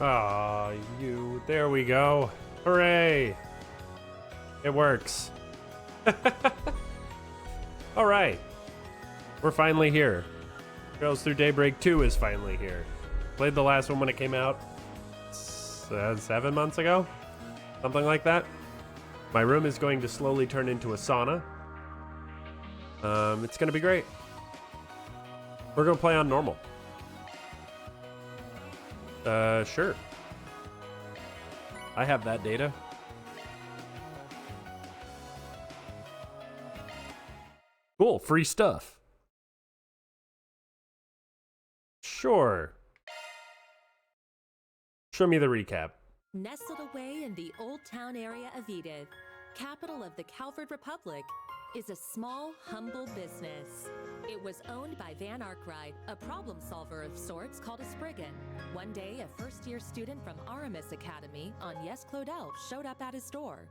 Aw, you. There we go. Hooray! It works. All right. We're finally here. Trails Through Daybreak 2 is finally here. Played the last one when it came out 7 months ago? Something like that. My room is going to slowly turn into a sauna. It's going to be great. We're going to play on normal. Sure. I have that data. Cool, free stuff. Sure. Show me the recap. Nestled away in the Old Town area of Edith, capital of the Calvard Republic, is a small, humble business. It was owned by Van Arkwright, a problem solver of sorts called a Spriggan. One day, a first-year student from Aramis Academy, Agnes Claudel, showed up at his door.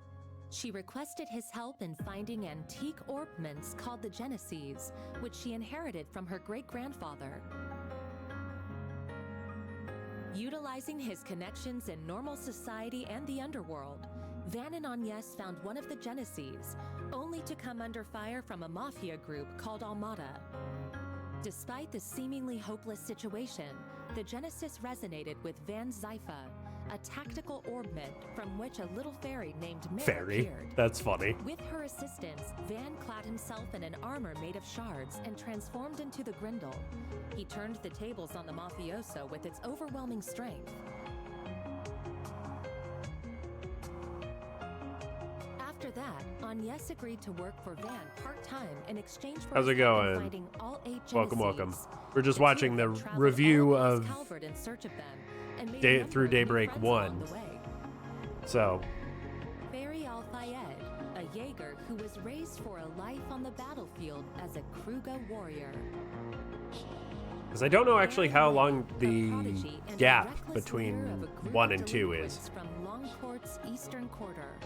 She requested his help in finding antique ornaments called the Genesees, which she inherited from her great-grandfather. Utilizing his connections in normal society and the underworld, Van and Agnes found one of the Genesees, only to come under fire from a mafia group called Almada. Despite the seemingly hopeless situation, the Genesis resonated with Van's Zypha, a tactical orbment from which a little fairy named Mare appeared. That's funny. With her assistance, Van clad himself in an armor made of shards and transformed into the Grindel. He turned the tables on the mafioso with its overwhelming strength. After that, Agnes agreed to work for Van part-time in exchange for How's it going? finding all 8 Genesees. Welcome. We're just watching the review of Calvard in search of them, and Through Daybreak 1. So, Barry Al-Fayed, a Jaeger who was raised for a life on the battlefield as a Kruga warrior. because I don't know actually how long the gap between 1 and 2 is. From Longport's eastern quarter.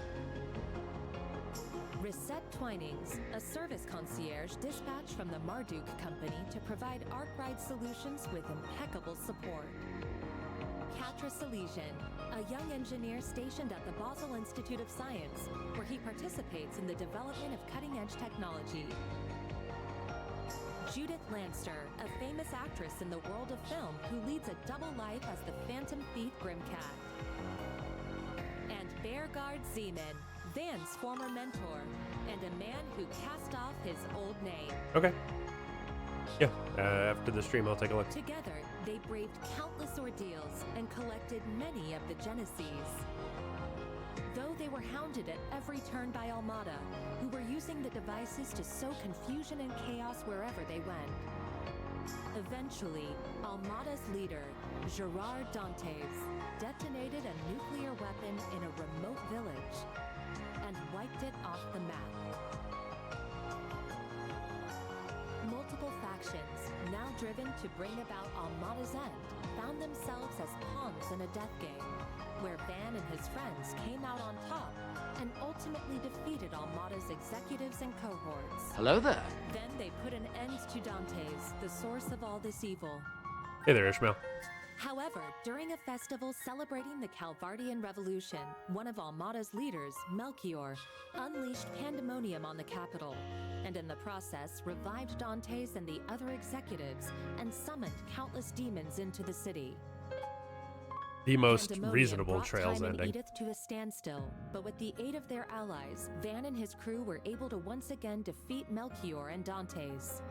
Reset Twinings, a service concierge dispatched from the Marduk Company to provide Arkwright solutions with impeccable support. Katra Salesian, a young engineer stationed at the Basel Institute of Science, where he participates in the development of cutting-edge technology. Judith Lanster, a famous actress in the world of film who leads a double life as the Phantom Thief Grimcat. And Bearguard Zeman, Van's former mentor, and a man who cast off his old name. Okay. Yeah, after the stream I'll take a look. Together, they braved countless ordeals and collected many of the Genesees. Though they were hounded at every turn by Almada, who were using the devices to sow confusion and chaos wherever they went. Eventually, Almada's leader, Gerard Dantes, detonated a nuclear weapon in a remote village and wiped it off the map. Multiple factions, now driven to bring about Almada's end, found themselves as pawns in a death game, where Van and his friends came out on top and ultimately defeated Almada's executives and cohorts. Hello there. Then they put an end to Dantes, the source of all this evil. Hey there, Ishmael. However, during a festival celebrating the Calvardian Revolution, one of Almada's leaders, Melchior, unleashed pandemonium on the capital, and in the process revived Dantes and the other executives and summoned countless demons into the city. The most Pandemonium reasonable brought Trails time and ending. Edith to a standstill, but with the aid of their allies, Van and his crew were able to once again defeat Melchior and Dantes.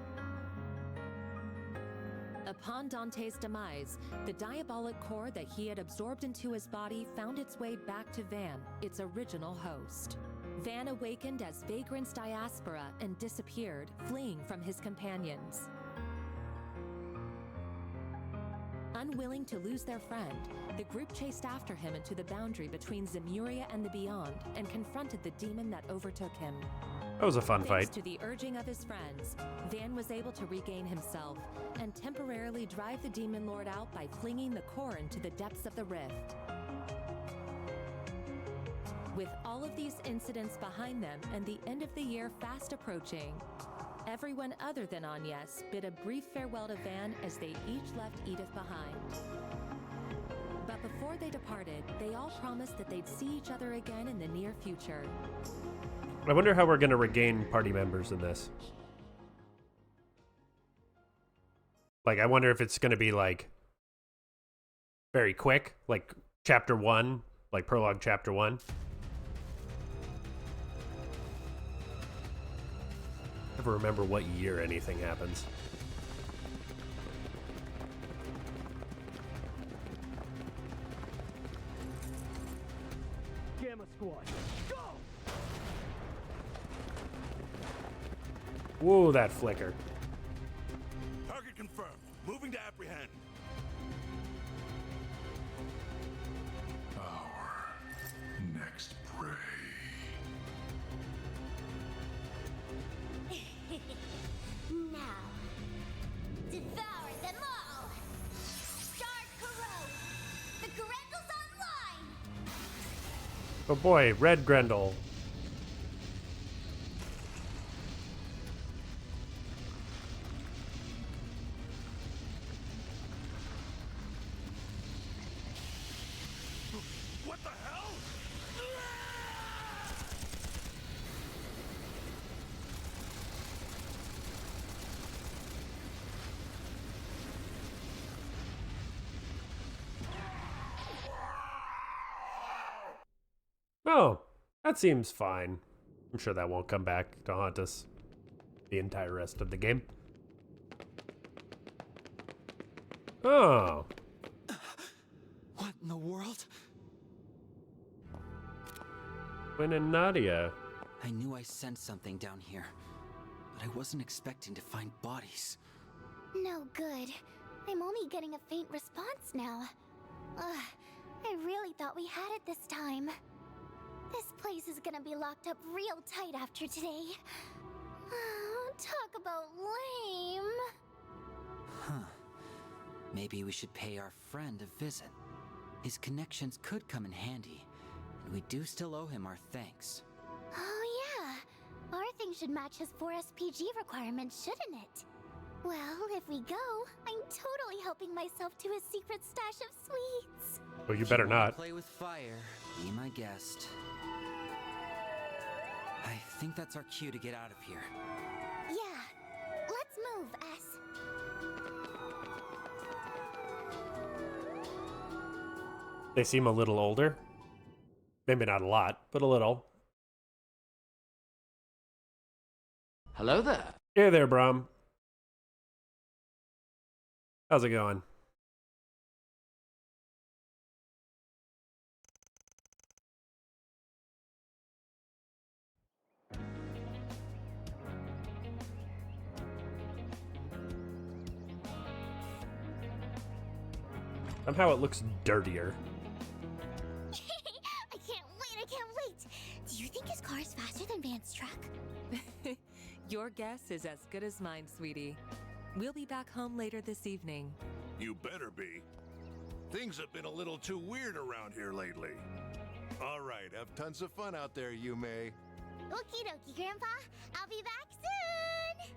Upon Dante's demise, the diabolic core that he had absorbed into his body found its way back to Van, its original host. Van awakened as Vagrant's diaspora and disappeared, fleeing from his companions. Unwilling to lose their friend, the group chased after him into the boundary between Zemuria and the Beyond and confronted the demon that overtook him. That was a fun Thanks fight. to the urging of his friends, Van was able to regain himself and temporarily drive the Demon Lord out by flinging the core into the depths of the rift. With all of these incidents behind them and the end of the year fast approaching, everyone other than Agnes bid a brief farewell to Van as they each left Edith behind. But Before they departed, they all promised that they'd see each other again in the near future. I wonder how we're going to regain party members in this. Like, I wonder if it's going to be, like, very quick, like chapter 1, like prologue chapter 1. Never remember what year anything happens. Gamma Squad, go! Whoa, that flicker. Target confirmed. Moving to apprehend. Our next prey. Now, devour them all! Start corrode! The Grendel's online! Oh boy, Red Grendel. What the hell? Oh, that seems fine. I'm sure that won't come back to haunt us the entire rest of the game. Oh. What in the world? Quinn and Nadia. I knew I sensed something down here, but I wasn't expecting to find bodies. No good. I'm only getting a faint response now. Ugh, I really thought we had it this time. This place is gonna be locked up real tight after today. Talk about lame. Huh. Maybe we should pay our friend a visit. His connections could come in handy, and we do still owe him our thanks. Oh yeah, our thing should match his 4 SPG requirements, shouldn't it? Well, if we go, I'm totally helping myself to his secret stash of sweets. Well, you better If you wanna not. play with fire, be my guest. I think that's our cue to get out of here. Yeah, let's move, S. They seem a little older. Maybe not a lot, but a little. Hello there. Hey there, Brom. How's it going? Somehow it looks dirtier. I can't wait! Do you think his car is faster than Van's truck? Your guess is as good as mine, sweetie. We'll be back home later this evening. You better be. Things have been a little too weird around here lately. All right, have tons of fun out there, Yume. Okie dokie, Grandpa. I'll be back soon!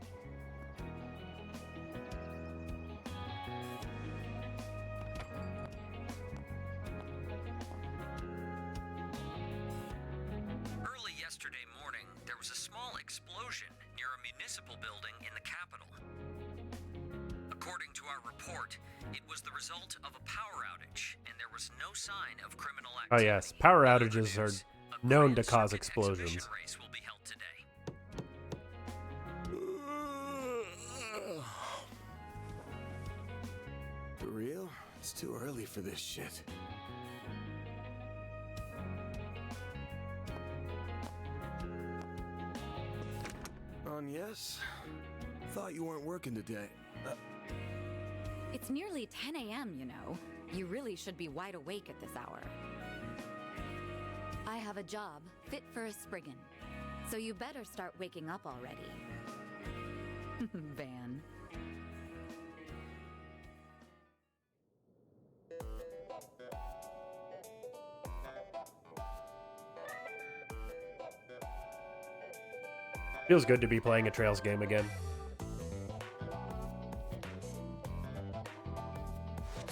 Early yesterday morning, there was a small explosion near a municipal building in the capital. According to our report, it was the result of a power outage, and there was no sign of criminal Oh activity. yes, power In other outages are news, a known to grand cause circuit explosions. exhibition race will be held today. For real? It's too early for this shit. Yes? Thought you weren't working today. It's nearly 10 a.m., you know. You really should be wide awake at this hour. I have a job fit for a Spriggan, so you better start waking up already. Van. Feels good to be playing a Trails game again.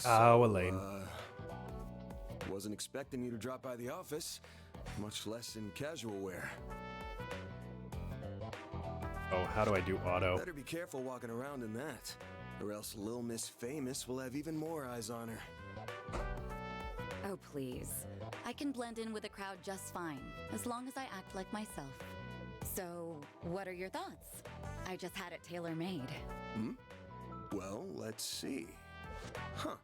Oh, Elaine. Wasn't expecting you to drop by the office, much less in casual wear. Oh, how do I do auto? Better be careful walking around in that, or else Lil Miss Famous will have even more eyes on her. Oh, please. I can blend in with the crowd just fine, as long as I act like myself. So, what are your thoughts? I just had it tailor-made. Well, let's see. Huh.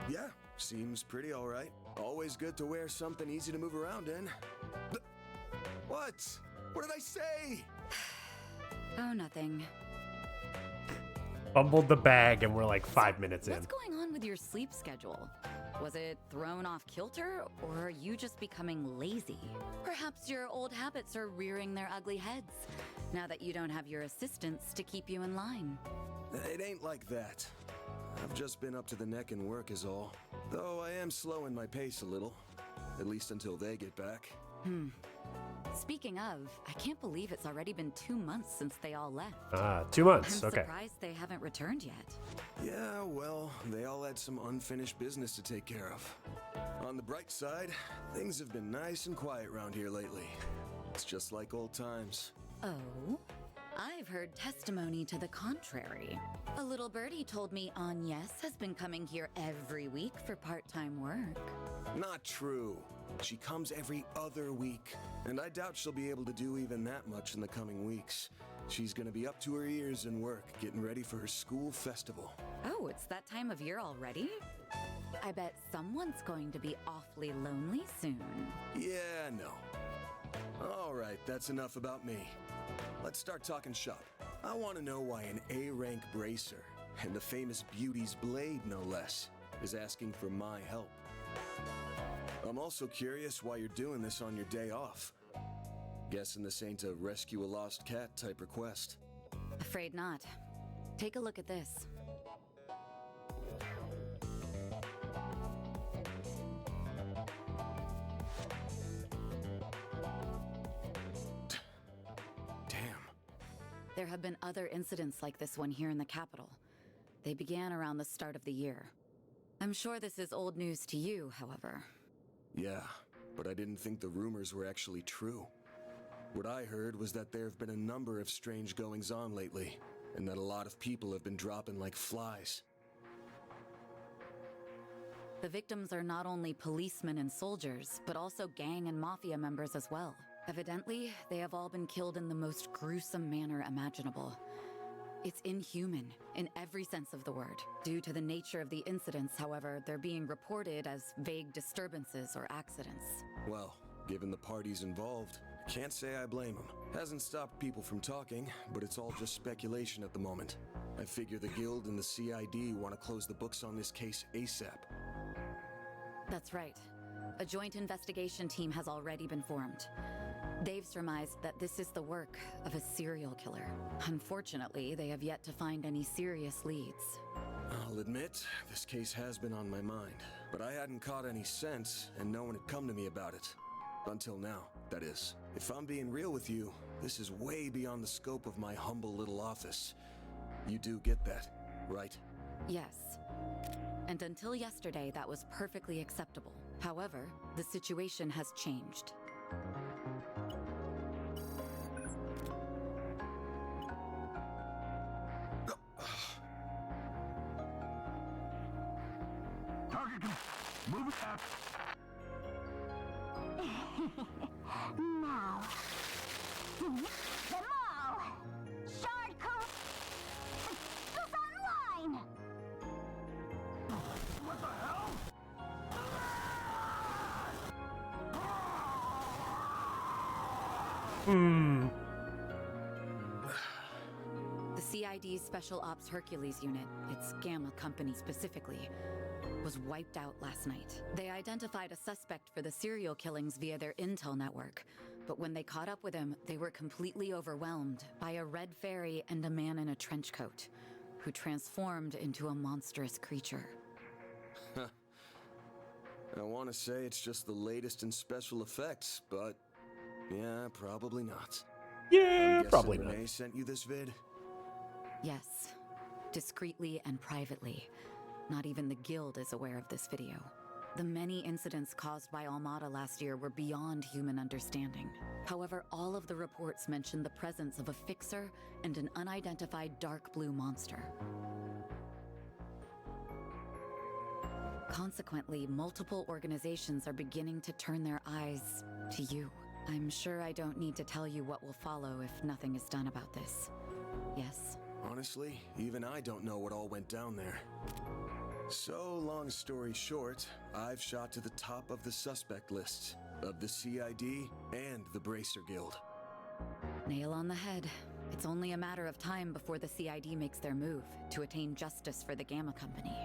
Yeah, seems pretty alright. Always good to wear something easy to move around in. What? What did I say? Oh, nothing. Fumbled the bag and we're like 5 minutes in. What's going on with your sleep schedule? Was it thrown off kilter, or are you just becoming lazy? Perhaps your old habits are rearing their ugly heads, now that you don't have your assistants to keep you in line. It ain't like that. I've just been up to the neck in work is all. Though I am slowing my pace a little. At least until they get back. Speaking of, I can't believe it's already been 2 months since they all left. 2 months, I'm okay. surprised they haven't returned yet. Yeah, well, they all had some unfinished business to take care of. On the bright side, things have been nice and quiet around here lately. It's just like old times. Oh? I've heard testimony to the contrary. A little birdie told me Agnes has been coming here every week for part-time work. Not true. She comes every other week, and I doubt she'll be able to do even that much in the coming weeks. She's gonna be up to her ears in work, getting ready for her school festival. Oh, it's that time of year already? I bet someone's going to be awfully lonely soon. Yeah, no. All right, that's enough about me. Let's start talking shop. I want to know why an A-rank bracer, and the famous Beauty's Blade no less, is asking for my help. I'm also curious why you're doing this on your day off. Guessing this ain't a rescue a lost cat type request. Afraid not. Take a look at this. Damn. There have been other incidents like this one here in the capital. They began around the start of the year. I'm sure this is old news to you, however. Yeah, but I didn't think the rumors were actually true. What I heard was that there have been a number of strange goings-on lately, and that a lot of people have been dropping like flies. The victims are not only policemen and soldiers, but also gang and mafia members as well. Evidently, they have all been killed in the most gruesome manner imaginable. It's inhuman, in every sense of the word. Due to the nature of the incidents, however, they're being reported as vague disturbances or accidents. Well, given the parties involved, can't say I blame them. Hasn't stopped people from talking, but it's all just speculation at the moment. I figure the Guild and the CID want to close the books on this case ASAP. That's right. A joint investigation team has already been formed. They've surmised that this is the work of a serial killer. Unfortunately, they have yet to find any serious leads. I'll admit, this case has been on my mind, but I hadn't caught any sense, and no one had come to me about it. Until now, that is. If I'm being real with you, this is way beyond the scope of my humble little office. You do get that, right? Yes. And until yesterday, that was perfectly acceptable. However, the situation has changed. Move it up. Now, the mall! Shard Coast is online! What the hell? The CID's Special Ops Hercules unit, its Gamma company specifically, was wiped out last night. They identified a suspect for the serial killings via their intel network, but when they caught up with him, they were completely overwhelmed by a red fairy and a man in a trench coat, who transformed into a monstrous creature. I want to say it's just the latest in special effects, but yeah, probably not. Yeah, I'm probably guessing not. Renee sent you this vid? Yes, discreetly and privately. Not even the Guild is aware of this video. The many incidents caused by Almada last year were beyond human understanding. However, all of the reports mentioned the presence of a fixer and an unidentified dark blue monster. Consequently, multiple organizations are beginning to turn their eyes to you. I'm sure I don't need to tell you what will follow if nothing is done about this. Yes? Honestly, even I don't know what all went down there. So, long story short, I've shot to the top of the suspect lists of the CID and the Bracer Guild. Nail on the head. It's only a matter of time before the CID makes their move to attain justice for the Gamma Company.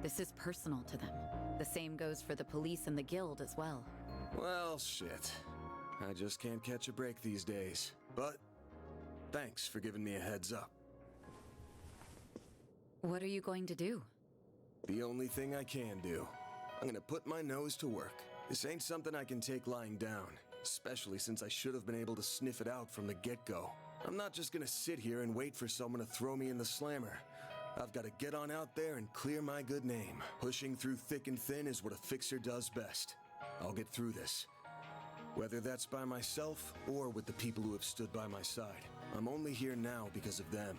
This is personal to them. The same goes for the police and the guild as well. Well, shit. I just can't catch a break these days. But thanks for giving me a heads up. What are you going to do? The only thing I can do. I'm gonna put my nose to work. This ain't something I can take lying down, especially since I should have been able to sniff it out from the get-go. I'm not just gonna sit here and wait for someone to throw me in the slammer. I've got to get on out there and clear my good name. Pushing through thick and thin is what a fixer does best. I'll get through this. Whether that's by myself or with the people who have stood by my side. I'm only here now because of them.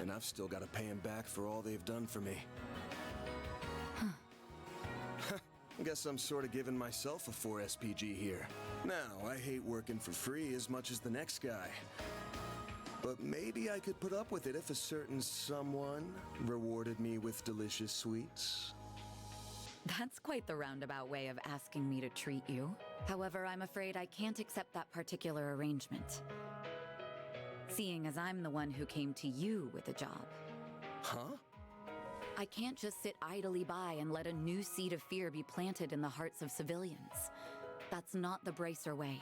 And I've still got to pay them back for all they've done for me. Guess I'm sort of giving myself a 4 SPG here. Now, I hate working for free as much as the next guy. But maybe I could put up with it if a certain someone rewarded me with delicious sweets. That's quite the roundabout way of asking me to treat you. However, I'm afraid I can't accept that particular arrangement. Seeing as I'm the one who came to you with a job. Huh? I can't just sit idly by and let a new seed of fear be planted in the hearts of civilians. That's not the Bracer way.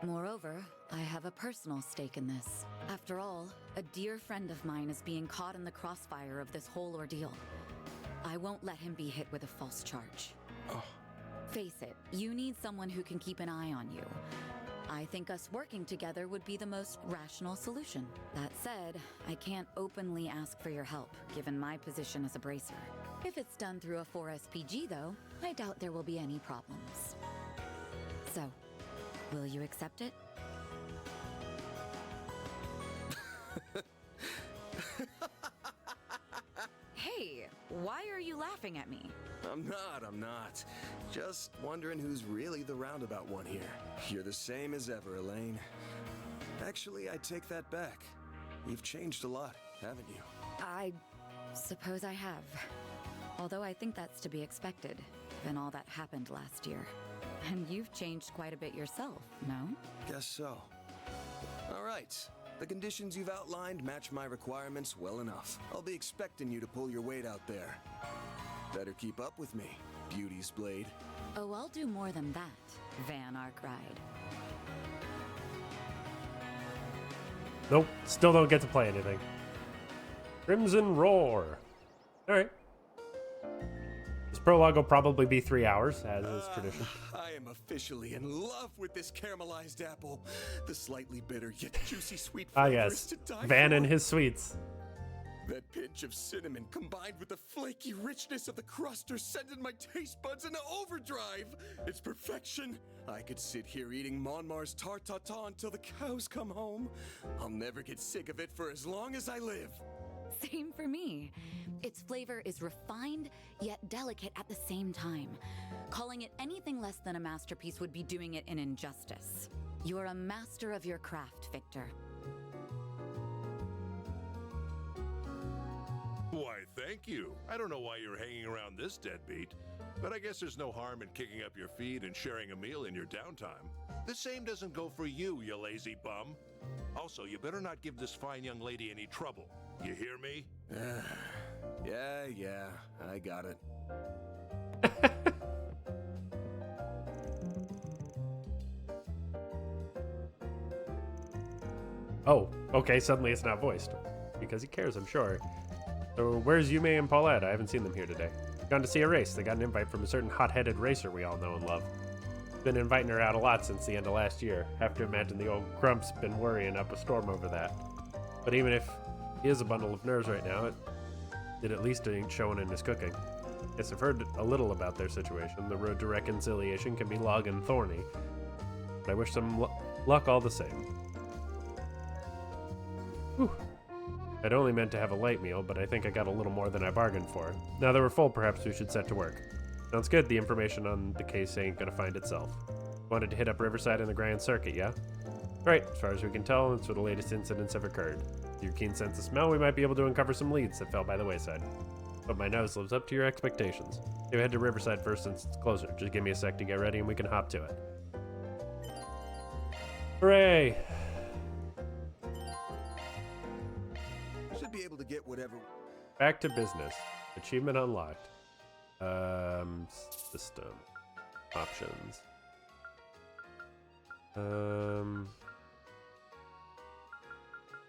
Moreover, I have a personal stake in this. After all, a dear friend of mine is being caught in the crossfire of this whole ordeal. I won't let him be hit with a false charge. Oh. Face it, you need someone who can keep an eye on you. I think us working together would be the most rational solution. That said, I can't openly ask for your help, given my position as a bracer. If it's done through a 4 SPG, though, I doubt there will be any problems. So, will you accept it? Hey, why are you laughing at me? I'm not. Just wondering who's really the roundabout one here. You're the same as ever, Elaine. Actually, I take that back. You've changed a lot, haven't you? I suppose I have. Although I think that's to be expected, given all that happened last year. And you've changed quite a bit yourself, no? Guess so. All right. The conditions you've outlined match my requirements well enough. I'll be expecting you to pull your weight out there. Better keep up with me, Beauty's Blade. Oh, I'll do more than that, Van Arkride. Nope, still don't get to play anything. Crimson Roar. Alright. This prologue will probably be 3 hours, as is tradition. I am officially in love with this caramelized apple. The slightly bitter yet juicy sweet flavor is to die Van for. and his sweets. That pinch of cinnamon combined with the flaky richness of the crust are sending my taste buds into overdrive. It's perfection. I could sit here eating Monmar's tart tatin until the cows come home. I'll never get sick of it for as long as I live. Same for me. Its flavor is refined, yet delicate at the same time. Calling it anything less than a masterpiece would be doing it an injustice. You're a master of your craft, Victor. Why, thank you. I don't know why you're hanging around this deadbeat, but I guess there's no harm in kicking up your feet and sharing a meal in your downtime. The same doesn't go for you, you lazy bum. Also, you better not give this fine young lady any trouble. You hear me? Yeah, I got it. Oh, okay, suddenly it's not voiced. Because he cares, I'm sure. So where's Yume and Paulette? I haven't seen them here today. Gone to see a race. They got an invite from a certain hot-headed racer we all know and love. Been inviting her out a lot since the end of last year. Have to imagine the old grump's been worrying up a storm over that. But even if he is a bundle of nerves right now, it at least ain't showing in his cooking. Yes, I've heard a little about their situation. The road to reconciliation can be long and thorny. But I wish them luck all the same. Whew. I'd only meant to have a light meal, but I think I got a little more than I bargained for. Now that we're full, perhaps we should set to work. Sounds good. The information on the case ain't gonna find itself. Wanted to hit up Riverside in the Grand Circuit, yeah? Right, as far as we can tell, that's where the latest incidents have occurred. With your keen sense of smell, we might be able to uncover some leads that fell by the wayside. But my nose lives up to your expectations. Maybe head to Riverside first since it's closer. Just give me a sec to get ready and we can hop to it. Hooray! Should be able to get whatever. Back to business. Achievement unlocked. System. Options.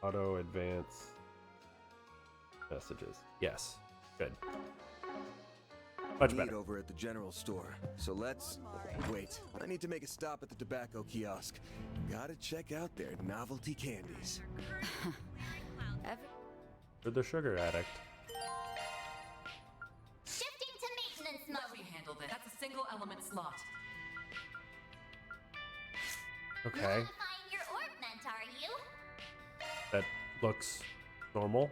Auto advance. Messages. Yes. Good. Much better. Over at the general store. So let's wait. I need to make a stop at the tobacco kiosk. Gotta check out their novelty candies. For the sugar addict. Shifting to maintenance mode. Let me handle this. That's a single element slot. Okay. Modifying your ornament, are you? That looks normal.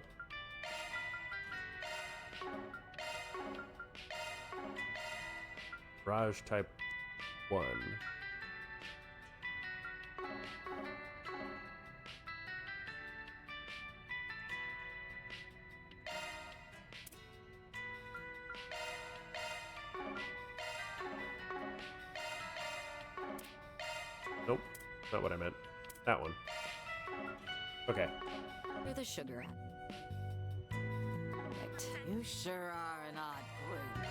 Raj type 1. Nope, not what I meant. That one. Okay. Where the sugar at? Right. You sure are an odd group.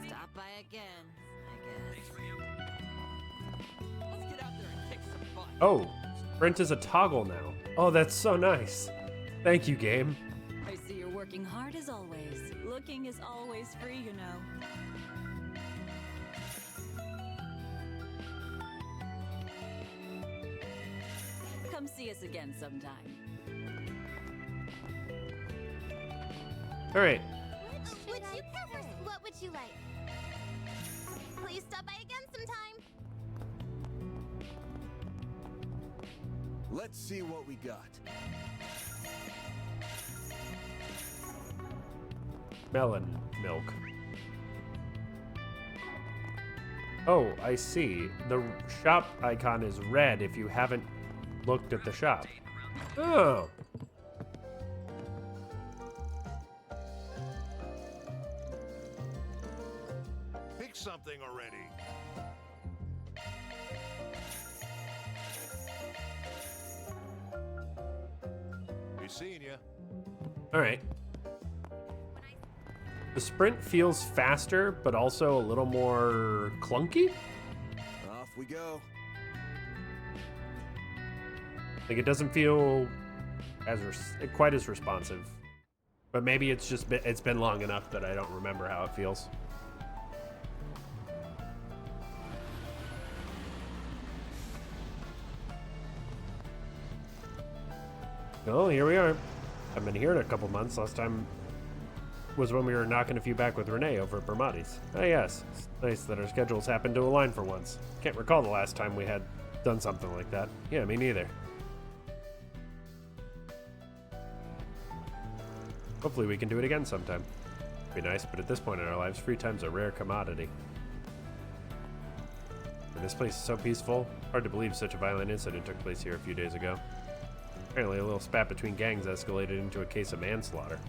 Stop by again, I guess. Let's get out there and kick some butt. Oh, sprint is a toggle now. Oh, that's so nice. Thank you, game. I see you're working hard as always. Looking is always free, you know. Come see us again sometime. All right. Would you prefer? What would you like? Please stop by again sometime. Let's see what we got. Melon milk. Oh, I see. The shop icon is red if you haven't looked at the shop. Oh. Pick something already. Be seeing ya. All right. The sprint feels faster, but also a little more clunky. Off we go. Like it doesn't feel as quite as responsive. But maybe it's just it's been long enough that I don't remember how it feels. Well, here we are. I've been here in a couple months. Last time was when we were knocking a few back with Renee over at Bermati's. Ah, yes. It's nice that our schedules happened to align for once. Can't recall the last time we had done something like that. Yeah, me neither. Hopefully we can do it again sometime. Be nice, but at this point in our lives, free time's a rare commodity. And this place is so peaceful. Hard to believe such a violent incident took place here a few days ago. Apparently a little spat between gangs escalated into a case of manslaughter.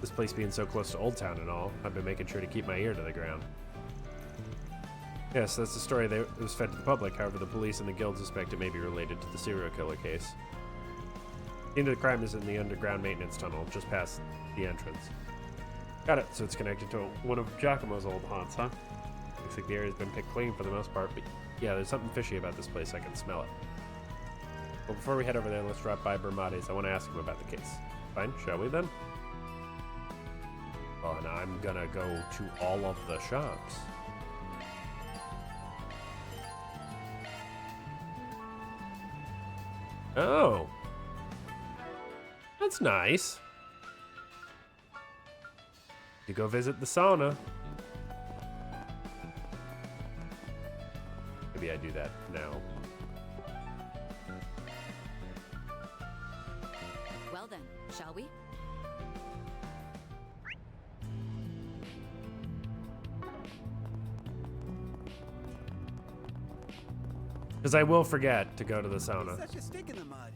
This place being so close to Old Town and all, I've been making sure to keep my ear to the ground. Yes, that's the story that was fed to the public. However, the police and the guild suspect it may be related to the serial killer case. The end of the crime is in the underground maintenance tunnel, just past the entrance. Got it, so it's connected to one of Giacomo's old haunts, huh? Looks like the area's been picked clean for the most part, but yeah, there's something fishy about this place. I can smell it. Well, before we head over there, let's drop by Bermati's. I want to ask him about the case. Fine, shall we then? Oh, and I'm gonna go to all of the shops. Oh. That's nice. You go visit the sauna. Maybe I do that now. Well then, shall we? Because I will forget to go to the sauna. Such a stick in the mud.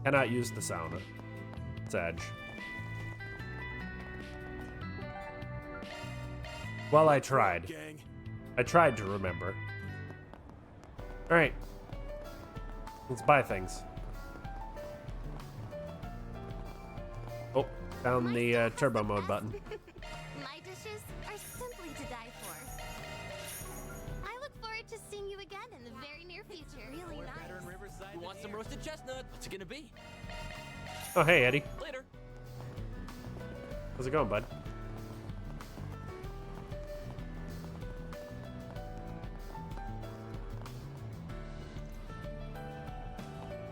Cannot use the sauna. It's Edge. Well, I tried. Gang. I tried to remember. Alright. Let's buy things. Oh, found the turbo mode button. My dishes are simply to die for. I look forward to seeing you again in the very near future. Really nice. You want some roasted chestnut? What's it gonna be? Oh, hey, Eddie. Later. How's it going, bud?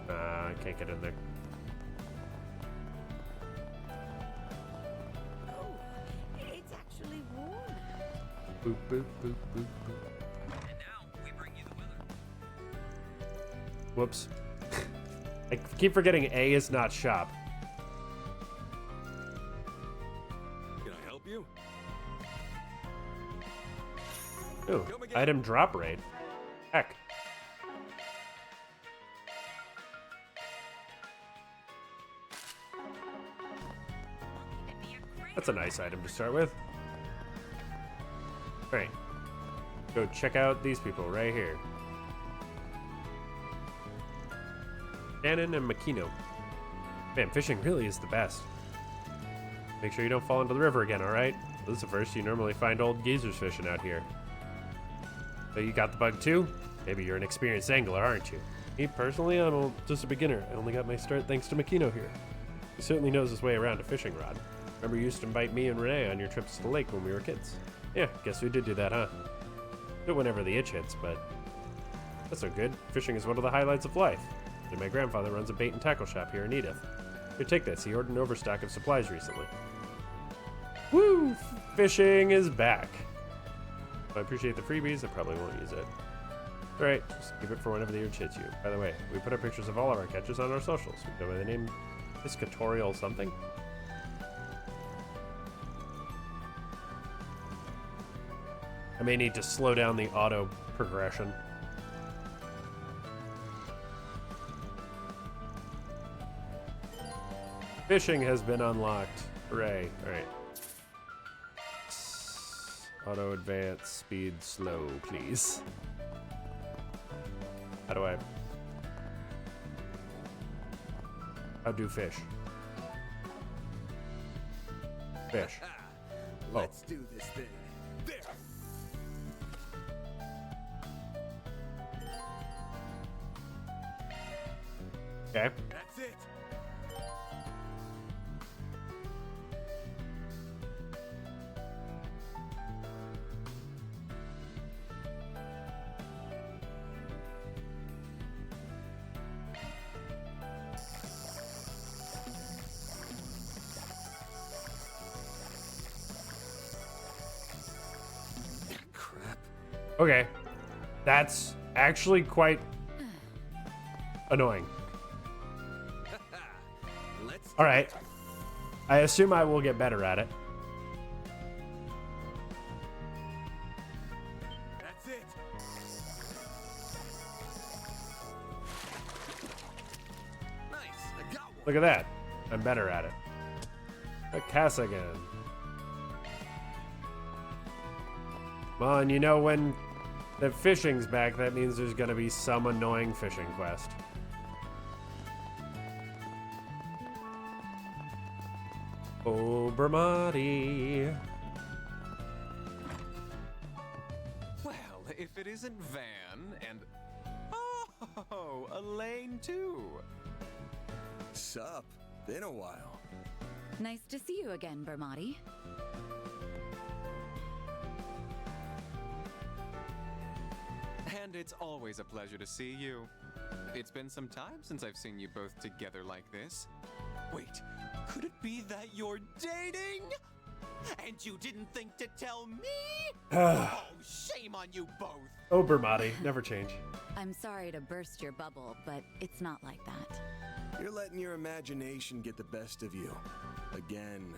I can't get in there. Oh, it's actually warm. Boop, boop, boop, boop, boop. And now we bring you the weather. Whoops. I keep forgetting A is not shop. Can I help you? Ooh, item drop rate. Heck. That's a nice item to start with. Alright. Go check out these people right here. Shannon and Makino. Man, fishing really is the best. Make sure you don't fall into the river again, alright? This is the first you normally find old geezers fishing out here. So you got the bug too? Maybe you're an experienced angler, aren't you? Me, personally, I'm just a beginner. I only got my start thanks to Makino here. He certainly knows his way around a fishing rod. Remember you used to invite me and Renee on your trips to the lake when we were kids? Yeah, guess we did do that, huh? Do it whenever the itch hits, but that's no good. Fishing is one of the highlights of life. And my grandfather runs a bait and tackle shop here in Edith. Here, take this. He ordered an overstock of supplies recently. Woo! Fishing is back. I appreciate the freebies. I probably won't use it. Alright, just keep it for whenever the urge hits you. By the way, we put up pictures of all of our catches on our socials. We go by the name Piscatorial something. I may need to slow down the auto progression. Fishing has been unlocked. Hooray. Alright. Auto advance, speed slow, please. How do I... How do fish? Fish. Oh. Let's do this thing. There. Okay. That's it. Crap. Okay. That's actually quite annoying. Let's All right. I assume I will get better at it. That's it. Nice. I got one. Look at that. I'm better at it. A cast again. Come on, you know when the fishing's back, that means there's gonna be some annoying fishing quest. Oh, Bermati. Well, if it isn't Van and... Oh, Elaine too. Sup? Been a while. Nice to see you again, Bermati. And it's always a pleasure to see you. It's been some time since I've seen you both together like this. Wait, could it be that you're dating? And you didn't think to tell me? Oh, shame on you both. Oh, Bermati, never change. I'm sorry to burst your bubble, but it's not like that. You're letting your imagination get the best of you. Again.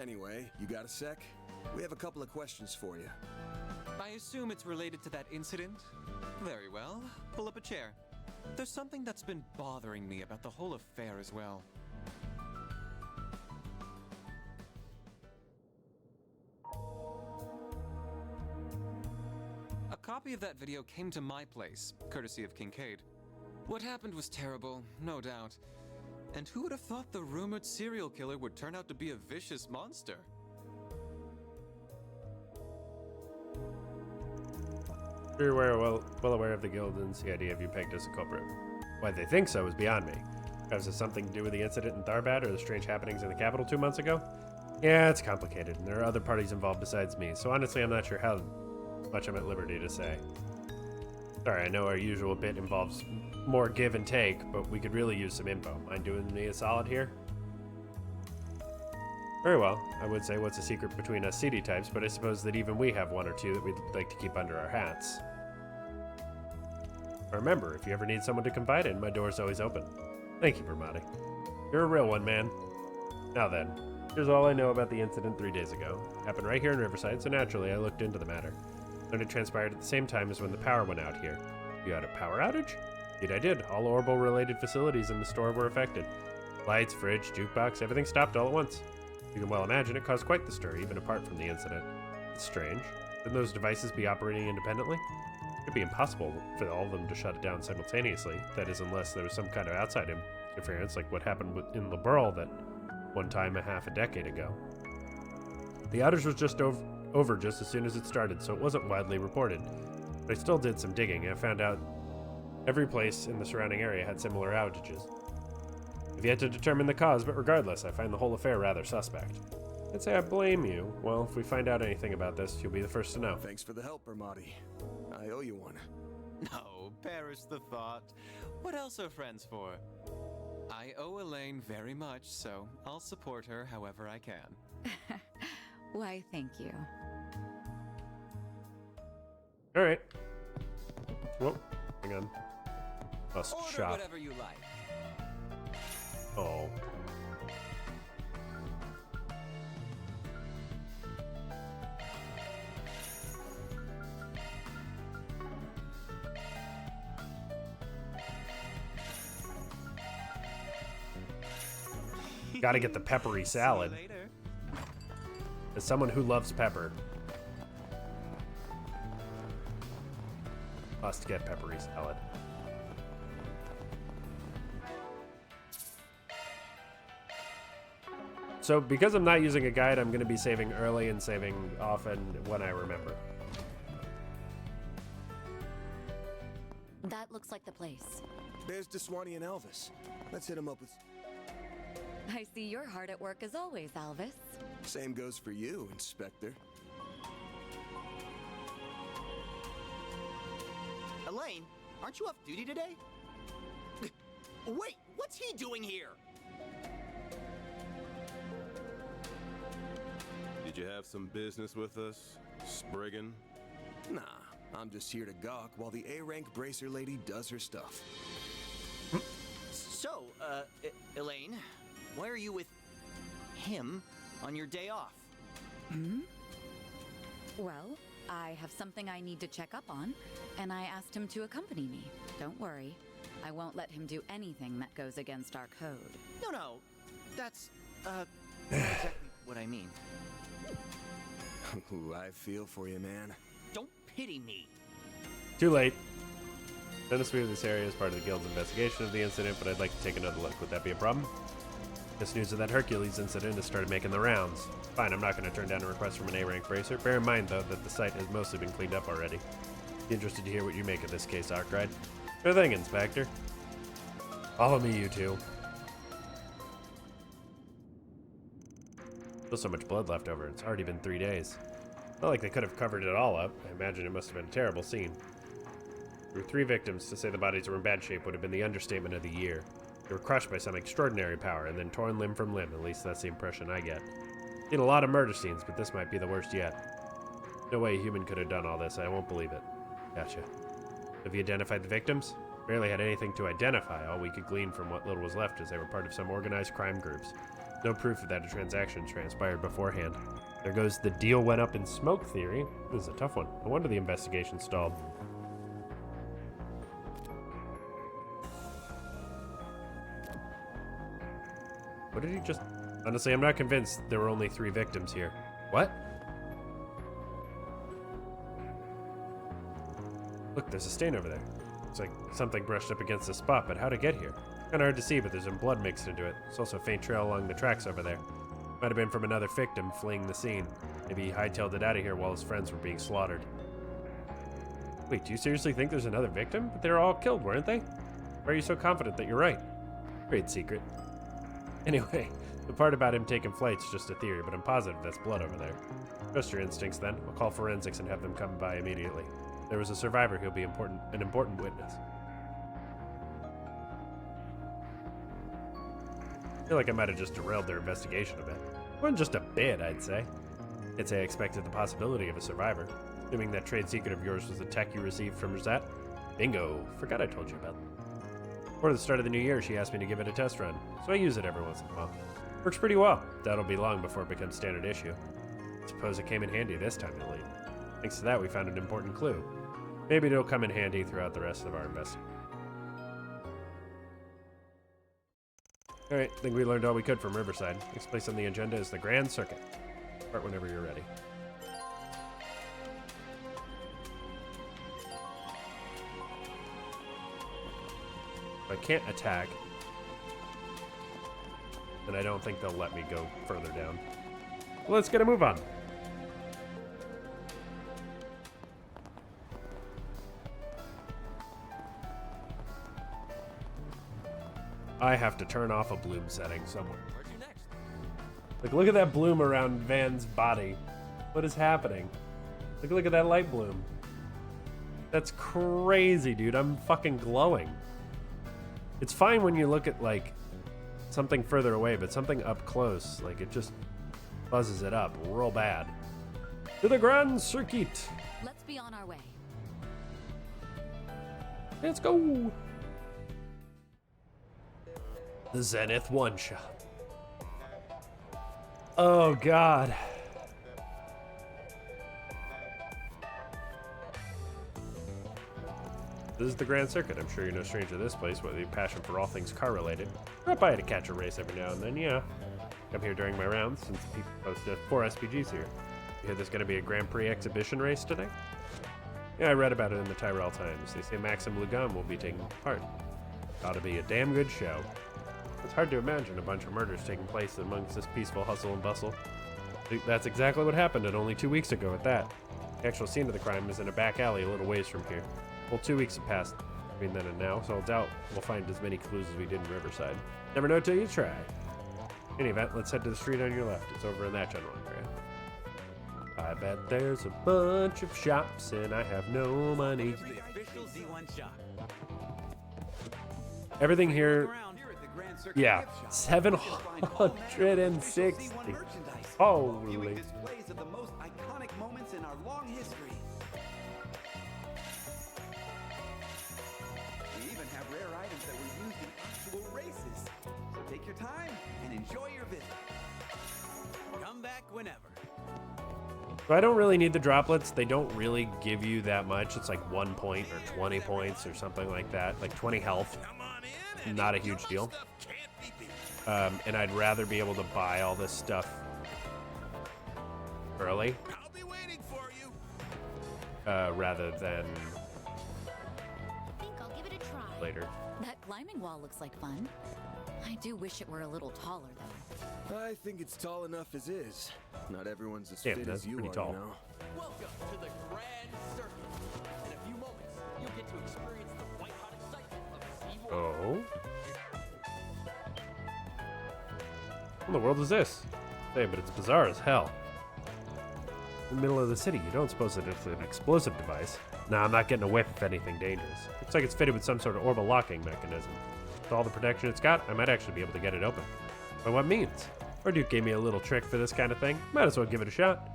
Anyway, you got a sec? We have a couple of questions for you. I assume it's related to that incident? Very well. Pull up a chair. There's something that's been bothering me about the whole affair as well. A copy of that video came to my place, courtesy of Kincaid. What happened was terrible, no doubt. And who would have thought the rumored serial killer would turn out to be a vicious monster? You're well aware of the guild and CID have you pegged as a culprit. Why they think so is beyond me. Has it something to do with the incident in Tharbad or the strange happenings in the capital 2 months ago? Yeah, it's complicated, and there are other parties involved besides me, so honestly I'm not sure how much I'm at liberty to say. Sorry, I know our usual bit involves more give and take, but we could really use some info. Mind doing me a solid here? Very well. I would say what's a secret between us CD types, but I suppose that even we have one or two that we'd like to keep under our hats. Remember, if you ever need someone to confide in, my door's always open. Thank you, Bermati. You're a real one, man. Now then, here's all I know about the incident 3 days ago. It happened right here in Riverside, so naturally I looked into the matter. And it transpired at the same time as when the power went out here. You had a power outage? Indeed I did. All Orbital-related facilities in the store were affected. Lights, fridge, jukebox, everything stopped all at once. You can well imagine it caused quite the stir, even apart from the incident. It's strange. Shouldn't those devices be operating independently? It'd be impossible for all of them to shut it down simultaneously. That is, unless there was some kind of outside interference, like what happened in Liberl that one time a decade ago. The outage was just over just as soon as it started, so it wasn't widely reported. But I still did some digging, and I found out every place in the surrounding area had similar outages. I've yet to determine the cause, but regardless, I find the whole affair rather suspect. I'd say I blame you. Well, if we find out anything about this, you'll be the first to know. Thanks for the help, Bermati. I owe you one. No, perish the thought. What else are friends for? I owe Elaine very much, so I'll support her however I can. Why, thank you. All right. Whoa, hang on. Must Order shop. whatever you like. Oh. Gotta get the peppery salad. As someone who loves pepper, must get peppery salad. So because I'm not using a guide, I'm going to be saving early and saving often when I remember. That looks like the place. There's Deswani and Elvis. Let's hit him up with... I see you're hard at work as always, Alvis. Same goes for you, Inspector. Elaine, aren't you off duty today? Wait, what's he doing here? Did you have some business with us, Spriggan? Nah, I'm just here to gawk while the A-rank bracer lady does her stuff. So, Elaine, why are you with him on your day off? Well, I have something I need to check up on, and I asked him to accompany me. Don't worry, I won't let him do anything that goes against our code. No, that's, not exactly what I mean. Ooh, I feel for you, man. Don't pity me. Too late. Notice we have this area as part of the guild's investigation of the incident, but I'd like to take another look. Would that be a problem? This news of that Hercules incident has started making the rounds. Fine, I'm not going to turn down a request from an A-rank bracer. Bear in mind, though, that the site has mostly been cleaned up already. Be interested to hear what you make of this case, Arkwright. Sure thing, Inspector. Follow me, you two. Still so much blood left over. It's already been 3 days. Not like they could have covered it all up. I imagine it must have been a terrible scene. There were 3 victims. To say the bodies were in bad shape would have been the understatement of the year. They were crushed by some extraordinary power and then torn limb from limb. At least that's the impression I get. Seen a lot of murder scenes, but this might be the worst yet. No way a human could have done all this. I won't believe it. Gotcha. Have you identified the victims? Barely had anything to identify. All we could glean from what little was left is they were part of some organized crime groups. No proof that a transaction transpired beforehand. There goes the deal went up in smoke theory. This is a tough one. No wonder the investigation stalled. What did he just... Honestly, I'm not convinced there were only 3 victims here. What? Look, there's a stain over there. Looks like something brushed up against the spot, but how'd it get here? Kinda hard to see, but there's some blood mixed into it. There's also a faint trail along the tracks over there. Might have been from another victim fleeing the scene. Maybe he hightailed it out of here while his friends were being slaughtered. Wait, do you seriously think there's another victim? But they were all killed, weren't they? Why are you so confident that you're right? Great secret. Anyway, the part about him taking flight's just a theory, but I'm positive that's blood over there. Trust your instincts then. I'll call forensics and have them come by immediately. If there was a survivor, he'll be an important witness. I feel like I might have just derailed their investigation a bit. It wasn't just a bit, I'd say. I'd say I expected the possibility of a survivor. Assuming that trade secret of yours was the tech you received from Rosette? Bingo. Forgot I told you about it. Before the start of the new year, she asked me to give it a test run, so I use it every once in a while. Works pretty well. That'll be long before it becomes standard issue. I suppose it came in handy this time at least. Thanks to that, we found an important clue. Maybe it'll come in handy throughout the rest of our investigation. Alright, I think we learned all we could from Riverside. Next place on the agenda is the Grand Circuit. Start whenever you're ready. If I can't attack, then I don't think they'll let me go further down. Well, let's get a move on. I have to turn off a bloom setting somewhere. Like, look at that bloom around Van's body. What is happening? Like, look at that light bloom. That's crazy, dude. I'm fucking glowing. It's fine when you look at, like, something further away, but something up close, like, it just buzzes it up real bad. To the Grand Circuit! Let's be on our way. Let's go! The Zenith One-Shot. Oh, God. This is the Grand Circuit. I'm sure you're no stranger to this place, whether you have passion for all things car-related. Drop by to catch a race every now and then, yeah. I'm here during my rounds, since people post 4 SPGs here. You hear there's going to be a Grand Prix exhibition race today? Yeah, I read about it in the Tyrell Times. They say Max and Blue Gum will be taking part. Ought to be a damn good show. It's hard to imagine a bunch of murders taking place amongst this peaceful hustle and bustle. That's exactly what happened only 2 weeks ago at that. The actual scene of the crime is in a back alley a little ways from here. Well, 2 weeks have passed between then and now, so I doubt we'll find as many clues as we did in Riverside. Never know till you try. In any event, let's head to the street on your left. It's over in that general area. I bet there's a bunch of shops and I have no money. Everything here... Yeah, 760. Holy. Displays of the most iconic moments in our long history. We even have rare items that were used in actual races. So take your time and enjoy your visit. Come back whenever. So I don't really need the droplets. They don't really give you that much. It's like 1 point or 20 points or something like that. Like 20 health. Not a huge deal. And I'd rather be able to buy all this stuff early. I'll be waiting for you. Rather than I think I'll give it a try. later. That climbing wall looks like fun. I do wish it were a little taller, though. I think it's tall enough as is. Not everyone's as Yeah, fit that's as you pretty are, tall. you know. Welcome to the Grand Circuit. In a few moments, you'll get to experience the white-hot excitement of SeaWorld. Oh? What in the world is this? Hey, but it's bizarre as hell. In the middle of the city, you don't suppose that it's an explosive device. Nah, I'm not getting a whiff of anything dangerous. Looks like it's fitted with some sort of orbital locking mechanism. With all the protection it's got, I might actually be able to get it open. By what means? Our Duke gave me a little trick for this kind of thing. Might as well give it a shot.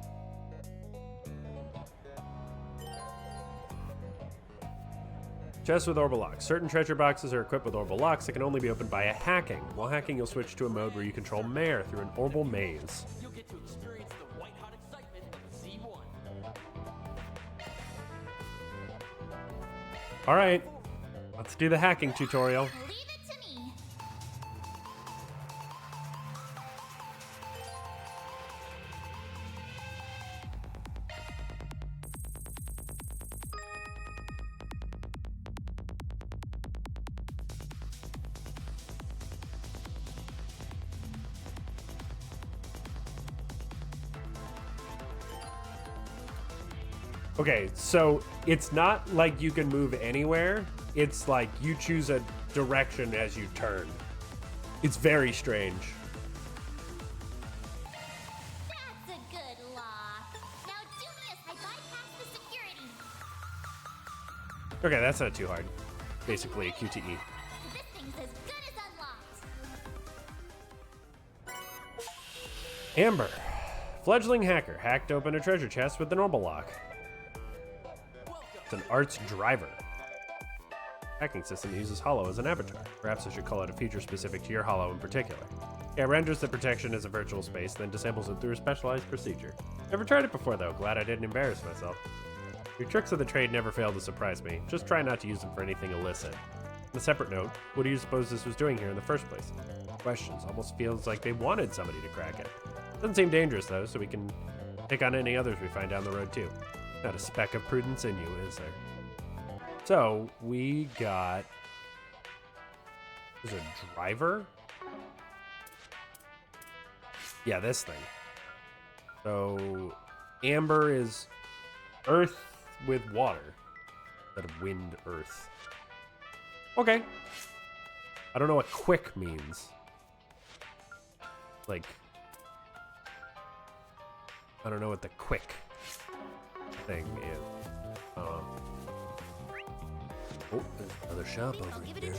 Chest with orbital locks. Certain treasure boxes are equipped with orbital locks that can only be opened via hacking. While hacking, you'll switch to a mode where you control Mare through an orbital maze. You'll get to experience the white-hot excitement of Z1. All right, let's do the hacking tutorial. Leave it to me. Okay, so it's not like you can move anywhere. It's like you choose a direction as you turn. It's very strange. That's a good lock. Now do me as I bypass the security. Okay, that's not too hard. Basically a QTE. This thing's as good as unlocked. Amber. Fledgling hacker hacked open a treasure chest with the normal lock. It's an arts driver. Hacking system that uses Hollow as an avatar. Perhaps I should call it a feature specific to your Hollow in particular. It renders the protection as a virtual space, then disables it through a specialized procedure. Never tried it before though, glad I didn't embarrass myself. Your tricks of the trade never fail to surprise me. Just try not to use them for anything illicit. On a separate note, what do you suppose this was doing here in the first place? Questions. Almost feels like they wanted somebody to crack it. Doesn't seem dangerous though, so we can take on any others we find down the road too. Not a speck of prudence in you, is there? So, we got... There's a driver? Yeah, this thing. So, amber is earth with water. Instead of wind, earth. Okay. I don't know what quick means. Like... I don't know what the quick thing is. Oh, there's another shop over there.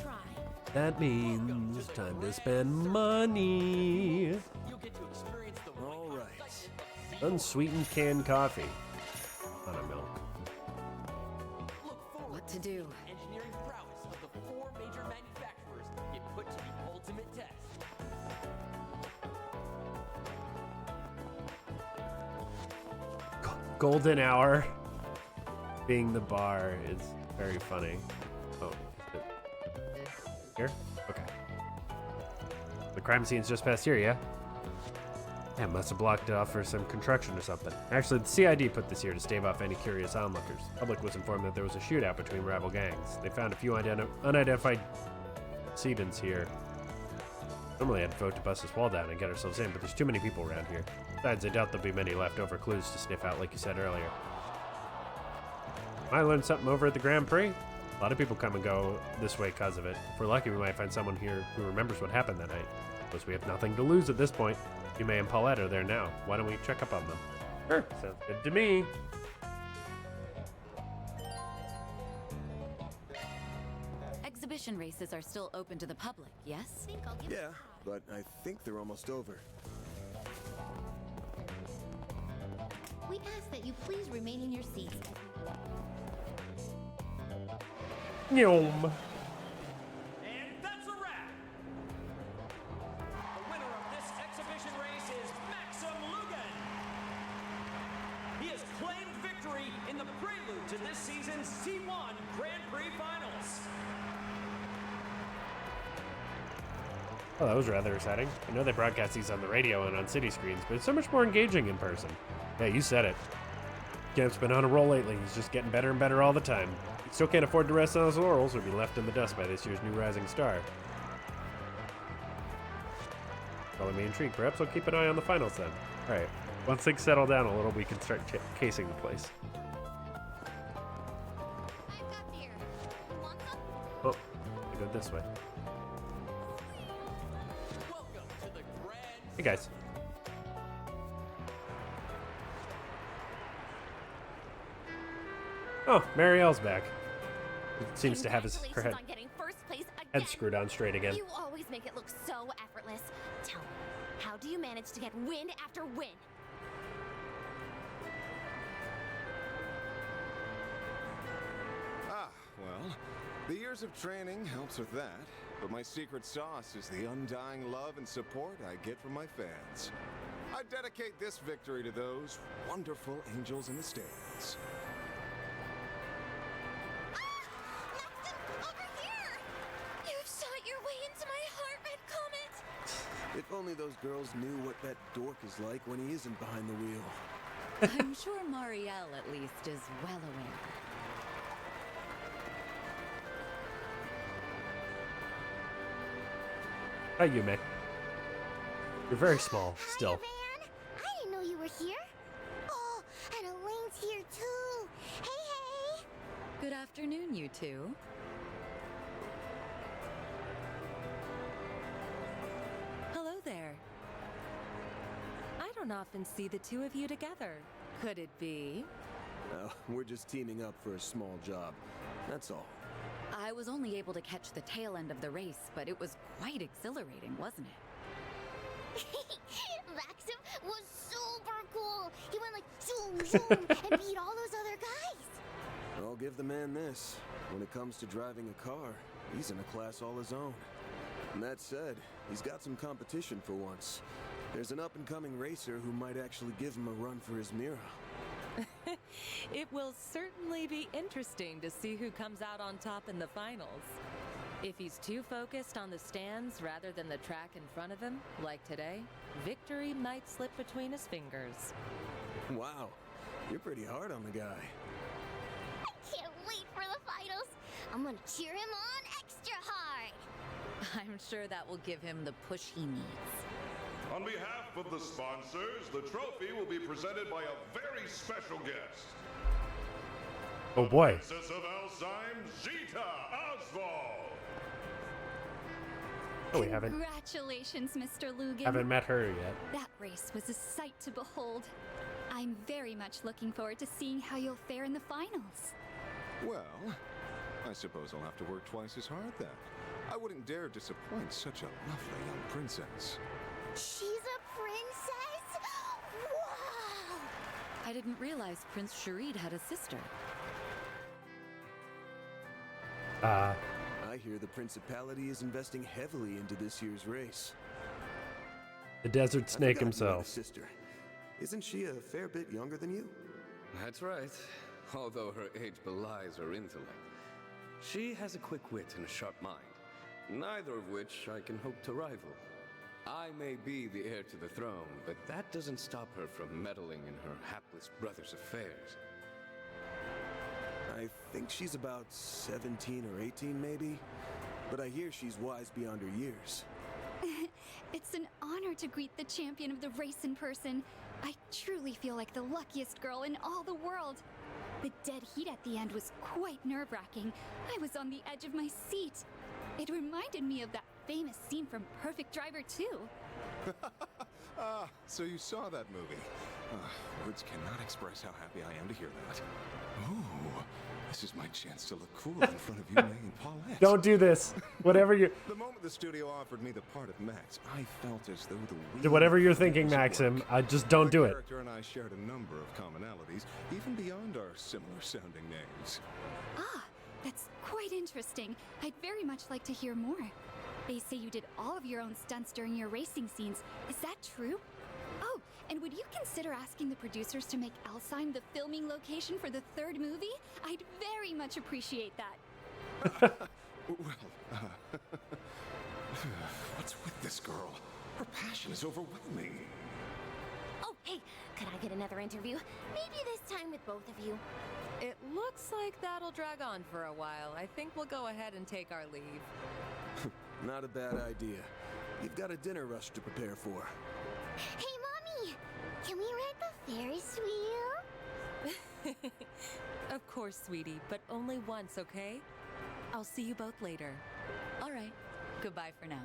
That means time to spend money. You'll get to experience the All right. Unsweetened canned coffee. On a milk. Look forward What to do? to the engineering prowess of the 4 major manufacturers get put to the ultimate test. Golden hour. Being the bar is very funny. Oh, is it here? Okay. The crime scene's just past here, yeah? Yeah, must have blocked it off for some construction or something. Actually, the CID put this here to stave off any curious onlookers. Public was informed that there was a shootout between rival gangs. They found a few unidentified decedents here. Normally I'd vote to bust this wall down and get ourselves in, but there's too many people around here. Besides, I doubt there'll be many leftover clues to sniff out like you said earlier. I learned something over at the Grand Prix. A lot of people come and go this way because of it. If we're lucky, we might find someone here who remembers what happened that night. Plus, we have nothing to lose at this point. Yume and Paulette are there now. Why don't we check up on them? Sure, sounds good to me. Exhibition races are still open to the public, yes? Yeah, but I think they're almost over. We ask that you please remain in your seats. Nyom. And that's a wrap! The winner of this exhibition race is Maxim Lugan. He has claimed victory in the prelude to this season's C1 Grand Prix Finals. Oh, that was rather exciting. I know they broadcast these on the radio and on city screens, but it's so much more engaging in person. Yeah, you said it. Camp's been on a roll lately. He's just getting better and better all the time. He still can't afford to rest on his laurels or be left in the dust by this year's new rising star. Calling me intrigued. Perhaps I'll keep an eye on the finals then. Alright, once things settle down a little, we can start casing the place. I've got beer. Want some? Oh, I go this way. Welcome to the Grand Hey guys. Oh, Marielle's back. It seems to have her Congratulations head, on getting first place again. head screwed on straight again. You always make it look so effortless. Tell me, how do you manage to get win after win? Ah, well, the years of training helps with that, but my secret sauce is the undying love and support I get from my fans. I dedicate this victory to those wonderful angels in the stands. You've shot your way into my heart, Red Comet! If only those girls knew what that dork is like when he isn't behind the wheel. I'm sure Marielle, at least, is well aware. Hi, Yume. You're very small, still. Van, I didn't know you were here. Oh, and Elaine's here too. Hey! Good afternoon, you two. Hello there. I don't often see the two of you together. Could it be? We're just teaming up for a small job. That's all. I was only able to catch the tail end of the race, but it was quite exhilarating, wasn't it? Maxim was super cool. He went like zoom, zoom, and beat all those other guys. I'll give the man this. When it comes to driving a car, he's in a class all his own. And that said, he's got some competition for once. There's an up-and-coming racer who might actually give him a run for his mirror. It will certainly be interesting to see who comes out on top in the finals. If he's too focused on the stands rather than the track in front of him, like today, victory might slip between his fingers. Wow, you're pretty hard on the guy. I can't wait for the finals. I'm gonna cheer him on extra hard. I'm sure that will give him the push he needs. On behalf of the sponsors, the trophy will be presented by a very special guest. Oh boy. Princess of Alzheim, Zita Oswald. Oh, we haven't Congratulations, Mr. Lugan. met her yet. That race was a sight to behold. I'm very much looking forward to seeing how you'll fare in the finals. Well, I suppose I'll have to work twice as hard then. I wouldn't dare disappoint such a lovely young princess. She's a princess? Wow! I didn't realize Prince Sharid had a sister. I hear the Principality is investing heavily into this year's race. The Desert I Snake forgot you had a himself. sister. Isn't she a fair bit younger than you? That's right, although her age belies her intellect. She has a quick wit and a sharp mind, neither of which I can hope to rival. I may be the heir to the throne, but that doesn't stop her from meddling in her hapless brother's affairs. I think she's about 17 or 18 maybe, but I hear she's wise beyond her years. It's an honor to greet the champion of the race in person. I truly feel like the luckiest girl in all the world. The dead heat at the end was quite nerve-wracking. I was on the edge of my seat. It reminded me of that famous scene from Perfect Driver 2. Ah, so you saw that movie. Words cannot express how happy I am to hear that. Ooh, this is my chance to look cool in front of you, May and Paulette. Don't do this. Whatever you The moment the studio offered me the part of Max, I felt as though the do, whatever you're thinking, Maxim. I just don't do My it. character and I shared a number of commonalities, even beyond our similar-sounding names. Ah, that's quite interesting. I'd very much like to hear more. They say you did all of your own stunts during your racing scenes. Is that true? Oh, and would you consider asking the producers to make Alzheim the filming location for the third movie? I'd very much appreciate that. What's with this girl? Her passion is overwhelming. Oh, hey, could I get another interview? Maybe this time with both of you. It looks like that'll drag on for a while. I think we'll go ahead and take our leave. Not a bad idea. You've got a dinner rush to prepare for. Hey, Mommy! Can we ride the Ferris wheel? Of course, sweetie, but only once, okay? I'll see you both later. All right. Goodbye for now.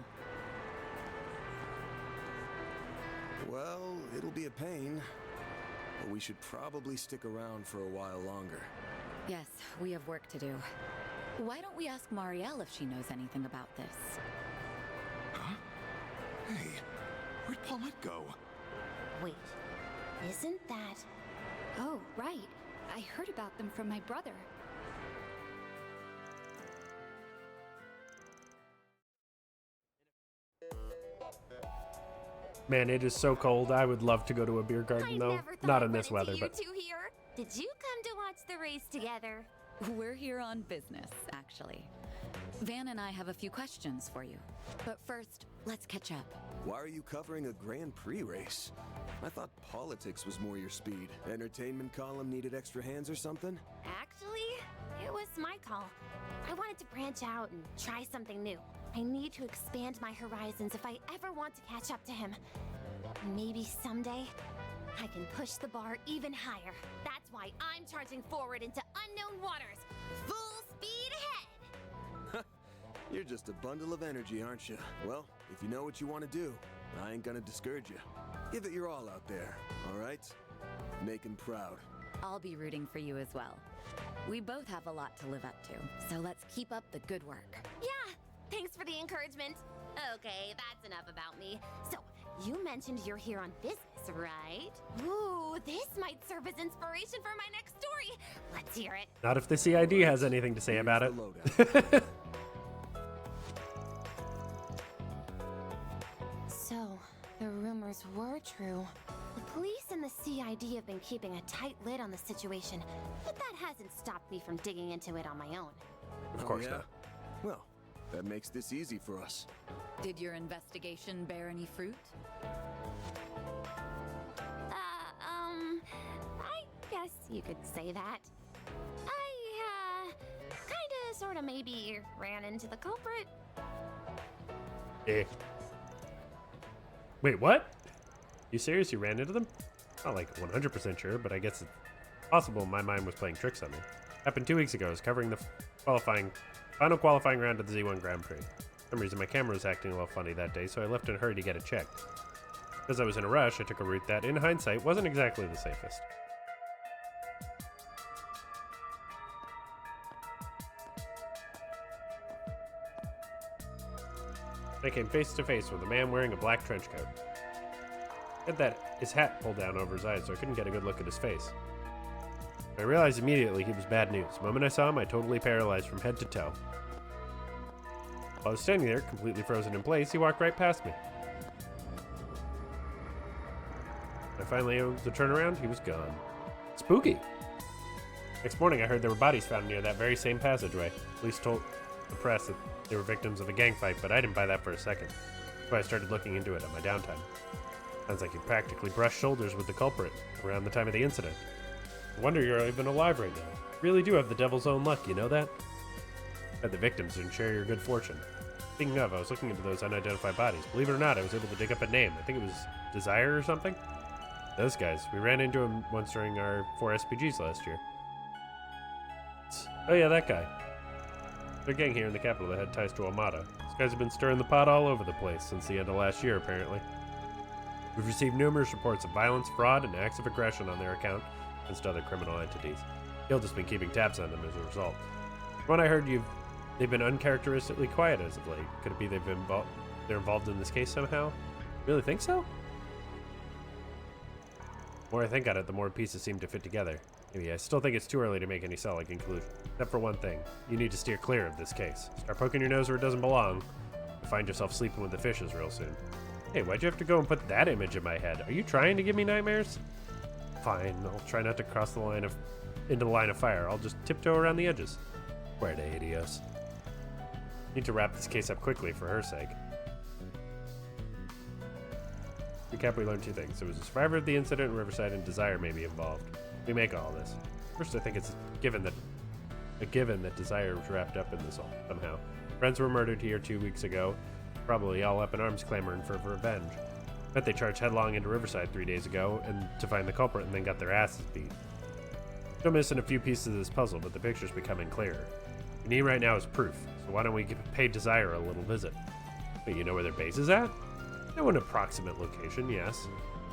Well, it'll be a pain, but we should probably stick around for a while longer. Yes, we have work to do. Why don't we ask Marielle if she knows anything about this? Huh? Hey, where'd Paulette go? Wait, isn't that... Oh, right. I heard about them from my brother. Man, it is so cold. I would love to go to a beer garden, though. Not in this weather, but... You two here? Did you come to watch the race together? We're here on business, actually. Van and I have a few questions for you. But first, let's catch up. Why are you covering a Grand Prix race? I thought politics was more your speed. Entertainment column needed extra hands or something? Actually, it was my call. I wanted to branch out and try something new. I need to expand my horizons if I ever want to catch up to him. Maybe someday, I can push the bar even higher. That's why I'm charging forward into unknown waters. Full speed ahead! You're just a bundle of energy, aren't you? Well, if you know what you want to do, I ain't gonna discourage you. Give it your all out there, all right? Make him proud. I'll be rooting for you as well. We both have a lot to live up to, so let's keep up the good work. Yeah, thanks for the encouragement. Okay, that's enough about me. So, you mentioned you're here on business, right? Ooh, this might serve as inspiration for my next story. Let's hear it. Not if the CID has anything to say about it. So, the rumors were true. The police and the CID have been keeping a tight lid on the situation, but that hasn't stopped me from digging into it on my own. Of course yeah? not. Well, that makes this easy for us. Did your investigation bear any fruit? I guess you could say that. I, kinda, sorta, maybe ran into the culprit. Eh. Wait, what? You serious? You ran into them? Not like 100% sure, but I guess it's possible my mind was playing tricks on me. Happened 2 weeks ago. I was covering the final qualifying round of the Z1 Grand Prix. For some reason, my camera was acting a little funny that day, so I left in a hurry to get it checked. Because I was in a rush, I took a route that, in hindsight, wasn't exactly the safest. I came face to face with a man wearing a black trench coat. He had his hat pulled down over his eyes, so I couldn't get a good look at his face. I realized immediately he was bad news. The moment I saw him, I totally paralyzed from head to toe. While I was standing there, completely frozen in place, he walked right past me. When I finally able to turn around, he was gone. Spooky! Next morning, I heard there were bodies found near that very same passageway. Police told the press that they were victims of a gang fight, but I didn't buy that for a second. So I started looking into it on my downtime. Sounds like you practically brushed shoulders with the culprit around the time of the incident. No wonder you're even alive right now. You really do have the devil's own luck, you know that? Had the victims and share your good fortune. Speaking of, I was looking into those unidentified bodies. Believe it or not, I was able to dig up a name. I think it was Desire or something? Those guys. We ran into them once during our 4 SPGs last year. Oh yeah, that guy. There's a gang here in the capital that had ties to Almada. These guys have been stirring the pot all over the place since the end of last year, apparently. We've received numerous reports of violence, fraud, and acts of aggression on their account against other criminal entities. Gilda's been keeping tabs on them as a result. From what I heard, they've been uncharacteristically quiet as of late. Could it be they're involved in this case somehow? Really think so? The more I think on it, the more pieces seem to fit together. Maybe I still think it's too early to make any solid conclusion. Except for one thing. You need to steer clear of this case. Start poking your nose where it doesn't belong. You'll find yourself sleeping with the fishes real soon. Hey, why'd you have to go and put that image in my head? Are you trying to give me nightmares? Fine, I'll try not to cross the line into the line of fire. I'll just tiptoe around the edges. Muerte, idios. Need to wrap this case up quickly for her sake. Recap, we learned 2 things. There was a survivor of the incident in Riverside and Desire may be involved. We make all this. First, I think it's a given that Desire was wrapped up in this all somehow. Friends were murdered here 2 weeks ago, probably all up in arms clamoring for revenge. Bet they charged headlong into Riverside 3 days ago and to find the culprit and then got their asses beat. Still missing a few pieces of this puzzle, but the picture's becoming clearer. What we need right now is proof, so why don't we pay Desire a little visit? Wait, you know where their base is at? Know an approximate location, yes.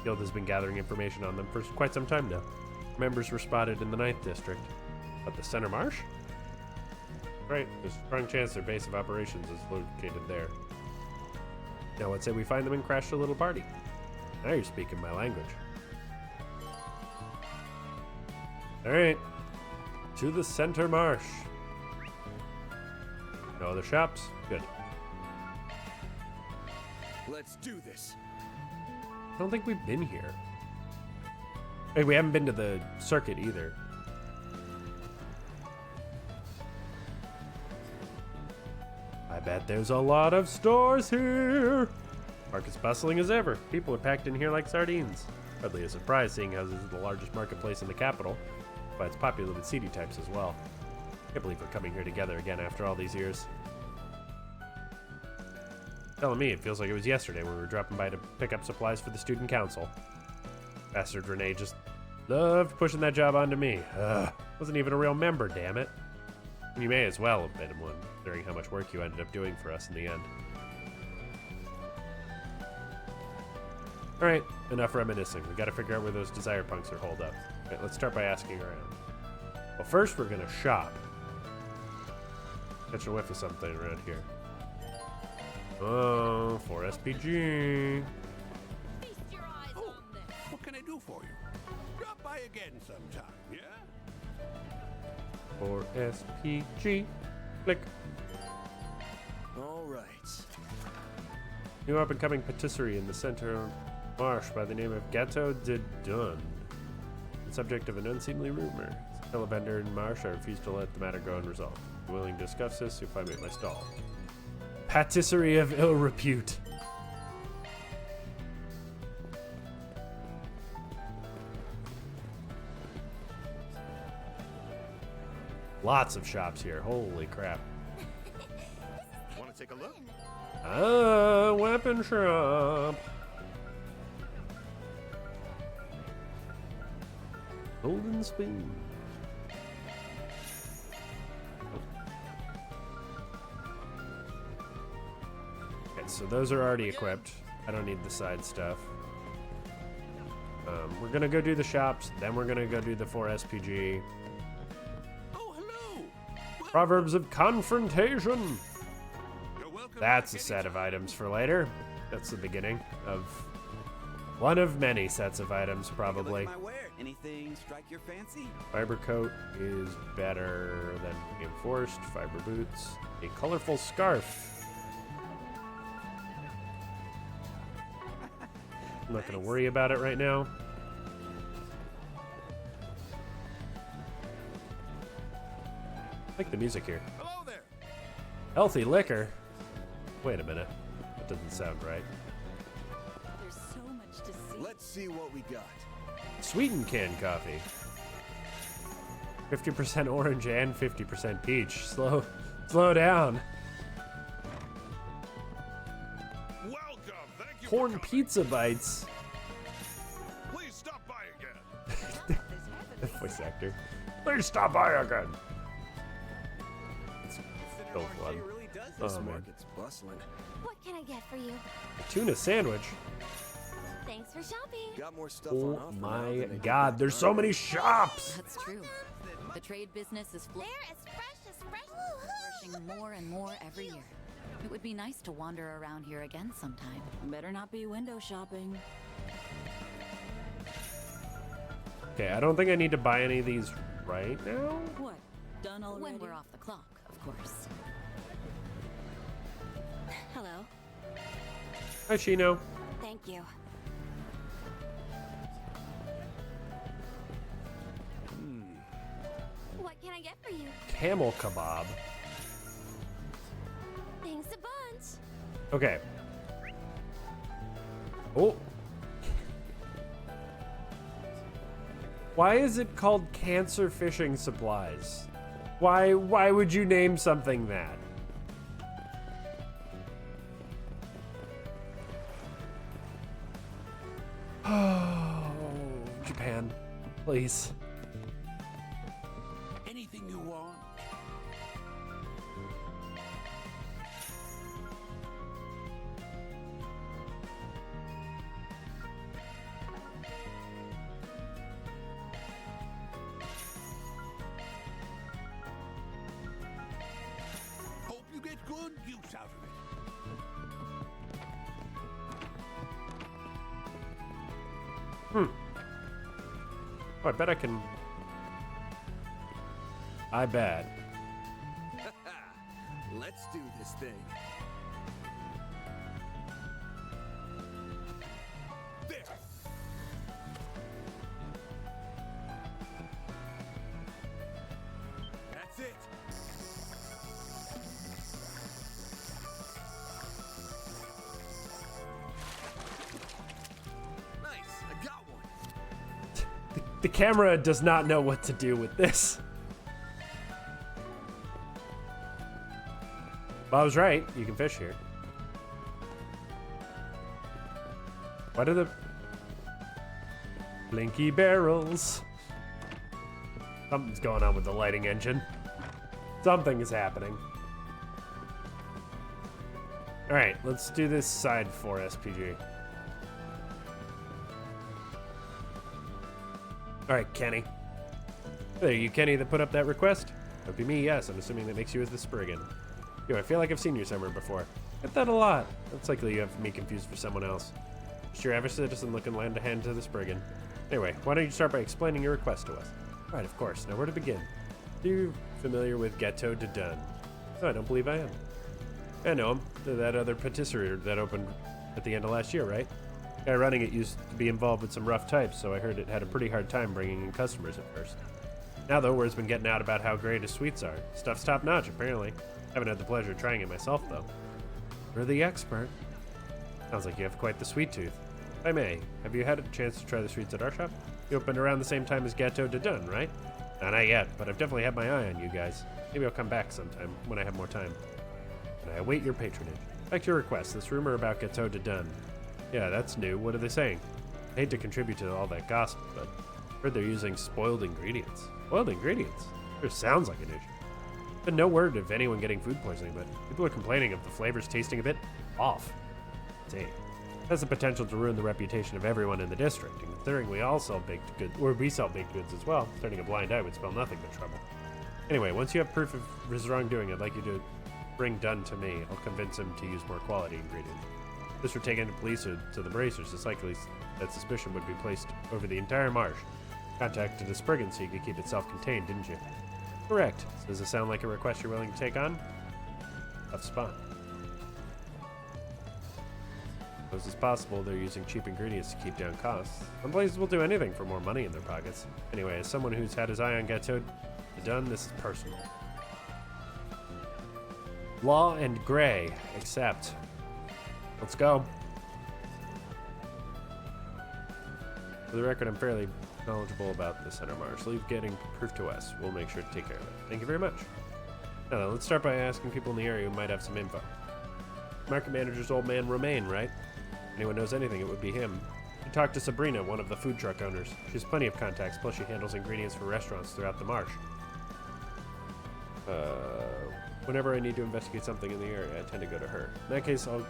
Guild has been gathering information on them for quite some time now. Members were spotted in the 9th District. What, the Center Marsh? Right, there's a strong chance their base of operations is located there. Now let's say we find them and crash their little party. Now you're speaking my language. Alright, to the Center Marsh. No other shops? Good. Let's do this. I don't think we've been here. Hey, we haven't been to the circuit either. I bet there's a lot of stores here. Market's bustling as ever. People are packed in here like sardines. Hardly a surprise seeing as this is the largest marketplace in the capital, but it's popular with CD types as well. Can't believe we're coming here together again after all these years. Telling me it feels like it was yesterday when we were dropping by to pick up supplies for the student council. Bastard Renee just loved pushing that job onto me. Wasn't even a real member, damn it. And you may as well have been one, considering how much work you ended up doing for us in the end. Alright, enough reminiscing. We gotta figure out where those desire punks are holed up. Okay, let's start by asking around. Well, first we're gonna shop. Catch a whiff of something around here. Oh, 4 SPG. Oh, what can I do for you? Drop by again sometime, yeah? 4 SPG. Click. All right. New up-and-coming patisserie in the Center Marsh by the name of Gâteau de Dun. The subject of an unseemly rumor. Tell a vendor in Marsh I refuse to let the matter go unresolved. I'm willing to discuss this if I make my stall. Patisserie of ill repute. Lots of shops here. Holy crap. Want to take a look? Ah, weapon shop. Golden spoon. Okay, so those are already equipped. I don't need the side stuff. We're gonna go do the shops, then we're gonna go do the 4 SPG. Oh, hello! Proverbs of Confrontation. That's a set of items for later. That's the beginning of one of many sets of items, probably. My wear. Anything strike your fancy? Fiber coat is better than reinforced. Fiber boots. A colorful scarf. I'm not going to worry about it right now. I like the music here. Hello there. Healthy liquor. Wait a minute. That doesn't sound right. There's so much to see. Let's see what we got. Sweetened canned coffee. 50% orange and 50% peach. Slow down. Welcome. Thank you. Corn pizza bites. Please stop by again. The voice actor. Please stop by again. It's so fun. This Oh man. market's bustling. What can I get for you? A tuna sandwich. Thanks for shopping. Got more stuff on Oh offer now my than I did god, back there's then. so many shops. That's true. The trade business is They're as fresh as fresh. flourishing more and more every year. It would be nice to wander around here again sometime. Better not be window shopping. Okay, I don't think I need to buy any of these right now. What? Done already? When we're off the clock, of course. Hello. Hi, Chino. Thank you. What can I get for you? Camel kebab. Thanks a bunch. Okay. Oh. Why is it called cancer fishing supplies? Why would you name something that? Oh, Japan, please. Anything you want? good use out of it. Oh, I bet I can... I bet. Let's do this thing. There. That's it. Nice, I got one. The camera does not know what to do with this. Well, I was right. You can fish here. What are the blinky barrels? Something's going on with the lighting engine. Something is happening. All right, let's do this side 4 SPG. All right, Kenny. Hey, you Kenny that put up that request? That'd be me, yes. I'm assuming that makes you as the Spriggan. Yo, I feel like I've seen you somewhere before. Get that a lot. That's likely you have me confused for someone else. Just your average citizen looking lend a hand to the Spriggan. Anyway, why don't you start by explaining your request to us? Right, of course. Now where to begin? Are you familiar with Gâteau de Dun? No, I don't believe I am. I know him. They're that other patisserie that opened at the end of last year, right? The guy running it used to be involved with some rough types, so I heard it had a pretty hard time bringing in customers at first. Now though, word's been getting out about how great his sweets are. Stuff's top notch, apparently. Haven't had the pleasure of trying it myself, though. You're the expert. Sounds like you have quite the sweet tooth. If I may, have you had a chance to try the sweets at our shop? You opened around the same time as Gâteau de Dun, right? Not yet, but I've definitely had my eye on you guys. Maybe I'll come back sometime, when I have more time. And I await your patronage. Back to your request, this rumor about Gâteau de Dun. Yeah, that's new. What are they saying? I hate to contribute to all that gossip, but I've heard they're using spoiled ingredients. Spoiled ingredients? Sure sounds like an issue. Been no word of anyone getting food poisoning, but people are complaining of the flavors tasting a bit off. See, it has the potential to ruin the reputation of everyone in the district, and considering we all sell baked goods, or we sell baked goods as well, turning a blind eye would spell nothing but trouble. Anyway, once you have proof of his wrongdoing, I'd like you to bring Dunn to me. I'll convince him to use more quality ingredients. If this were taken to police or to the bracers, it's likely that suspicion would be placed over the entire marsh. Contacted the Spriggan so you could keep it self-contained, didn't you? Correct. So does it sound like a request you're willing to take on? Tough spot. As is possible, they're using cheap ingredients to keep down costs. Some places will do anything for more money in their pockets. Anyway, as someone who's had his eye on Gâteau de Dun, this is personal. Law and Gray, accept. Let's go. For the record, I'm fairly knowledgeable about the Center Marsh. Leave getting proof to us. We'll make sure to take care of it. Thank you very much. Now then, let's start by asking people in the area who might have some info. Market manager's old man Romaine, right? If anyone knows anything, it would be him. You talk to Sabrina, one of the food truck owners. She has plenty of contacts, plus she handles ingredients for restaurants throughout the marsh. Whenever I need to investigate something in the area, I tend to go to her. In that case, I'll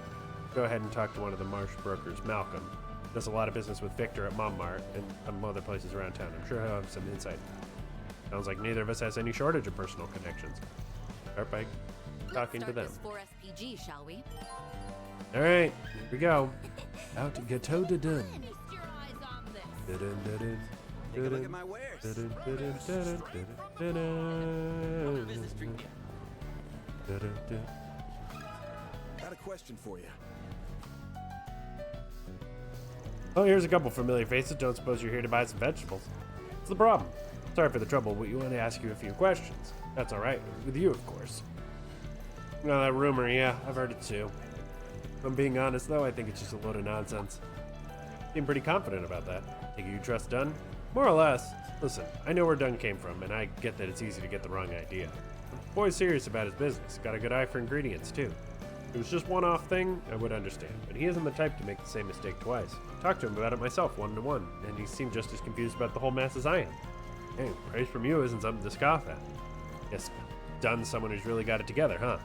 go ahead and talk to one of the marsh brokers, Malcolm. Does a lot of business with Victor at Montmartre and some other places around town. I'm sure he'll have some insight. Sounds like neither of us has any shortage of personal connections. Start by talking to them. Let's start this 4 SPG, shall we? All right, here we go. Out to Gâteau de Dun. Take a look at my wares. Got a question for you. Oh, here's a couple familiar faces. Don't suppose you're here to buy some vegetables. What's the problem? Sorry for the trouble, but you want to ask you a few questions. That's all right, with you, of course. No, that rumor, yeah, I've heard it too. If I'm being honest, though, I think it's just a load of nonsense. Seem pretty confident about that. Think you trust Dunn? More or less. Listen, I know where Dunn came from, and I get that it's easy to get the wrong idea. The boy's serious about his business. Got a good eye for ingredients, too. If it was just one-off thing, I would understand, but he isn't the type to make the same mistake twice. Talked to him about it myself, one-to-one, and he seemed just as confused about the whole mess as I am. Hey, praise from you isn't something to scoff at. Guess Dunn's someone who's really got it together, huh?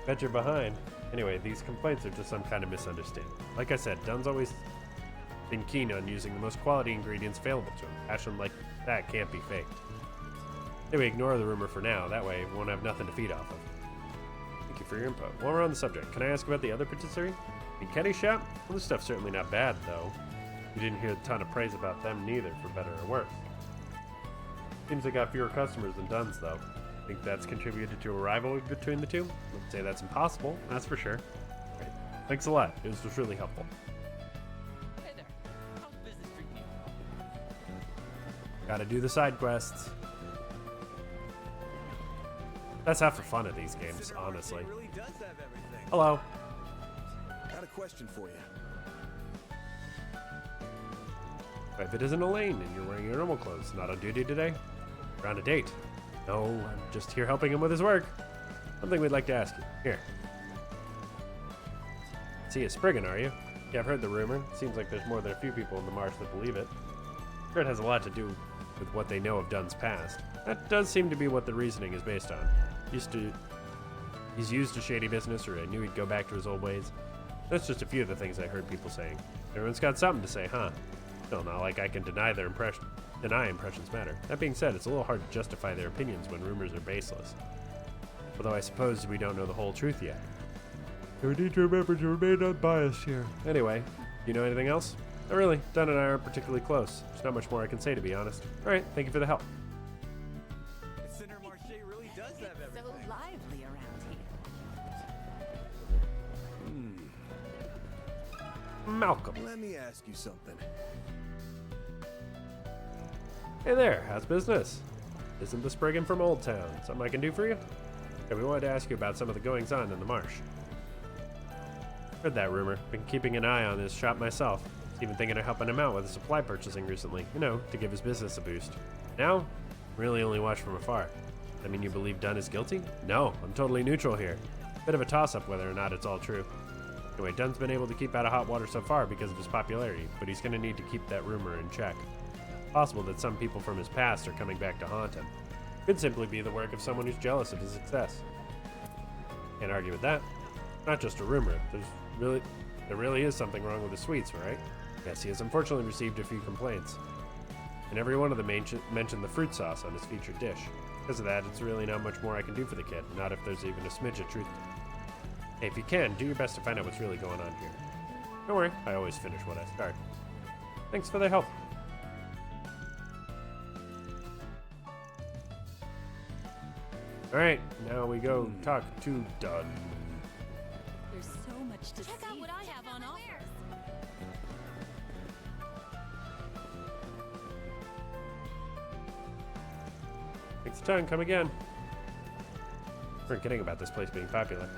Bet you're behind. Anyway, these complaints are just some kind of misunderstanding. Like I said, Dunn's always been keen on using the most quality ingredients available to him. Passion like that can't be faked. Anyway, ignore the rumor for now. That way, we won't have nothing to feed off of. Thank you for your input. While we're on the subject, can I ask about the other patisserie? The Kenny's shop? Well, this stuff's certainly not bad, though. We didn't hear a ton of praise about them neither, for better or worse. Seems they got fewer customers than Dunn's, though. Think that's contributed to a rivalry between the two? Wouldn't say that's impossible, that's for sure. Great. Thanks a lot. It was really helpful. Hey there. How's business treating you? Gotta do the side quests. That's half the fun of these games, honestly. Really does have everything. Hello. Got a question for you. If it isn't Elaine and you're wearing your normal clothes, not on duty today? You're on a date. No, I'm just here helping him with his work. Something we'd like to ask you. Here. See you Spriggan, are you? Yeah, I've heard the rumor. Seems like there's more than a few people in the marsh that believe it. Sure, it has a lot to do with what they know of Dunn's past. That does seem to be what the reasoning is based on. He's used a shady business, or I knew he'd go back to his old ways. That's just a few of the things I heard people saying. Everyone's got something to say, huh? Still, not like I can deny impressions matter. That being said, it's a little hard to justify their opinions when rumors are baseless. Although I suppose we don't know the whole truth yet. We need to remember to remain unbiased here. Anyway, you know anything else? Not really. Dunn and I aren't particularly close. There's not much more I can say, to be honest. Alright, thank you for the help. Center Marché really does have everything. So lively around here. Malcolm. Let me ask you something. Hey there, how's business? Isn't the Spriggan from Old Town? Something I can do for you? Yeah, we wanted to ask you about some of the goings-on in the marsh. Heard that rumor. Been keeping an eye on his shop myself. Even thinking of helping him out with his supply purchasing recently. You know, to give his business a boost. Now, really only watch from afar. I mean, you believe Dunn is guilty? No, I'm totally neutral here. Bit of a toss-up whether or not it's all true. Anyway, Dunn's been able to keep out of hot water so far because of his popularity, but he's gonna need to keep that rumor in check. Possible that some people from his past are coming back to haunt him. Could simply be the work of someone who's jealous of his success. Can't argue with that. Not just a rumor. There really is something wrong with the sweets, right? Yes, he has unfortunately received a few complaints. And every one of them mentioned the fruit sauce on his featured dish. Because of that, it's really not much more I can do for the kid, not if there's even a smidge of truth to it. Hey, if you can, do your best to find out what's really going on here. Don't worry, I always finish what I start. Thanks for the help. Alright, now we go talk to Dunn. There's so much to Check out what I have on offer. Takes the time, come again. We're kidding about this place being popular.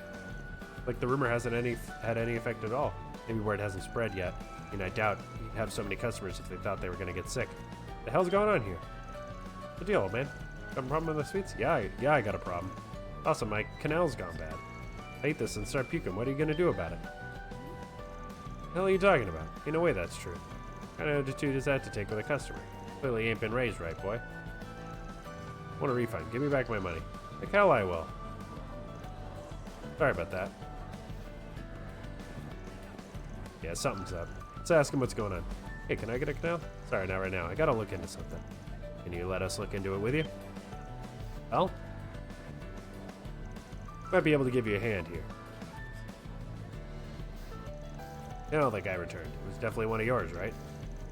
Like the rumor hasn't had any effect at all. Maybe word hasn't spread yet. I mean, I doubt you'd have so many customers if they thought they were gonna get sick. The hell's going on here? What's the deal, old man? Got a problem with the sweets? Yeah, I got a problem. Also, my canal's gone bad. I eat this and start puking. What are you gonna do about it? The hell are you talking about? In a way, that's true. What kind of attitude is that to take with a customer? Clearly ain't been raised right, boy. Want a refund? Give me back my money. Like hell I will. Sorry about that. Yeah, something's up. Let's ask him what's going on. Hey, can I get a canal? Sorry, not right now. I gotta look into something. Can you let us look into it with you? Well? Might be able to give you a hand here. No, that guy returned. It was definitely one of yours, right?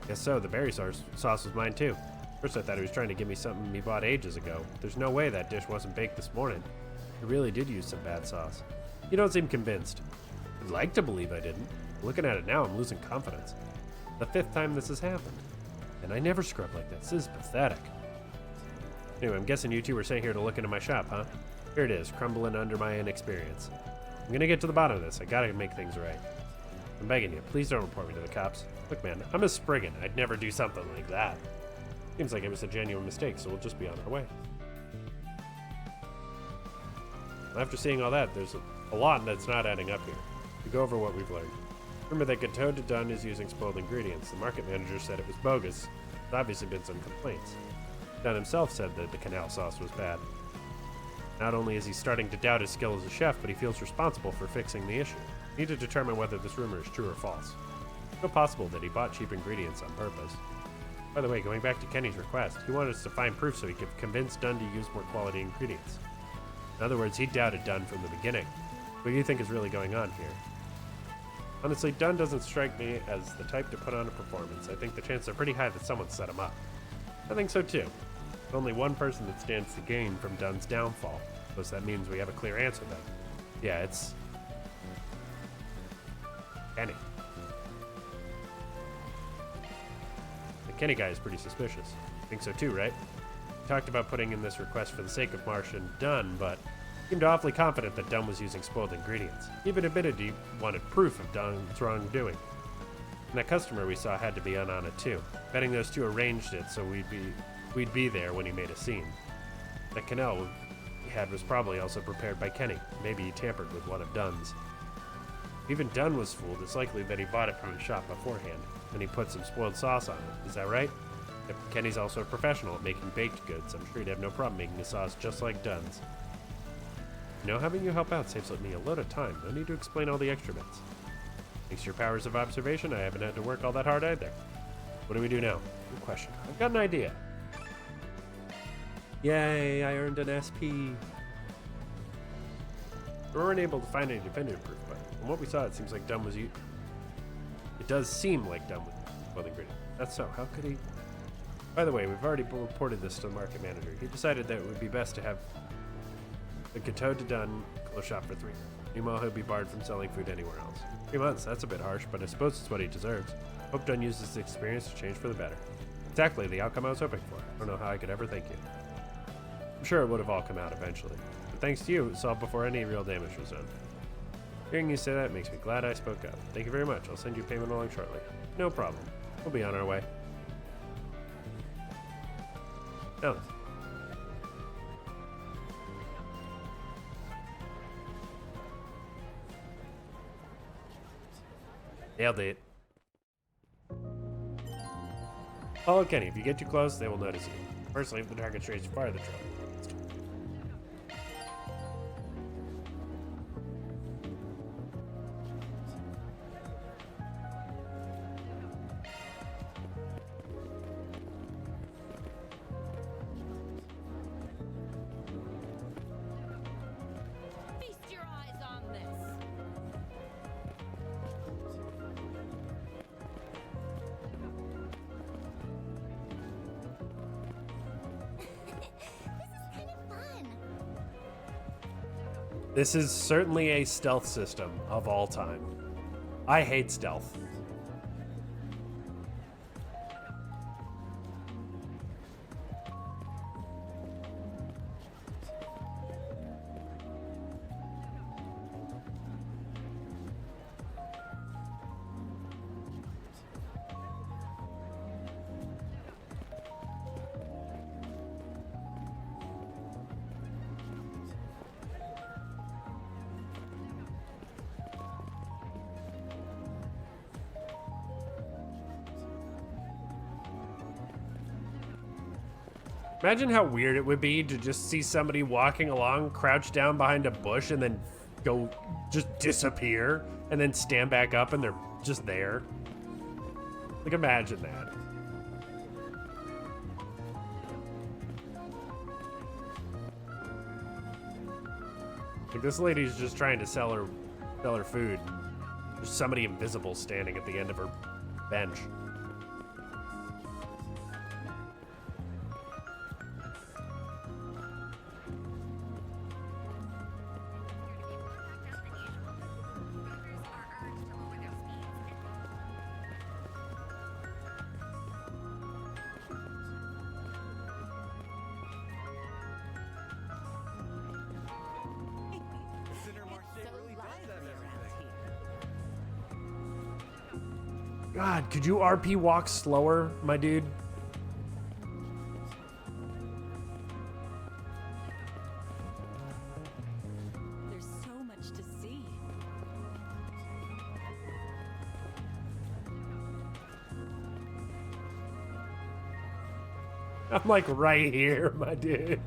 Guess so. The berry sauce was mine too. First I thought he was trying to give me something he bought ages ago. There's no way that dish wasn't baked this morning. I really did use some bad sauce. You don't seem convinced. I'd like to believe I didn't. Looking at it now, I'm losing confidence. The 5th time this has happened. And I never scrub like this. This is pathetic. Anyway, I'm guessing you two were sent here to look into my shop, huh? Here it is, crumbling under my inexperience. I'm gonna get to the bottom of this. I gotta make things right. I'm begging you, please don't report me to the cops. Look, man, I'm a Spriggan. I'd never do something like that. Seems like it was a genuine mistake, so we'll just be on our way. After seeing all that, there's a lot that's not adding up here. To go over what we've learned. Remember that Gateau de Dunn is using spoiled ingredients. The market manager said it was bogus. There's obviously been some complaints. Dunn himself said that the canal sauce was bad. Not only is he starting to doubt his skill as a chef, but he feels responsible for fixing the issue. We need to determine whether this rumor is true or false. It's still possible that he bought cheap ingredients on purpose. By the way, going back to Kenny's request, he wanted us to find proof so he could convince Dunn to use more quality ingredients. In other words, he doubted Dunn from the beginning. What do you think is really going on here? Honestly, Dunn doesn't strike me as the type to put on a performance. I think the chances are pretty high that someone set him up. I think so too. There's only one person that stands to gain from Dunn's downfall. Suppose that means we have a clear answer then. Yeah, it's Kenny. The Kenny guy is pretty suspicious. I think so too, right? We talked about putting in this request for the sake of Marsh and Dunn, but seemed awfully confident that Dunn was using spoiled ingredients. He even admitted he wanted proof of Dunn's wrongdoing. And that customer we saw had to be in on it too. Betting those two arranged it so we'd be there when he made a scene. That canal he had was probably also prepared by Kenny. Maybe he tampered with one of Dunn's. If even Dunn was fooled, it's likely that he bought it from his shop beforehand, and he put some spoiled sauce on it. Is that right? If Kenny's also a professional at making baked goods, I'm sure he'd have no problem making a sauce just like Dunn's. You know, having you help out saves me a load of time. No need to explain all the extra bits. Thanks to your powers of observation, I haven't had to work all that hard either. What do we do now? Good question. I've got an idea. Yay, I earned an SP. We weren't able to find any definitive proof, but from what we saw, it seems like Dunn was It does seem like Dunn was spoiled ingredient. That's so. How could he? By the way, we've already reported this to the market manager. He decided that it would be best to have the Gateau de Dunn close shop for 3 months. Meanwhile, he'll be barred from selling food anywhere else. 3 months, that's a bit harsh, but I suppose it's what he deserves. Hope Dunn uses this experience to change for the better. Exactly the outcome I was hoping for. I don't know how I could ever thank you. I'm sure it would have all come out eventually. But thanks to you, it solved before any real damage was done. Hearing you say that makes me glad I spoke up. Thank you very much. I'll send you payment along shortly. No problem. We'll be on our way. Now then. Nailed it. Follow Kenny. If you get too close, they will notice you. Personally, if the target strays too far, the trouble. Feast your eyes on this. This is certainly a stealth system of all time. I hate stealth. Imagine how weird it would be to just see somebody walking along, crouch down behind a bush, and then go just disappear, and then stand back up and they're just there. Like, imagine that. Like, this lady's just trying to sell her food. There's somebody invisible standing at the end of her bench. God, could you RP walk slower, my dude? There's so much to see. I'm like right here, my dude.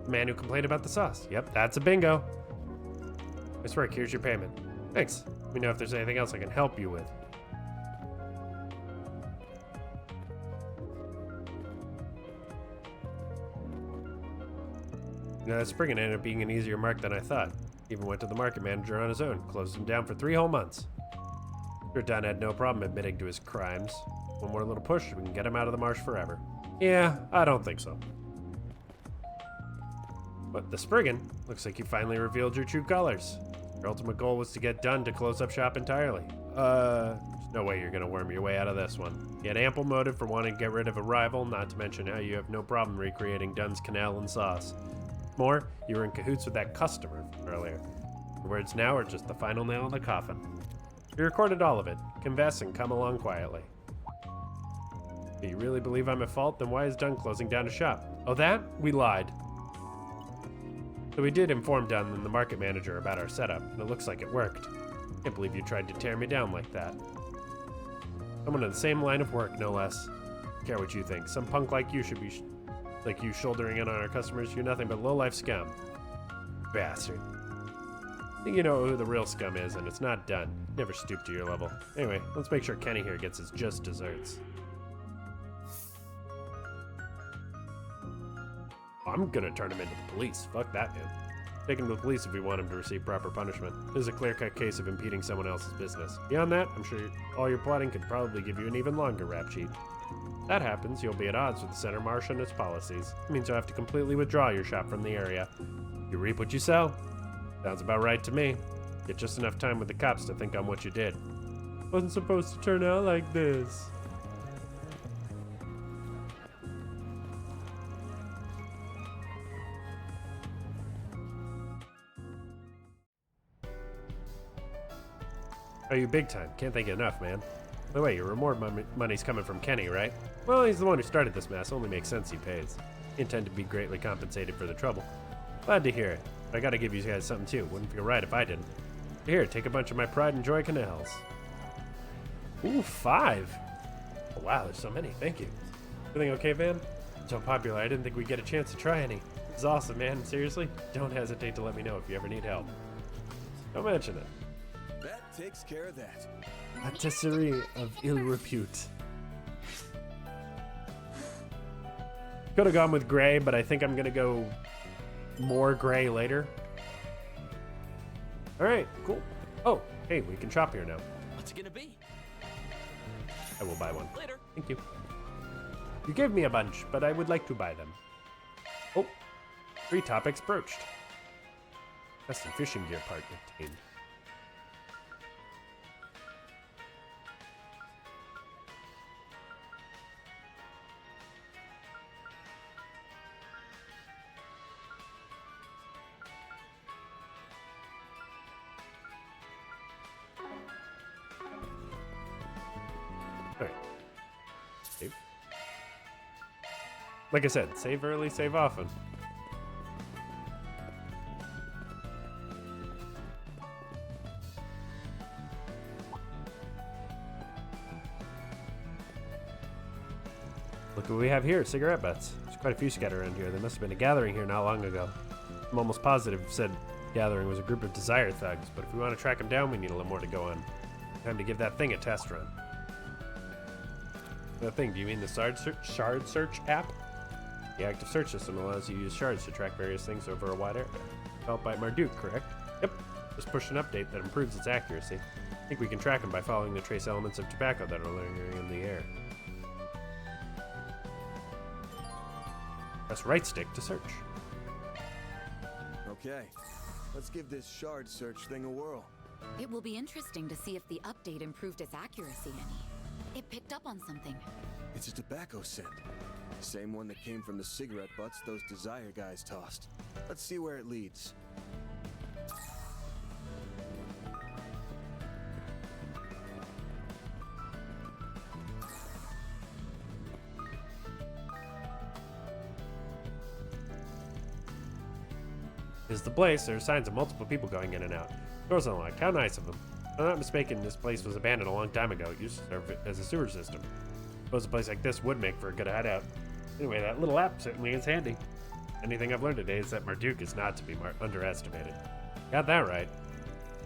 The man who complained about the sauce. Yep, that's a bingo. Nice work, here's your payment. Thanks. Let me know if there's anything else I can help you with. You know, that Spriggan ended up being an easier mark than I thought. Even went to the market manager on his own, closed him down for 3 whole months. Sure, Don had no problem admitting to his crimes. One more little push, we can get him out of the marsh forever. Yeah, I don't think so. But the Spriggan, looks like you finally revealed your true colors. Your ultimate goal was to get Dunn to close up shop entirely. There's no way you're gonna worm your way out of this one. You had ample motive for wanting to get rid of a rival, not to mention how you have no problem recreating Dunn's canal and sauce. More, you were in cahoots with that customer from earlier. Your words now are just the final nail in the coffin. You recorded all of it. Confess and come along quietly. Do you really believe I'm at fault? Then why is Dunn closing down a shop? Oh, that? We lied. So we did inform Dunn and the market manager about our setup, and it looks like it worked. Can't believe you tried to tear me down like that. Someone in the same line of work, no less. Care what you think. Some punk like you should be like you shouldering in on our customers. You're nothing but low-life scum. Bastard. I think you know who the real scum is, and it's not Dunn. Never stoop to your level. Anyway, let's make sure Kenny here gets his just desserts. I'm gonna turn him into the police. Fuck that, man. Take him to the police if we want him to receive proper punishment. This is a clear-cut case of impeding someone else's business. Beyond that, I'm sure all your plotting could probably give you an even longer rap sheet. If that happens, you'll be at odds with the Center Marsh and its policies. It means you'll have to completely withdraw your shop from the area. You reap what you sow. Sounds about right to me. Get just enough time with the cops to think on what you did. Wasn't supposed to turn out like this. Oh, you big time. Can't thank you enough, man. By the way, your reward money's coming from Kenny, right? Well, he's the one who started this mess. Only makes sense he pays. You intend to be greatly compensated for the trouble. Glad to hear it. But I gotta give you guys something too. Wouldn't feel right if I didn't. Here, take a bunch of my Pride and Joy canals. Ooh, 5. Oh, wow, there's so many. Thank you. Everything okay, Van? So popular, I didn't think we'd get a chance to try any. This is awesome, man. Seriously, don't hesitate to let me know if you ever need help. Don't mention it. That takes care of that. Patisserie of ill repute. Could have gone with gray, but I think I'm gonna go more gray later. All right, cool. Oh, hey, we can shop here now. What's it gonna be? I will buy one. Later. Thank you. You gave me a bunch, but I would like to buy them. Oh, 3 topics broached. Custom fishing gear part obtained. Save. Like I said, save early, save often. Look what we have here, cigarette butts. There's quite a few scattered around here. There must have been a gathering here not long ago. I'm almost positive said gathering was a group of Desire thugs, but if we want to track them down, we need a little more to go on. Time to give that thing a test run. That thing, do you mean the shard search app? The active search system allows you to use shards to track various things over a wide area. Developed by Marduk, correct? Yep. Just pushed an update that improves its accuracy. I think we can track them by following the trace elements of tobacco that are lingering in the air. Press right stick to search. Okay, let's give this shard search thing a whirl. It will be interesting to see if the update improved its accuracy any. It picked up on something. It's a tobacco scent. Same one that came from the cigarette butts those Desire guys tossed. Let's see where it leads. This is the place. There are signs of multiple people going in and out. Doors unlocked. How nice of them. If I'm not mistaken, this place was abandoned a long time ago. It used to serve as a sewer system. Suppose a place like this would make for a good hideout. Anyway, that little app certainly is handy. Anything I've learned today is that Marduk is not to be underestimated. Got that right.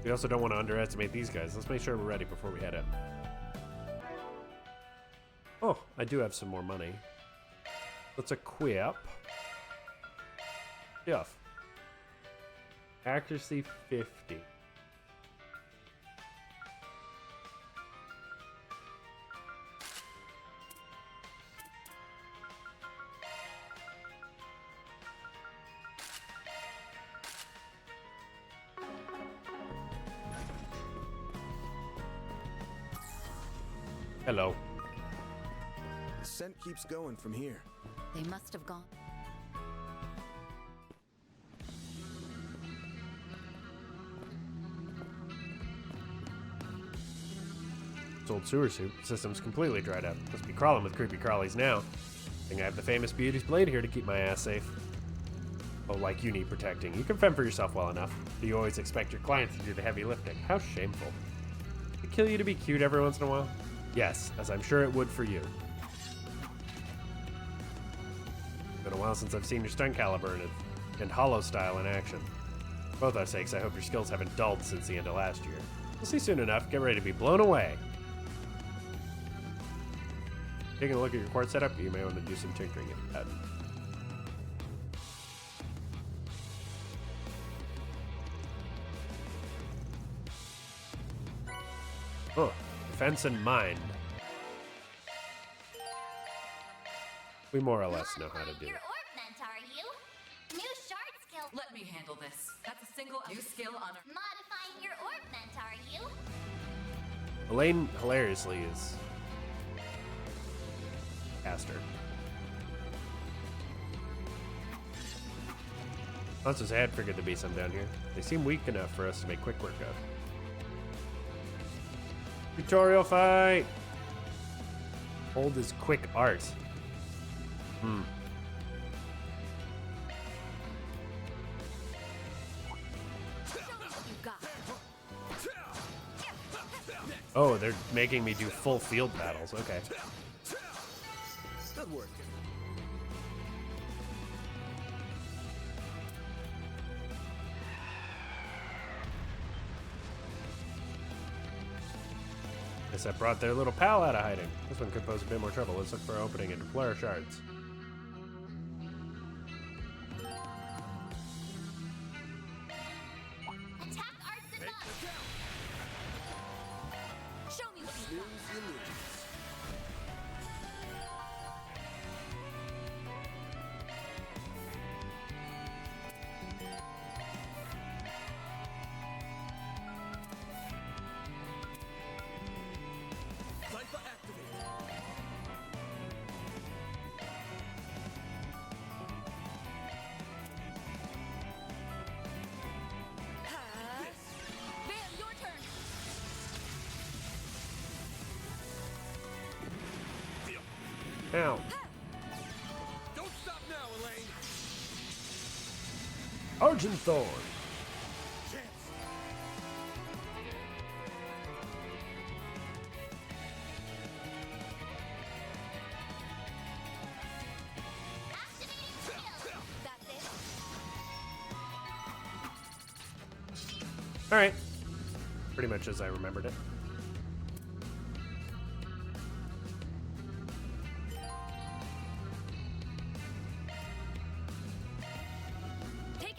We also don't want to underestimate these guys. Let's make sure we're ready before we head in. Oh, I do have some more money. Let's equip. Stuff. Accuracy 50. Hello. The scent keeps going from here. They must have gone. This old sewer system's completely dried up. Must be crawling with creepy crawlies now. Think I have the famous Beauty's Blade here to keep my ass safe. Oh, like you need protecting. You can fend for yourself well enough. Do you always expect your clients to do the heavy lifting? How shameful. Does it kill you to be cute every once in a while? Yes, as I'm sure it would for you. Been a while since I've seen your stunt caliber and hollow style in action. For both our sakes, I hope your skills haven't dulled since the end of last year. We'll see soon enough. Get ready to be blown away. Taking a look at your quartz setup, you may want to do some tinkering if you hadn't. Oh, defense and mind. We more or less know how to do it. Ornament, are you? New shard skill. Let me handle this. That's a single new skill on a... Modifying your ornament, are you? Elaine hilariously is caster. Monsters had figured there'd be some down here. They seem weak enough for us to make quick work of. Tutorial fight! Hold is quick art. Oh, they're making me do full field battles. Okay. Good work. Guess I brought their little pal out of hiding. This one could pose a bit more trouble. Let's look for an opening and deploy our shards. Attack arts above. Show me what you got. Ow. Don't stop now, Elaine. Argent Thorn. Alright. Pretty much as I remembered it.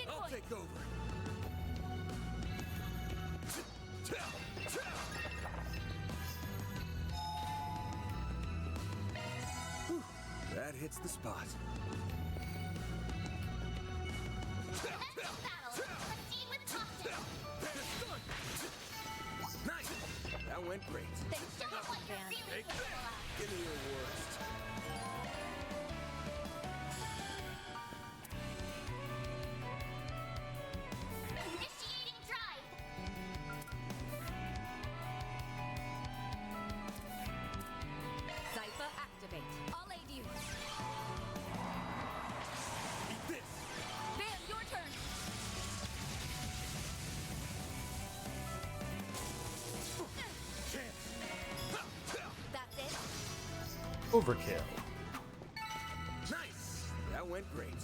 I'll take over. Whew, that hits the spot. Nice. That went great. Give me your worst. Initiating drive. Cypher activate. I'll aid you. Eat this. Van, your turn. That's it. Overkill. Nice. That went great.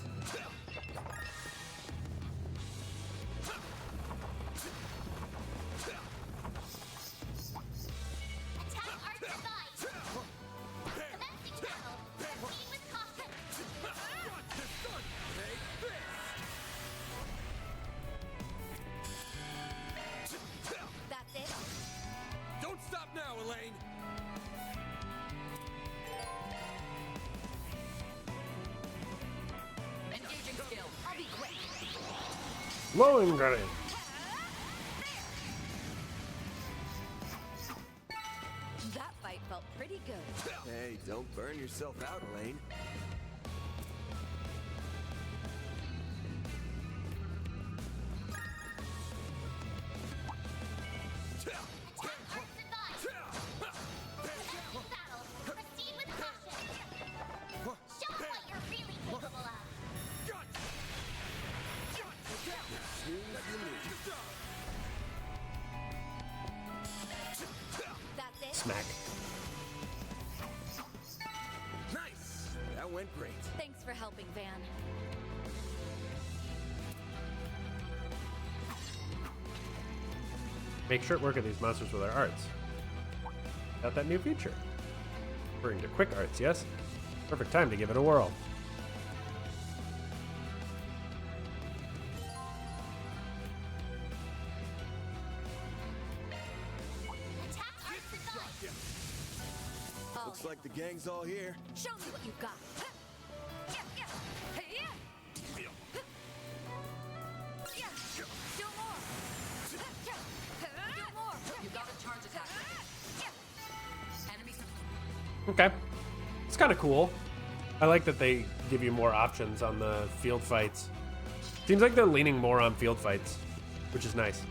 Blowing grenade. That fight felt pretty good. Hey, don't burn yourself out, Elaine. Smack. Nice! That went great. Thanks for helping, Van. Make short work of these monsters with our arts. Got that new feature. Referring to quick arts, yes? Perfect time to give it a whirl. Looks like the gang's all here. Show me what you've got. Do more. Do more. You got a charge attack. Enemy. Okay. It's kind of cool. I like that they give you more options on the field fights. Seems like they're leaning more on field fights, which is nice.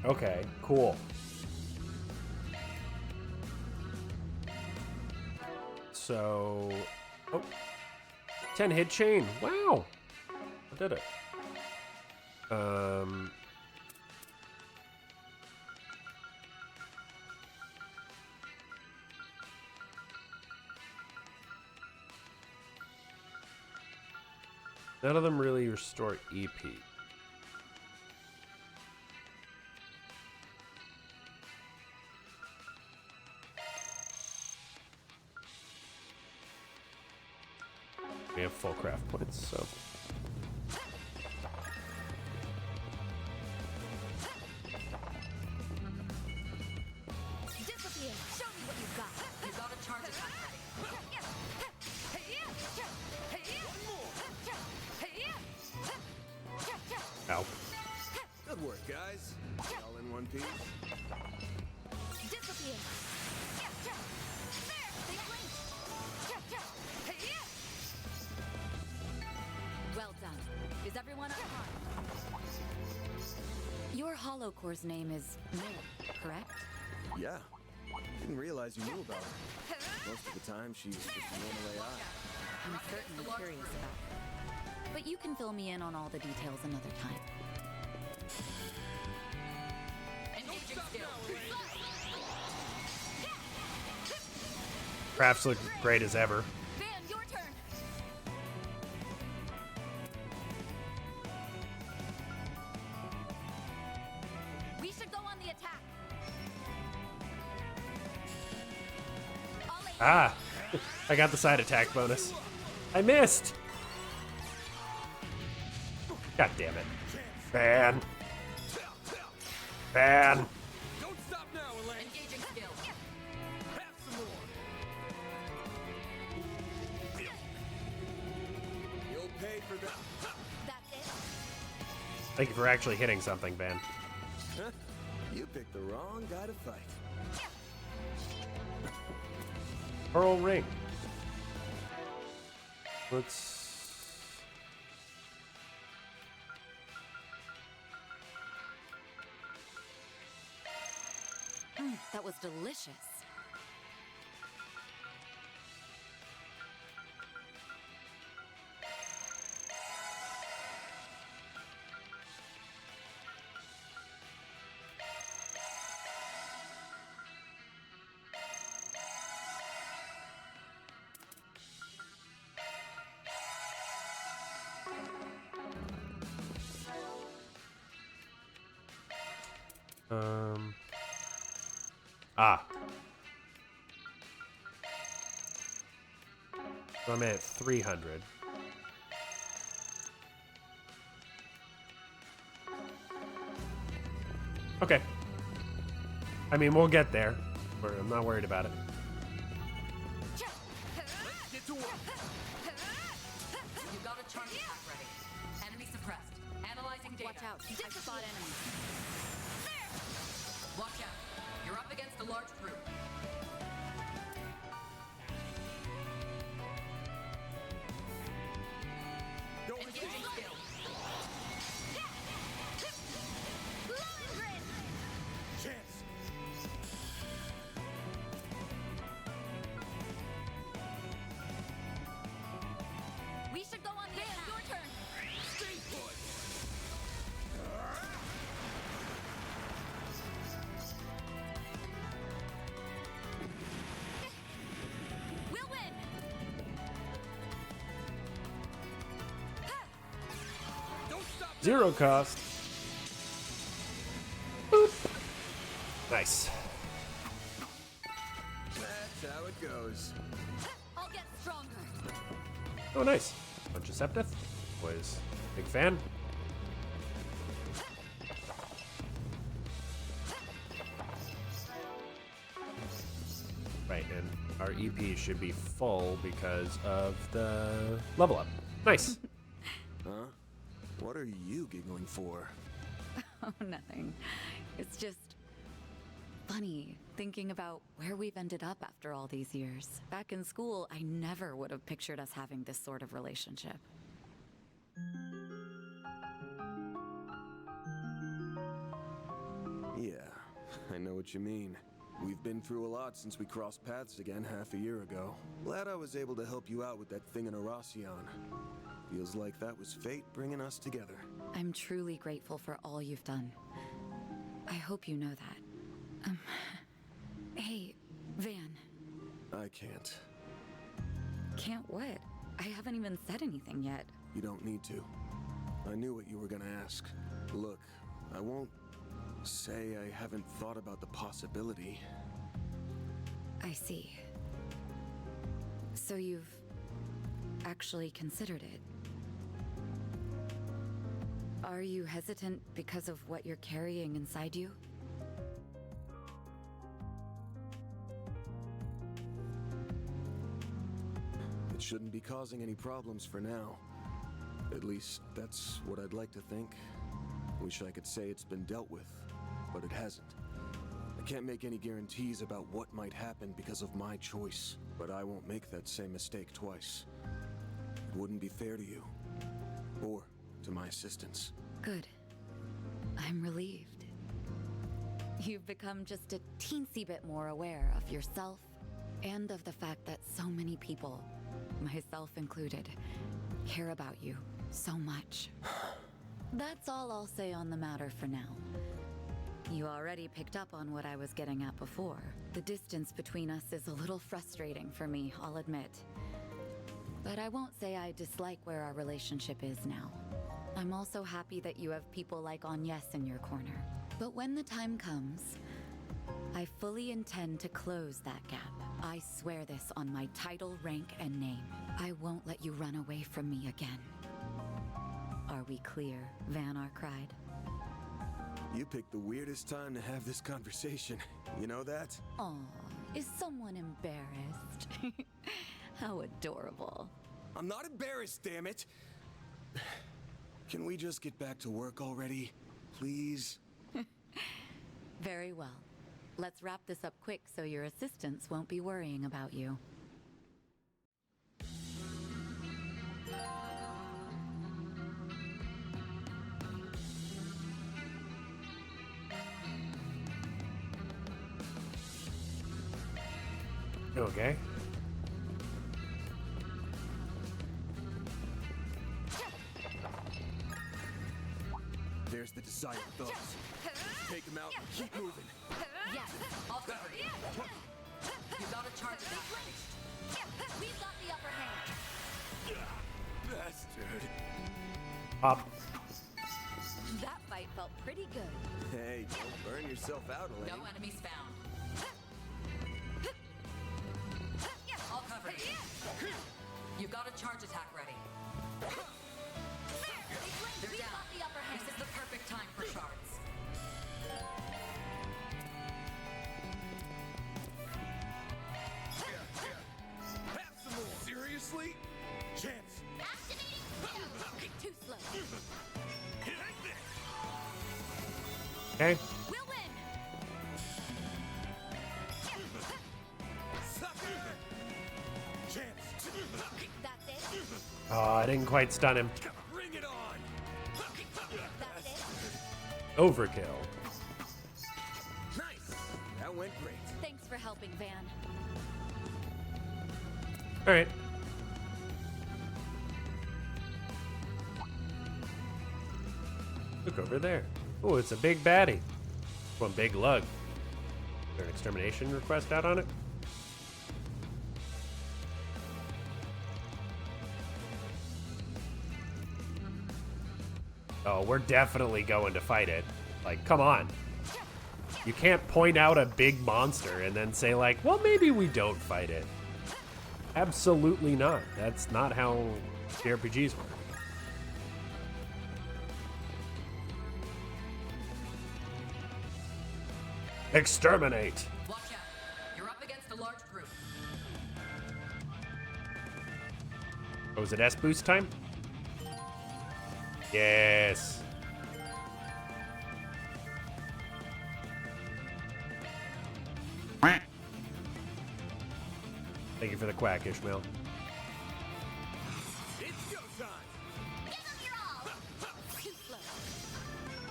Okay, cool. So, oh, 10 hit chain. Wow. I did it. None of them really restore EP. We have full craft points, so. Disappear. Show me what you've got. You got a charge attack ready. Ow. Good work, guys. All in one piece. Disappear. They blinked. Well done. Is everyone on par? Your Hollow Core's name is Mare, correct? Yeah. Didn't realize you knew about her. Most of the time, she's just a normal AI. I'm certainly curious about her. But you can fill me in on all the details another time. Engaging skill. Crafts look great as ever. Van, your turn. We should go on the attack. Ah, I got the side attack bonus. I missed. God damn it. Ban. Ban. Don't stop now, Elaine. Engaging skill. Have some more. You'll pay for that. That's it. Thank you for actually hitting something, Van. Huh? You picked the wrong guy to fight. Pearl ring. Let's. That was delicious. Ah. So I'm at 300. Okay. I mean, we'll get there. I'm not worried about it. You've got a charge attack ready. Enemy suppressed. Analyzing data. Watch out. I spot enemies. Watch out. You're up against a large group. Engaging skill. Chance. We should go on the attack. Your turn. Stay put. We'll win. Don't stop. Zero cost. Boop. Nice. That's how it goes. I'll get stronger. Oh, nice. Contraceptive. Was big fan. Right, and our EP should be full because of the level up. Nice. Huh? What are you giggling for? Oh, nothing. It's just funny thinking about where we've ended up after all these years. Back in school, I never would have pictured us having this sort of relationship. Yeah, I know what you mean. We've been through a lot since we crossed paths again half a year ago. Glad I was able to help you out with that thing in Aracion. Feels like that was fate bringing us together. I'm truly grateful for all you've done. I hope you know that. Hey, Van. I can't. Can't what? I haven't even said anything yet. You don't need to. I knew what you were gonna ask. Look, I won't say I haven't thought about the possibility. I see. So you've actually considered it. Are you hesitant because of what you're carrying inside you? It shouldn't be causing any problems for now. At least, that's what I'd like to think. Wish I could say it's been dealt with, but it hasn't. I can't make any guarantees about what might happen because of my choice, but I won't make that same mistake twice. It wouldn't be fair to you, or to my assistants. Good. I'm relieved. You've become just a teensy bit more aware of yourself and of the fact that so many people, myself included, care about you so much. That's all I'll say on the matter for now. You already picked up on what I was getting at before. The distance between us is a little frustrating for me, I'll admit. But I won't say I dislike where our relationship is now. I'm also happy that you have people like Agnes in your corner. But when the time comes, I fully intend to close that gap. I swear this on my title, rank, and name. I won't let you run away from me again. Are we clear, Van Arkwright? You picked the weirdest time to have this conversation. You know that? Aw, is someone embarrassed? How adorable. I'm not embarrassed, damn it! Can we just get back to work already? Please? Very well. Let's wrap this up quick so your assistants won't be worrying about you. Okay. There's the desired thugs. Take them out and keep moving. Yes, I'll cover you. You got a charge attack ready. We've got the upper hand. Bastard. Pop. That fight felt pretty good. Hey, don't burn yourself out, Elaine. No enemies found. I'll cover you. You've got a charge attack ready. They're down. This is the perfect time for shards. Okay. We'll win. That's it. Oh, I didn't quite stun him. Bring it on. That's it. Overkill. Nice. That went great. Thanks for helping, Van. All right. Look over there. Oh, it's a big baddie. One big lug. Is there an extermination request out on it? Oh, we're definitely going to fight it. Like, come on. You can't point out a big monster and then say like, well, maybe we don't fight it. Absolutely not. That's not how JRPGs work. Exterminate. Watch out. You're up against a large group. Oh, is it S boost time? Yes. Thank you for the quack, Ishmael. It's go time. Give them your all. Too slow.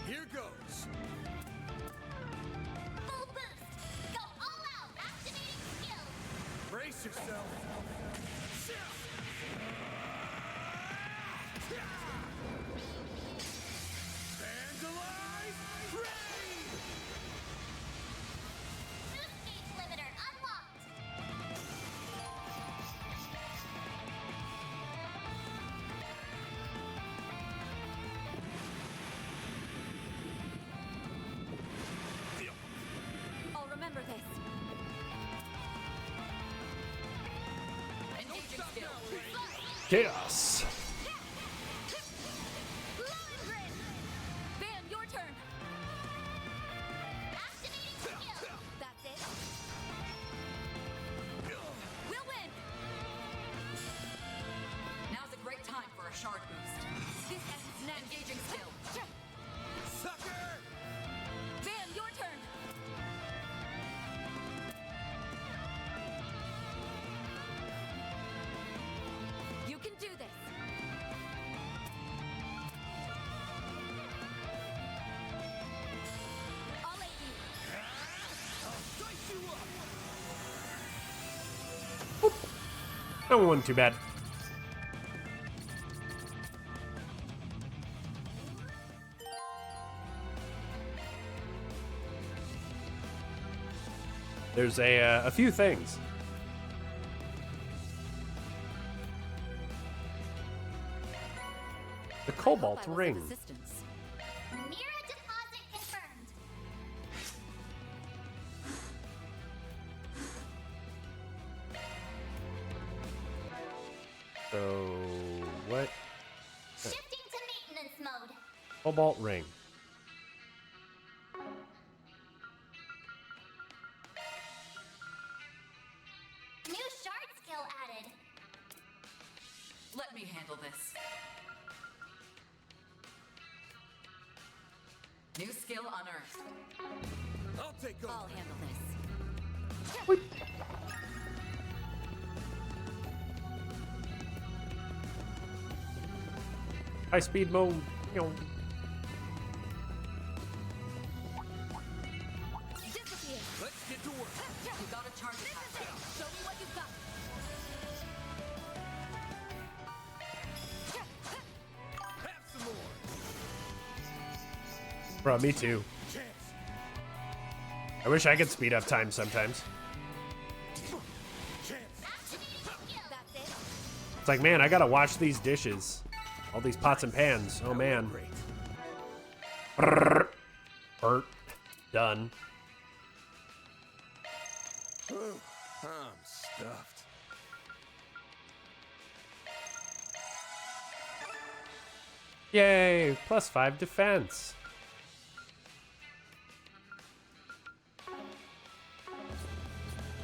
Here goes. Full boost. Go all out. Activating skill. Brace yourself. Vandalize! Ready! Boost gauge limiter unlocked. I'll remember this. Engaging skill. Chaos. Line grid. Van, your turn. Activating skill. That's it. We'll win. Now's a great time for a shard boost. This ends next. Engaging skill. Sucker! Van, your turn. You can do this. I'll aid you. Dice you up! That one wasn't too bad. There's a few things. The Cobalt I was of Ring. assistance. Mira deposit confirmed. So, what? Shifting to maintenance mode. Cobalt Ring. New shard skill added. Let me handle this. New skill unearthed. I'll take over. I'll handle this. High speed mode. Disappear. Let's get to work. You got a charge This attack. is it. Show me what you've got. Have some more. Bro, me too. Chance. I wish I could speed up time sometimes. Chance. Activating skill. That's it. It's like, man, I gotta wash these dishes. All these pots and pans. Oh, man. Great. Bert. Done. Whew, I'm stuffed. Yay! +5 defense.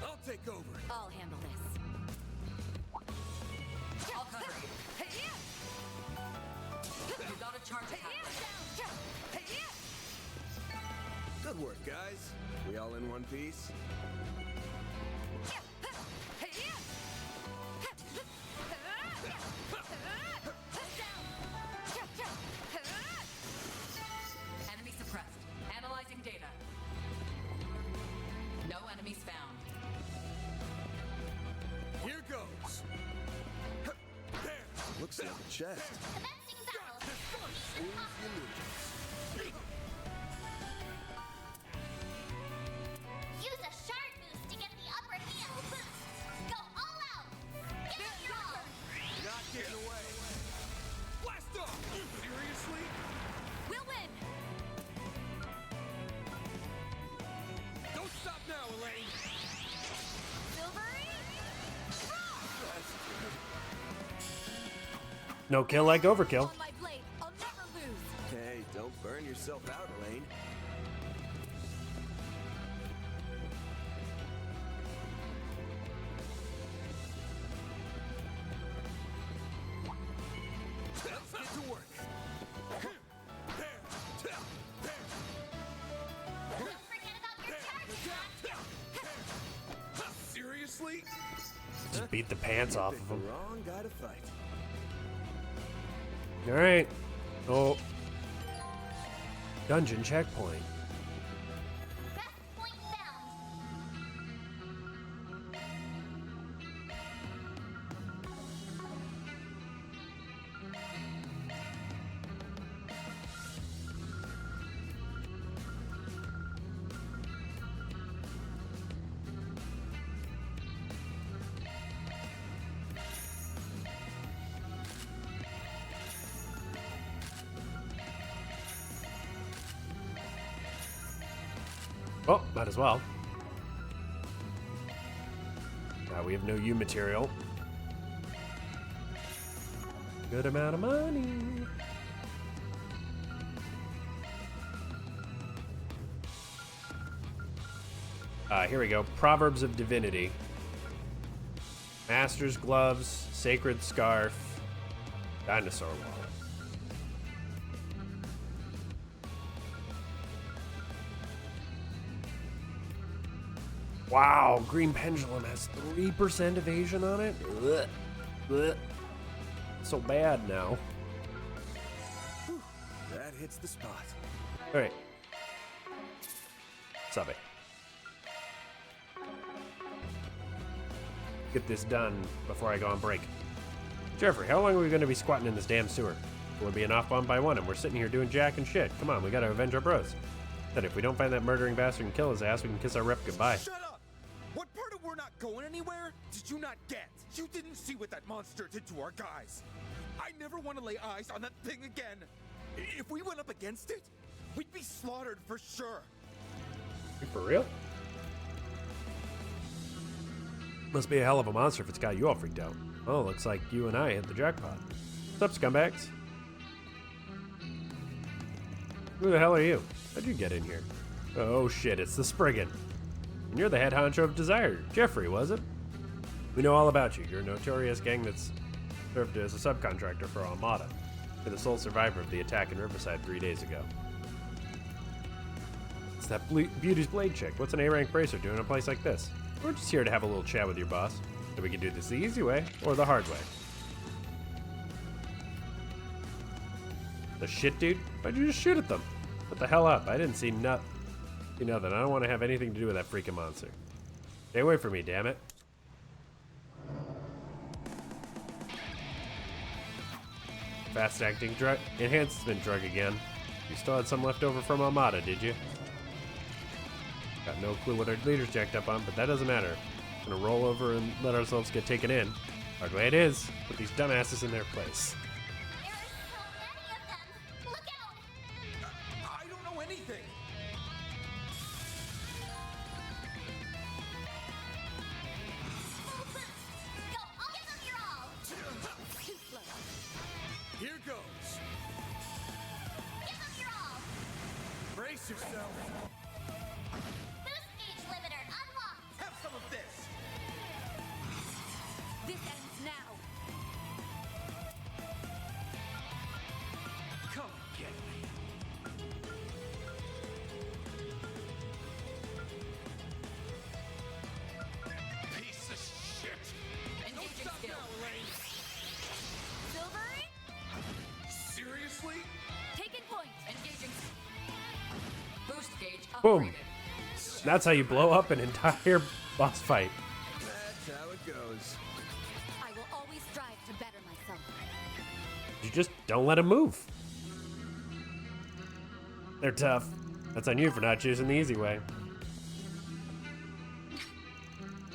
I'll take over. I'll handle this. I'll cover you. You got a charge attack. Good work, guys. We all in one piece? Enemy suppressed. Analyzing data. No enemies found. Here goes. There. Looks like a chest. Commencing battle. Smooth maneuvers. Use a shard boost to get the upper hand. Go all out. Give it your all. Not getting away. Blast off! Seriously? We'll win! Don't stop now, Elaine! Silvery. No kill like overkill. On my blade, I'll never lose. Hey, don't burn yourself out, Elaine. Let's get to work. Don't forget about your charge. Seriously? Just beat the pants off of him. Wrong guy to fight. All right. Oh. Dungeon checkpoint. Best point found. Oh, might as well. We have no U material. Good amount of money. Here we go. Proverbs of Divinity. Master's Gloves, Sacred Scarf, Dinosaur Wallet. Wow, Green Pendulum has 3% evasion on it? Ugh. Ugh. So bad now. Whew, that hits the spot. Alright. Subby. Get this done before I go on break. Jeffrey, how long are we going to be squatting in this damn sewer? We're being off-bombed by one, and we're sitting here doing jack and shit. Come on, we gotta avenge our bros. That if we don't find that murdering bastard and kill his ass, we can kiss our rep goodbye. Shut up! What part of we're not going anywhere did you not get? You didn't see what that monster did to our guys. I never want to lay eyes on that thing again. If we went up against it, we'd be slaughtered for sure. You for real? Must be a hell of a monster if it's got you all freaked out. Oh, looks like you and I hit the jackpot. What's up, scumbags? Who the hell are you? How'd you get in here? Oh shit, it's the Spriggan. And you're the head honcho of Desire. Jeffrey, was it? We know all about you. You're a notorious gang that's served as a subcontractor for Armada. You're the sole survivor of the attack in Riverside 3 days ago. It's that Beauty's Blade chick. What's an A-rank bracer doing in a place like this? We're just here to have a little chat with your boss. So we can do this the easy way or the hard way. The shit, dude? Why'd you just shoot at them? What the hell up? I didn't see nothing. I don't want to have anything to do with that freaking monster. Stay away from me, damn it. Fast-acting drug enhancement drug again. You still had some left over from Armada, did you? Got no clue what our leader's jacked up on, but that doesn't matter. We're gonna roll over and let ourselves get taken in. Hard way it is. Put these dumbasses in their place. I don't know anything. Here goes. Brace yourself. Boost gauge limiter unlocked. Have some of this. This ends now. Come get me. Seriously? Taking point. Engaging. Boost gauge Boom. upgraded. That's how you blow up an entire boss fight. That's how it goes. I will always strive to better myself. You just don't let them move. They're tough. That's on you for not choosing the easy way.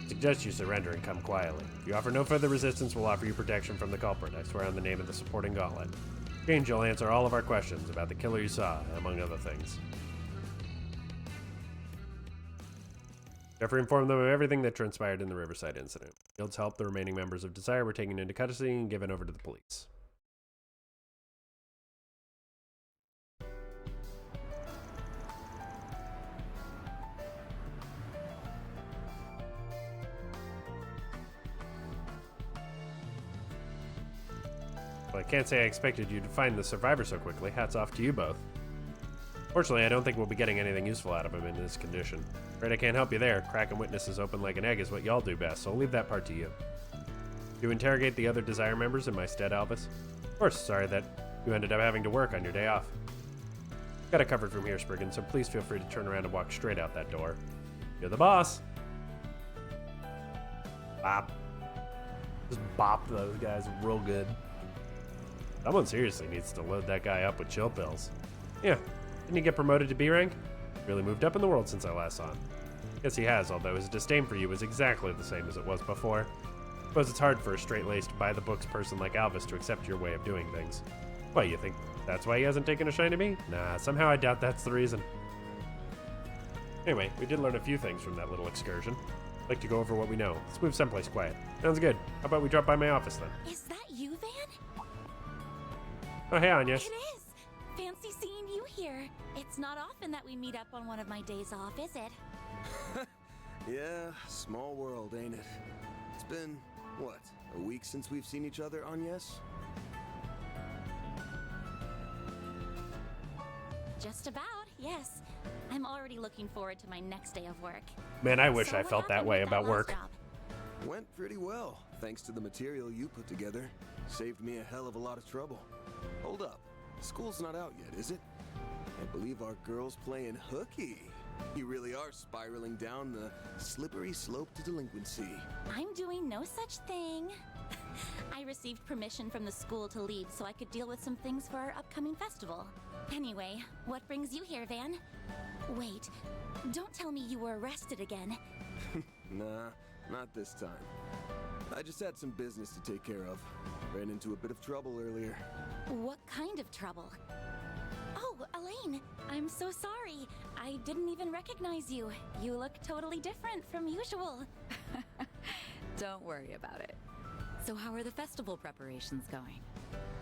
Suggest you surrender and come quietly. If you offer no further resistance, we'll offer you protection from the culprit. I swear on the name of the supporting gauntlet. Exchange, you'll answer all of our questions about the killer you saw, among other things. Jeffrey informed them of everything that transpired in the Riverside incident. Guild's help, the remaining members of Desire were taken into custody and given over to the police. Well, I can't say I expected you to find the survivor so quickly. Hats off to you both. Fortunately, I don't think we'll be getting anything useful out of him in this condition. Afraid I can't help you there. Cracking witnesses open like an egg is what y'all do best, so I'll leave that part to you. Do you interrogate the other Desire members in my stead, Albus? Of course, sorry that you ended up having to work on your day off. Got it covered from here, Spriggan, so please feel free to turn around and walk straight out that door. You're the boss. Bop. Just bop those guys real good. Someone seriously needs to load that guy up with chill pills. Yeah, didn't he get promoted to B rank? Really moved up in the world since I last saw him. Guess he has, although his disdain for you is exactly the same as it was before. Suppose it's hard for a straight-laced, by-the-books person like Albus to accept your way of doing things. What, you think that's why he hasn't taken a shine to me? Nah, somehow I doubt that's the reason. Anyway, we did learn a few things from that little excursion. I'd like to go over what we know. Let's move someplace quiet. Sounds good. How about we drop by my office then? Is that you, Van? Oh, hey, Anya. It is! Fancy seeing you here. It's not often that we meet up on one of my days off, is it? Yeah, small world, ain't it? It's been, what, a week since we've seen each other, Agnes? Just about, yes. I'm already looking forward to my next day of work. Man, I wish So I what felt that happened way with about last work. job? Went pretty well, thanks to the material you put together. Saved me a hell of a lot of trouble. Hold up, school's not out yet, is it? I believe our girl's playing hooky. You really are spiraling down the slippery slope to delinquency. I'm doing no such thing. I received permission from the school to leave so I could deal with some things for our upcoming festival. Anyway, what brings you here, Van? Wait, don't tell me you were arrested again. Nah, not this time. I just had some business to take care of. Ran into a bit of trouble earlier. What kind of trouble? Oh, Elaine, I'm so sorry. I didn't even recognize you. You look totally different from usual. Don't worry about it. So how are the festival preparations going?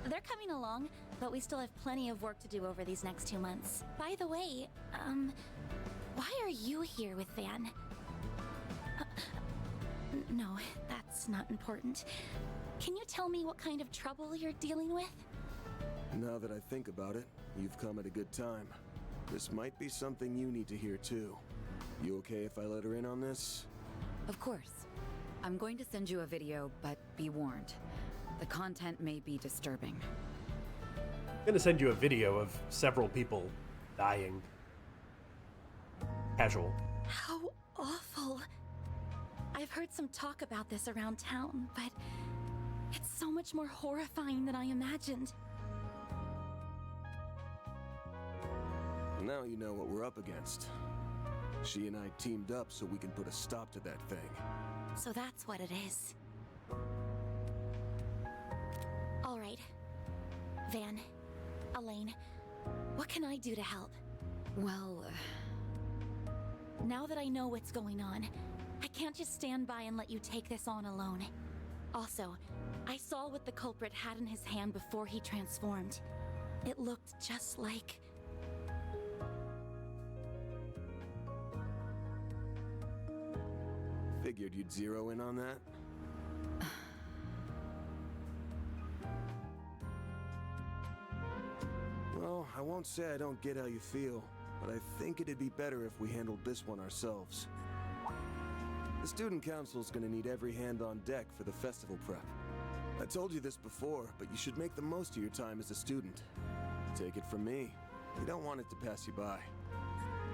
They're coming along, but we still have plenty of work to do over these next 2 months. By the way, why are you here with Van? No, that's not important. Can you tell me what kind of trouble you're dealing with? Now that I think about it, you've come at a good time. This might be something you need to hear too. You okay if I let her in on this? Of course. I'm going to send you a video, but be warned. The content may be disturbing. I'm gonna send you a video of several people dying. Casual. How awful. I've heard some talk about this around town, but it's so much more horrifying than I imagined. Now you know what we're up against. She and I teamed up so we can put a stop to that thing. So that's what it is. All right. Van, Elaine, what can I do to help? Well, now that I know what's going on, I can't just stand by and let you take this on alone. Also, I saw what the culprit had in his hand before he transformed. It looked just like... Figured you'd zero in on that. Well, I won't say I don't get how you feel, but I think it'd be better if we handled this one ourselves. The student council's gonna need every hand on deck for the festival prep. I told you this before, but you should make the most of your time as a student. Take it from me. You don't want it to pass you by.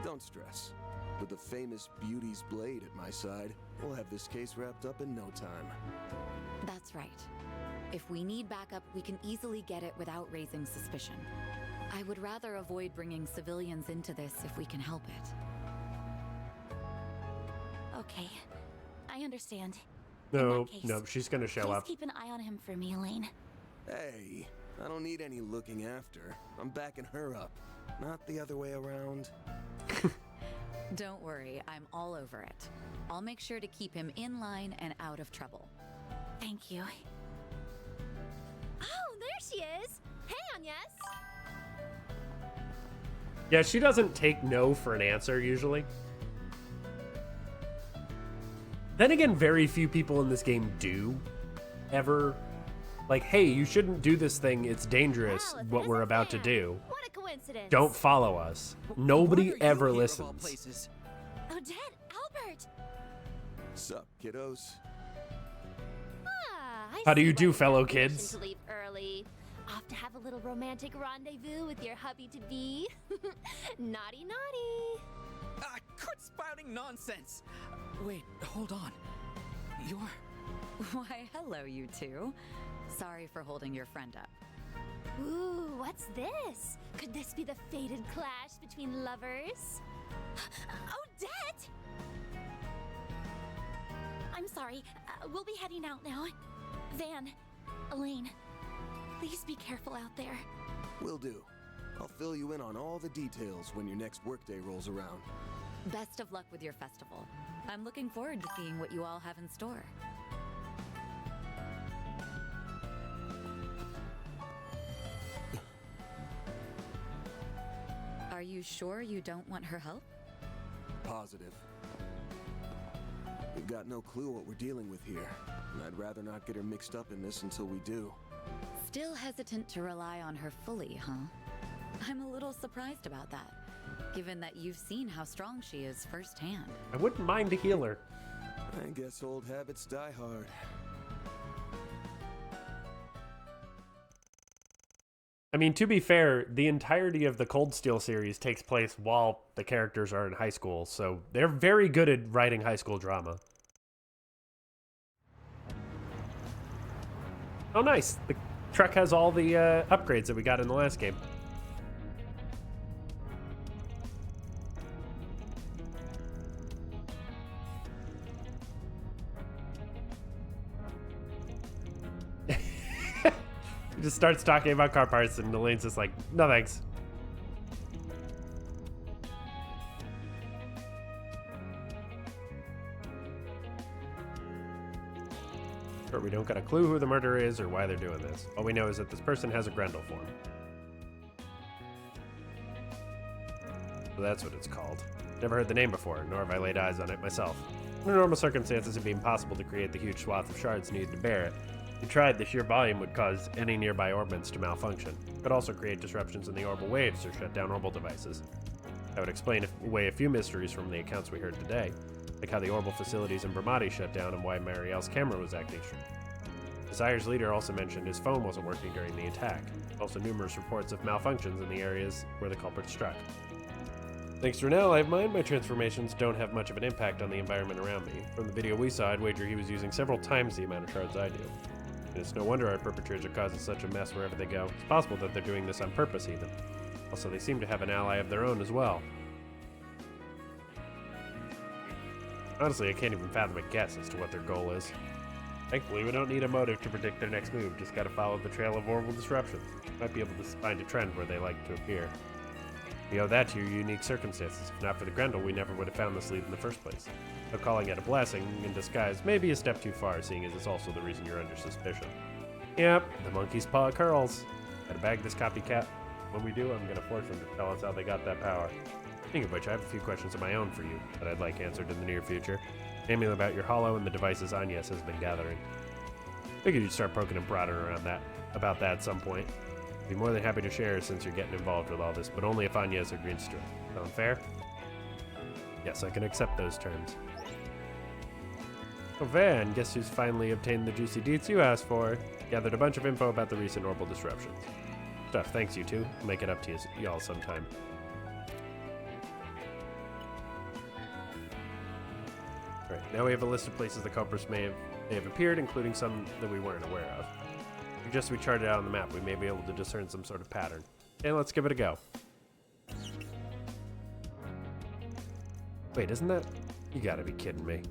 Don't stress. With the famous Beauty's blade at my side, we'll have this case wrapped up in no time. That's right. If we need backup, we can easily get it without raising suspicion. I would rather avoid bringing civilians into this if we can help it. Okay, I understand. No, she's gonna show Please up. keep an eye on him for me, Elaine. Hey, I don't need any looking after. I'm backing her up, not the other way around. Don't worry, I'm all over it. I'll make sure to keep him in line and out of trouble. Thank you. Oh, there she is! Hey, Agnes! Yeah, she doesn't take no for an answer usually. Then again, very few people in this game do ever. Like, hey, you shouldn't do this thing. It's dangerous, what we're about to do. What a coincidence! Don't follow us. Nobody ever listens. Odette, Albert! Sup, kiddos? How do you do, fellow kids? To leave early. Off to have a little romantic rendezvous with your hubby-to-be. Naughty, naughty. Quit spouting nonsense! Wait, hold on. You're... Why, hello, you two. Sorry for holding your friend up. Ooh, what's this? Could this be the fated clash between lovers? Odette! I'm sorry. We'll be heading out now. Van, Elaine, please be careful out there. Will do. I'll fill you in on all the details when your next workday rolls around. Best of luck with your festival. I'm looking forward to seeing what you all have in store. Are you sure you don't want her help? Positive. We've got no clue what we're dealing with here, and I'd rather not get her mixed up in this until we do. Still hesitant to rely on her fully, huh? I'm a little surprised about that, given that you've seen how strong she is firsthand. I wouldn't mind a healer. I guess old habits die hard. I mean, to be fair, the entirety of the Cold Steel series takes place while the characters are in high school, so they're very good at writing high school drama. Oh, nice. The truck has all the upgrades that we got in the last game. He just starts talking about car parts, and Elaine's just like, no thanks. Sure, we don't got a clue who the murderer is or why they're doing this. All we know is that this person has a Grendel form. So that's what it's called. Never heard the name before, nor have I laid eyes on it myself. Under normal circumstances, it'd be impossible to create the huge swath of shards needed to bear it. If you tried, the sheer volume would cause any nearby orbits to malfunction. It could also create disruptions in the orbital waves or shut down orbital devices. That would explain away a few mysteries from the accounts we heard today, like how the orbital facilities in Brahmati shut down and why Marielle's camera was acting strange. Desire's leader also mentioned his phone wasn't working during the attack. Also numerous reports of malfunctions in the areas where the culprit struck. Thanks to an ally of mine, my transformations don't have much of an impact on the environment around me. From the video we saw, I'd wager he was using several times the amount of shards I do. And it's no wonder our perpetrators are causing such a mess wherever they go. It's possible that they're doing this on purpose, even. Also, they seem to have an ally of their own as well. Honestly, I can't even fathom a guess as to what their goal is. Thankfully, we don't need a motive to predict their next move, just gotta follow the trail of orbital disruptions. Might be able to find a trend where they like to appear. We owe that to your unique circumstances. If not for the Grendel, we never would have found this lead in the first place. So calling it a blessing in disguise may be a step too far, seeing as it's also the reason you're under suspicion. Yep, the monkey's paw curls. Gotta bag this copycat. When we do, I'm gonna force them to tell us how they got that power. Speaking of which, I have a few questions of my own for you that I'd like answered in the near future. Namely about your hollow and the devices Agnes has been gathering. Figured you'd start poking and prodding around about that at some point. I'd be more than happy to share since you're getting involved with all this, but only if Agnes agrees to it. Sound fair? Yes, I can accept those terms. Oh, Van, guess who's finally obtained the juicy deets you asked for? Gathered a bunch of info about the recent orbital disruptions. stuff. Thanks, you two. I'll make it up to y'all sometime. Alright, now we have a list of places the culprits may have appeared, including some that we weren't aware of. Just we chart it out on the map, we may be able to discern some sort of pattern. And let's give it a go. Wait, isn't that... You gotta be kidding me.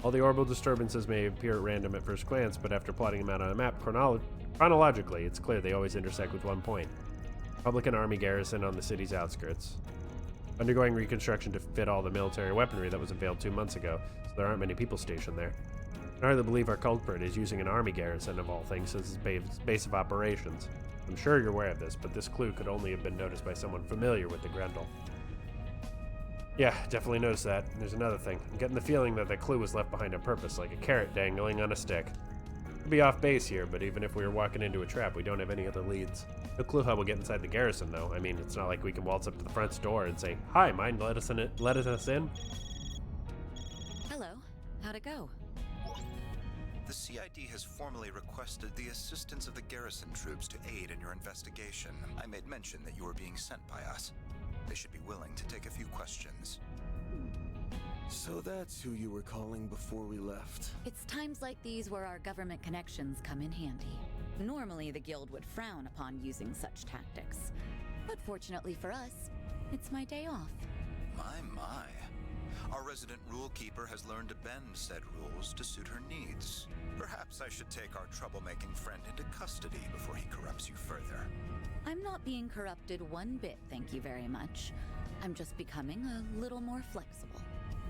All the orbital disturbances may appear at random at first glance, but after plotting them out on a map chronologically, it's clear they always intersect with one point. Republican Army garrison on the city's outskirts. Undergoing reconstruction to fit all the military weaponry that was unveiled 2 months ago, so there aren't many people stationed there. I hardly believe our culprit is using an army garrison of all things as his base of operations. I'm sure you're aware of this, but this clue could only have been noticed by someone familiar with the Grendel. Yeah, definitely noticed that. There's another thing. I'm getting the feeling that the clue was left behind on purpose, like a carrot dangling on a stick. Could be off base here, but even if we were walking into a trap, we don't have any other leads. No clue how we'll get inside the garrison, though. I mean, it's not like we can waltz up to the front door and say, "Hi, mind let us in?" Hello. How'd it go? The CID has formally requested the assistance of the garrison troops to aid in your investigation. I made mention that you were being sent by us. They should be willing to take a few questions. So that's who you were calling before we left. It's times like these where our government connections come in handy. Normally, the Guild would frown upon using such tactics. But fortunately for us, it's my day off. My. Our resident rule keeper has learned to bend said rules to suit her needs. Perhaps I should take our troublemaking friend into custody before he corrupts you further. I'm not being corrupted one bit, thank you very much. I'm just becoming a little more flexible.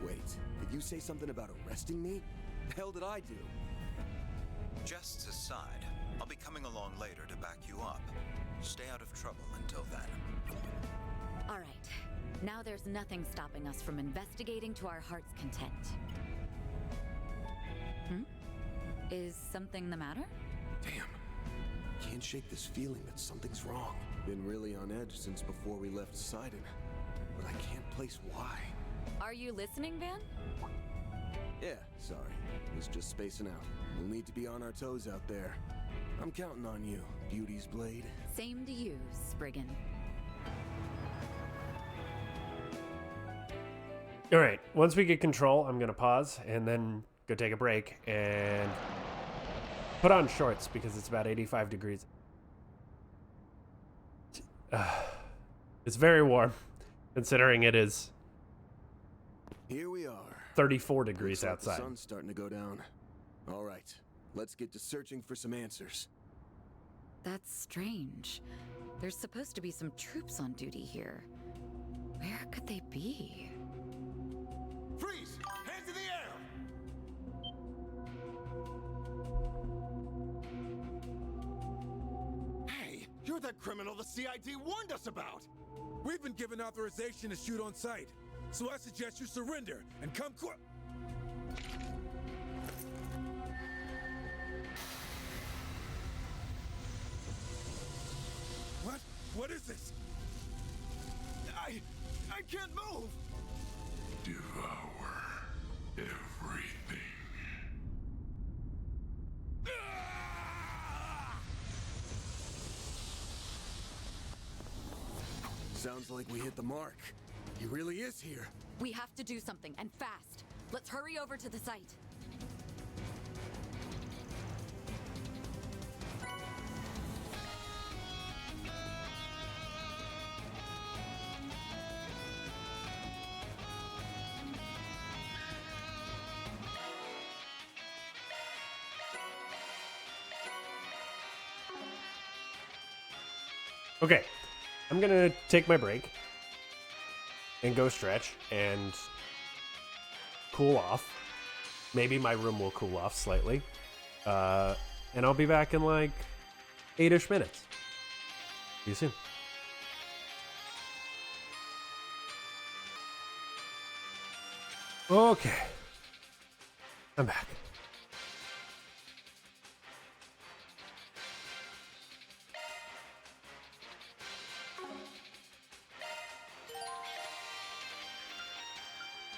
Wait, did you say something about arresting me? The hell did I do? Jests aside, I'll be coming along later to back you up. Stay out of trouble until then. All right. Now there's nothing stopping us from investigating to our heart's content. Is something the matter? Damn. Can't shake this feeling that something's wrong. Been really on edge since before we left Sidon, but I can't place why. Are you listening, Van? Yeah, sorry. Was just spacing out. We'll need to be on our toes out there. I'm counting on you, Beauty's Blade. Same to you, Spriggan. All right, once we get control, I'm going to pause and then go take a break and put on shorts because it's about 85 degrees. It's very warm, considering it is Here we are. 34 degrees Looks like outside. The sun's starting to go down. All right, let's get to searching for some answers. That's strange. There's supposed to be some troops on duty here. Where could they be? Freeze! Hands in the air! Hey, you're that criminal the CID warned us about! We've been given authorization to shoot on sight, so I suggest you surrender and come quick. What? What is this? I can't move! Devour everything. Sounds like we hit the mark. He really is here. We have to do something, and fast. Let's hurry over to the site. Okay, I'm gonna take my break and go stretch and cool off. Maybe my room will cool off slightly. And I'll be back in like 8-ish minutes. See you soon. Okay, I'm back.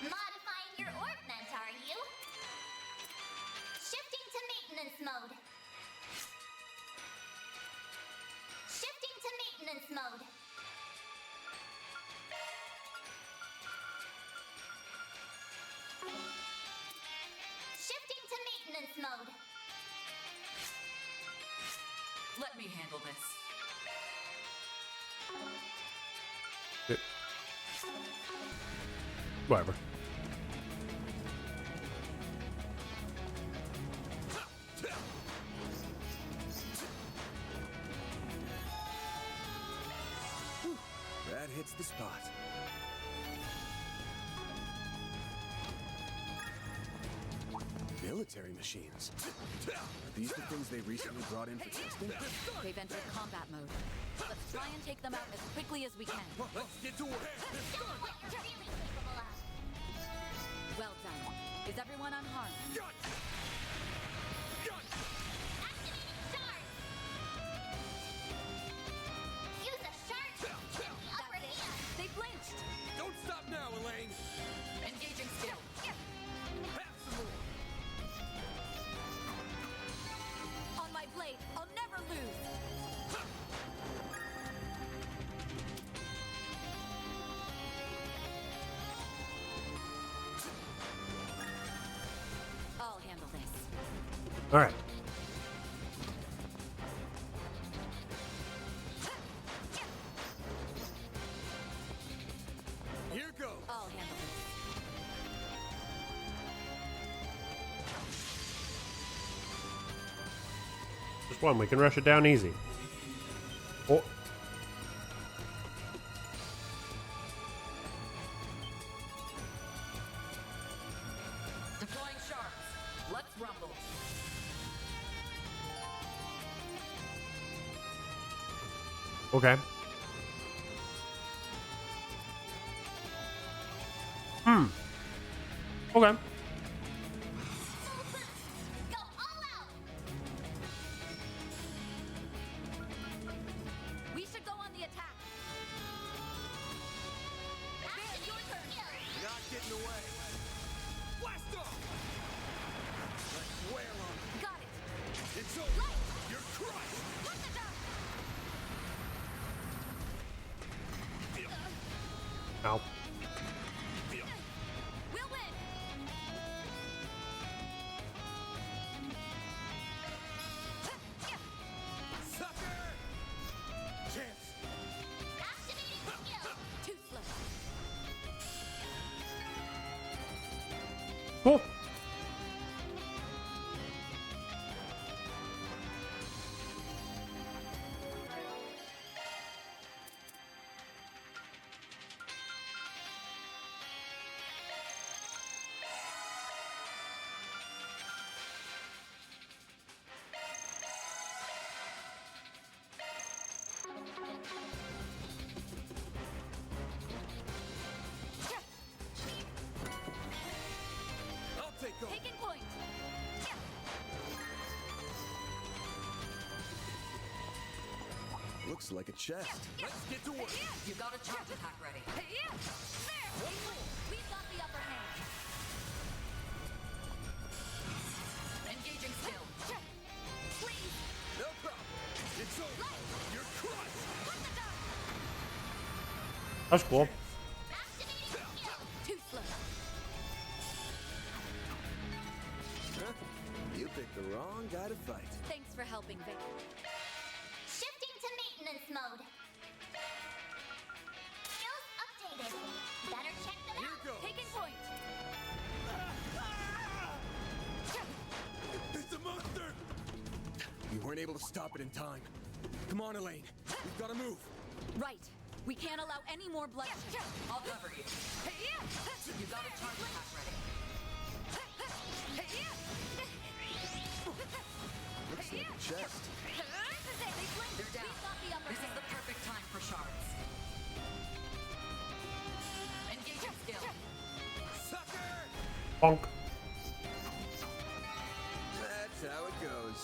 Modifying your orb vent, are you? Let me handle this. Whatever. That hits the spot. Military machines. Are these the things they recently brought in for testing? They've entered combat mode. Let's try and take them out as quickly as we can. Let's get to work. Show them what you're really capable of. Well done. Is everyone unharmed? Activating stars. Use a shark to get the upper hand. They flinched. Don't stop now, Elaine. Engaging skill. Have some more. On my blade, I'll never lose. I'll handle this. All right. Here goes. I'll handle this. Just one. We can rush it down easy. Oh. Deploying sharks. Let's rumble. Okay. Okay. Go all out. We should go on the attack. Activate your skill. Not getting away. Blast off. Let's wear on it. Got it. It's over. Light. You're crushed. What the duck? Ow. We'll win. Sucker. Chance. Activating skill. Too slow. Cool. I'll take over. Taking point. Looks like a chest. Let's get to work. You got a charge attack ready. We've got the upper hand. Engaging skill. Please. No problem. It's over. You're crushed. What the duck? That's cool. Activating skill. Too slow. Huh? You picked the wrong guy to fight. Thanks for helping, Vic. Shifting to maintenance mode. Skills updated. Better check them Here out. goes. Taking point. It's a monster. You weren't able to stop it in time. Come on, Elaine. We've got to move. Right. We can't allow any more bloodshed. I'll cover you. You got a charge attack ready. Looks like a chest. They're down. This is the perfect time for shards. Engaging skill. Sucker. Bonk. That's how it goes.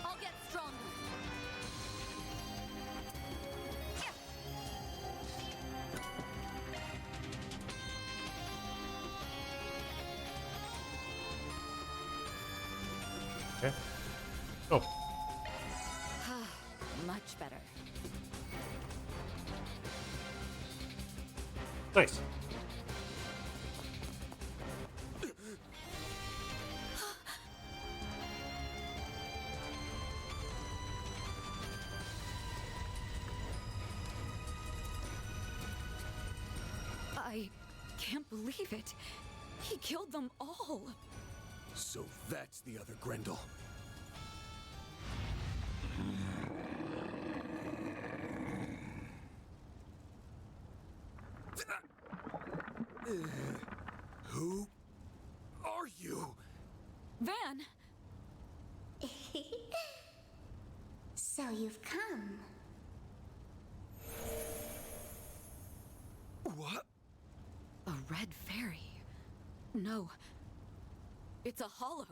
I'll get stronger. Okay. Oh. Much better. Nice. can't believe it. He killed them all. So that's the other Grendel. Who are you? Van! So you've come. What? A red fairy. No. It's a hollow.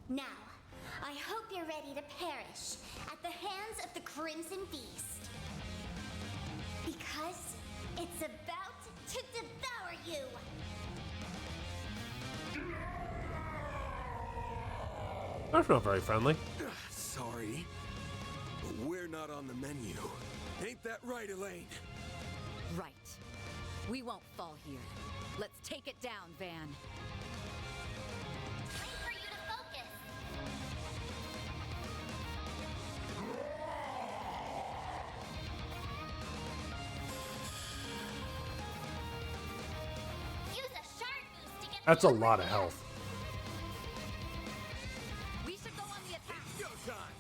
Now, I hope you're ready to perish at the hands of the Crimson Beast. Because it's about to devour you! That's not very friendly. Sorry, but we're not on the menu. Ain't that right, Elaine? Right. We won't fall here. Let's take it down, Van. Wait for you to focus! Use a shard boost to get That's a the lot of upper health. We should go on the attack. Go time!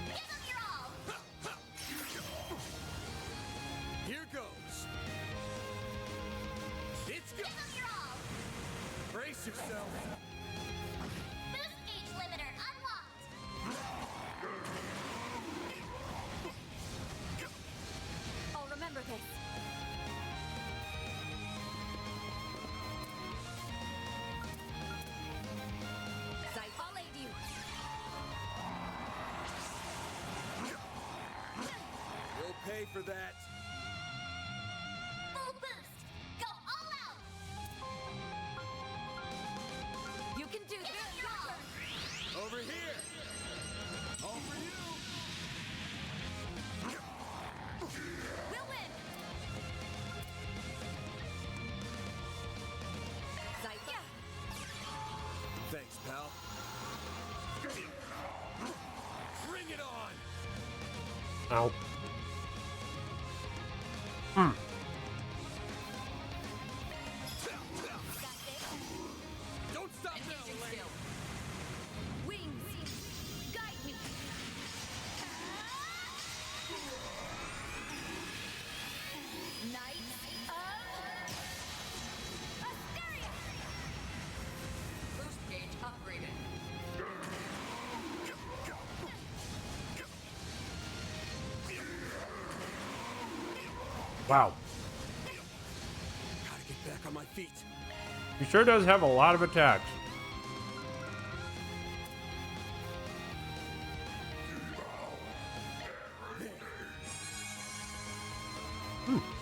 Give them your all! Here goes. It's go. Give them your all! Brace yourself. Boost gauge limiter unlocked! I'll remember this. I'll aid you. You'll pay for that. Full boost! Go all out! You can do Give them this. your all! Over here. All for you. We'll win. Zypha. Thanks, pal. Bring it on. Ow. Don't stop now, Elaine. Wings. Guide me. Knight of Asteria. Boost gauge upgraded. Wow. Gotta get back on my feet. He sure does have a lot of attacks.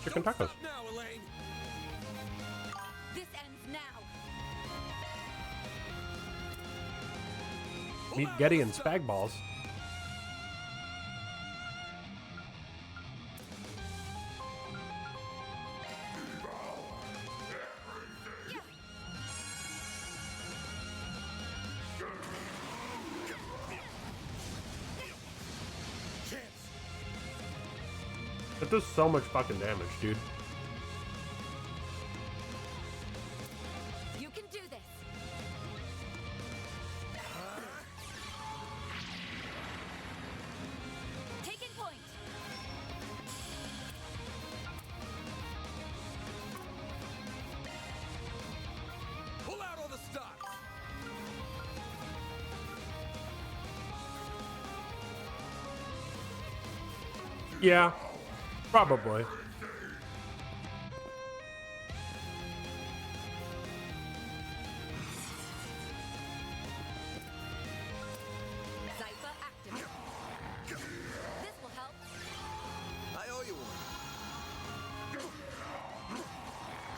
Chicken Don't tacos. stop now, Elaine. This ends now. Meet Getty and Spag Balls. Chance. That does so much fucking damage, dude. You can do this. Taking point. Pull out all the stops. Yeah, probably. Zypha active. This will help. I owe you one.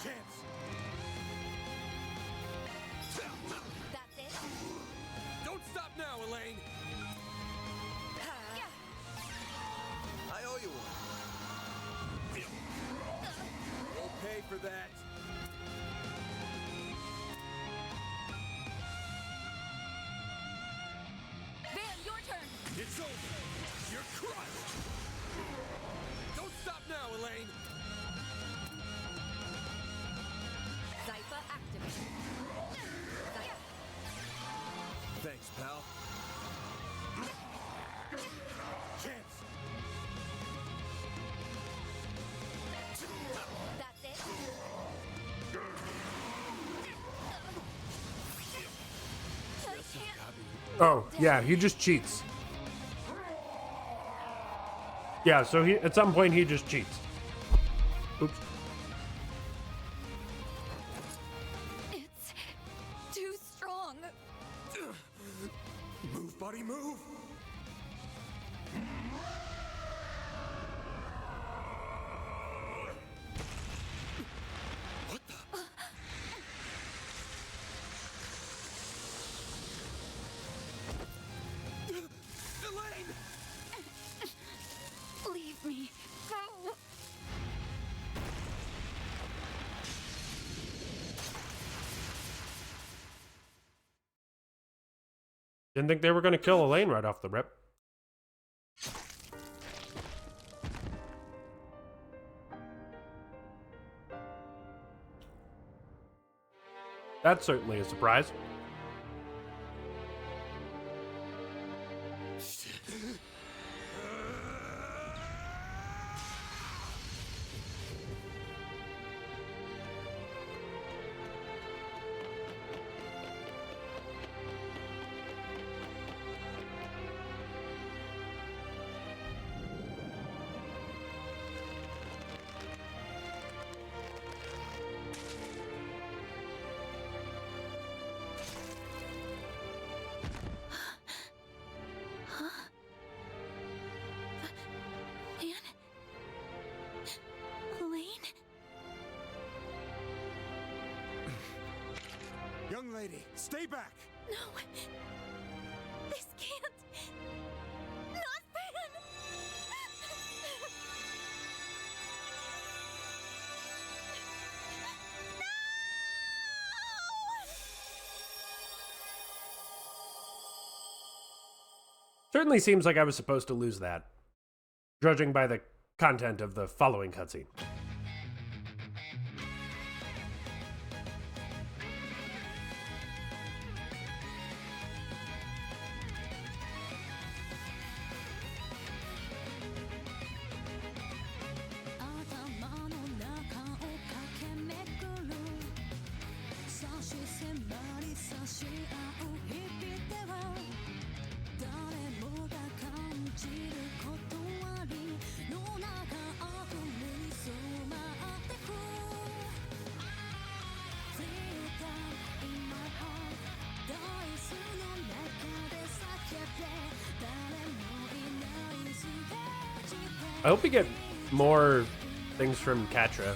Chance. That's it. Don't stop now, Elaine. I owe you one. You'll pay for that. Van, your turn. It's over. You're crushed. Don't stop now, Elaine. activate. Thanks, pal. Chance! That's it. I can't. Oh, yeah, he just cheats. Yeah, so he at some point he just cheats. Oops. It's too strong. Move, buddy, move! What the? Elaine! Leave me. Go. Didn't think they were going to kill Elaine right off the rip. That's certainly a surprise. Elaine? Young lady, stay back! No. This can't. Not Van! Certainly seems like I was supposed to lose that, judging by the content of the following cutscene. I hope we get more things from Katra.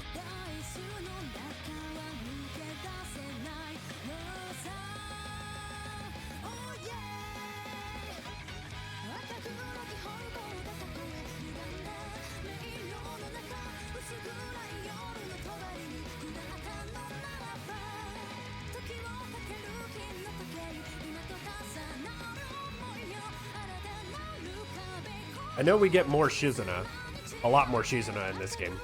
I know we get more Shizuna. A lot more Shizuna in this game.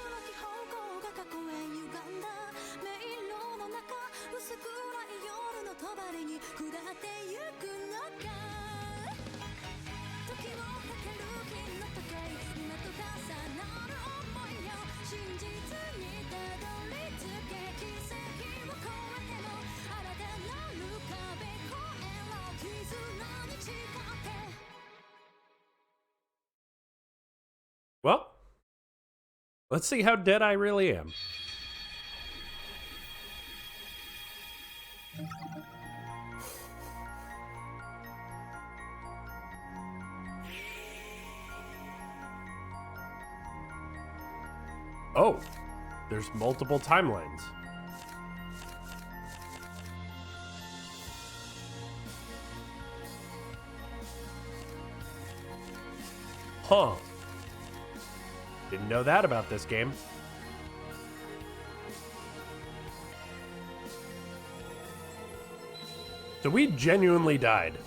Well, let's see how dead I really am. Oh, there's multiple timelines. Huh. Didn't know that about this game. So we genuinely died.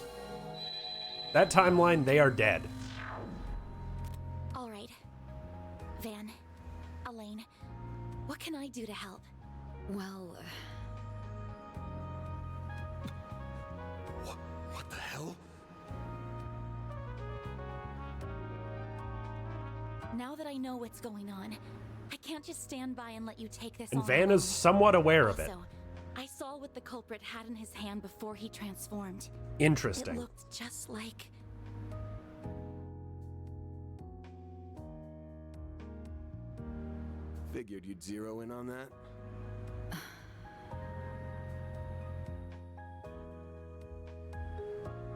That timeline, they are dead. All right. Van, Elaine, what can I do to help? Well, Now that I know what's going on, I can't just stand by and let you take this And on Van alone. is somewhat aware of it. Also, I saw what the culprit had in his hand before he transformed. Interesting. It looked just like... Figured you'd zero in on that.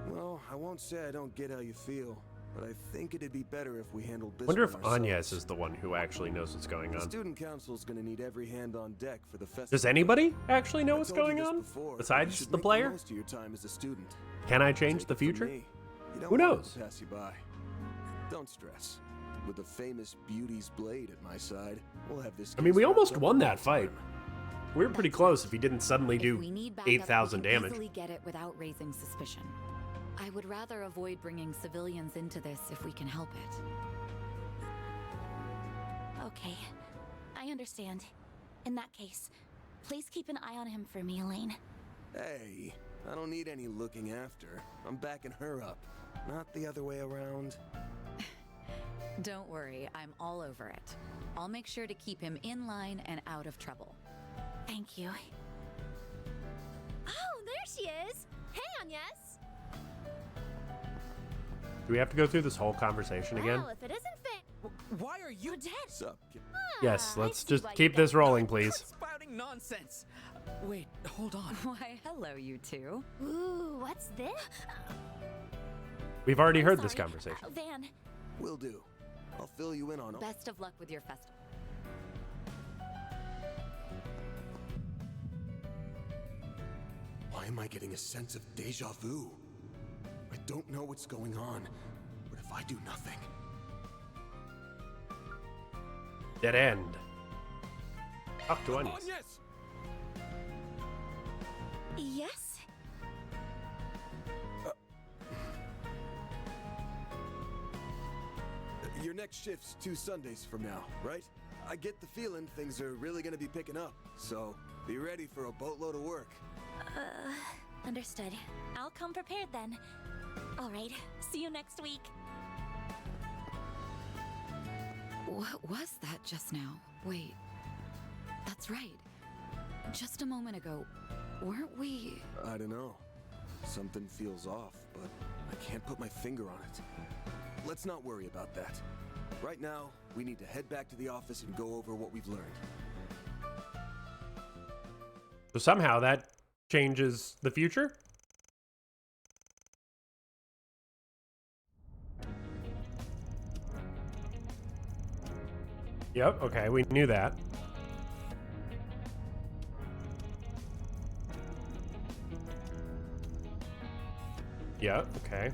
Well, I won't say I don't get how you feel, but I think it'd be better if we handled business. Wonder if ourselves. Agnes is the one who actually knows what's going The on. student council's gonna need every hand on deck for the festival. Does anybody actually know I what's told you going this on before, but you besides should the make player? most of your time as a student. Can I change Take the it from future? me. You don't Who want it knows? to pass you by. Don't stress. With the famous Beauty's blade at my side, we'll have this. I mean, case we wrapped almost up won in that no fight. time. We were pretty close if he didn't suddenly If do we need backup, 8,000 we can damage. easily get it without raising suspicion. I would rather avoid bringing civilians into this if we can help it. Okay, I understand. In that case, please keep an eye on him for me, Elaine. Hey, I don't need any looking after. I'm backing her up, not the other way around. Don't worry, I'm all over it. I'll make sure to keep him in line and out of trouble. Thank you. Oh, there she is! Hey, Agnes! Do we have to go through this whole conversation again? Well, if it isn't fair... Why are you dead? Sup, kid? Yes, I let's see just why you keep got this rolling, please. spouting nonsense? Wait, hold on. Why, hello, you two. Ooh, what's this? We've already heard this Sorry, conversation. Van, Will do. I'll fill you in on all. Best of luck with your festival. Why am I getting a sense of deja vu? I don't know what's going on, but if I do nothing... Dead end. Talk to Agnes. Agnes! yes? Your next shift's 2 Sundays from now, right? I get the feeling things are really gonna be picking up, so be ready for a boatload of work. Understood. I'll come prepared then. All right, see you next week. What was that just now? Wait. That's right. Just a moment ago, weren't we... I don't know. Something feels off, but I can't put my finger on it. Let's not worry about that. Right now, we need to head back to the office and go over what we've learned. So somehow that changes the future? Yep, okay, we knew that. Yep, okay.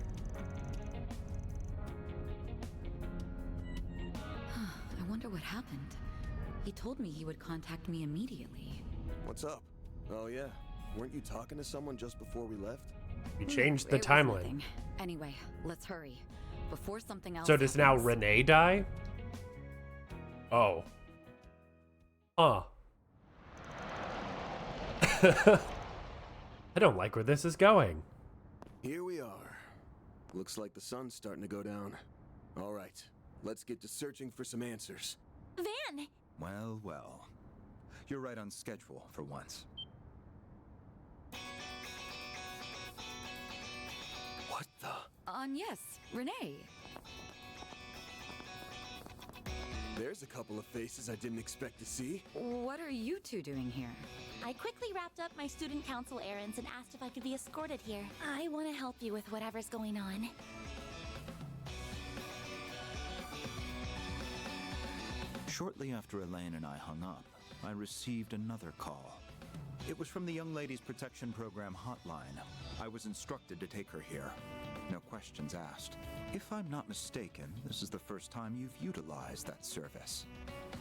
I wonder what happened. He told me he would contact me immediately. What's up? Oh yeah, weren't you talking to someone just before we left? We changed the It was timeline. nothing. Anyway, let's hurry. Before something else So does now happens. Renee die? Oh. Huh. I don't like where this is going. Here we are. Looks like the sun's starting to go down. All right, let's get to searching for some answers. Van! Well, well. You're right on schedule for once. What the? Yes, Renee. There's a couple of faces I didn't expect to see. What are you two doing here? I quickly wrapped up my student council errands and asked if I could be escorted here. I want to help you with whatever's going on. Shortly after Elaine and I hung up, I received another call. It was from the Young Ladies Protection Program hotline. I was instructed to take her here. No questions asked. If I'm not mistaken, this is the first time you've utilized that service.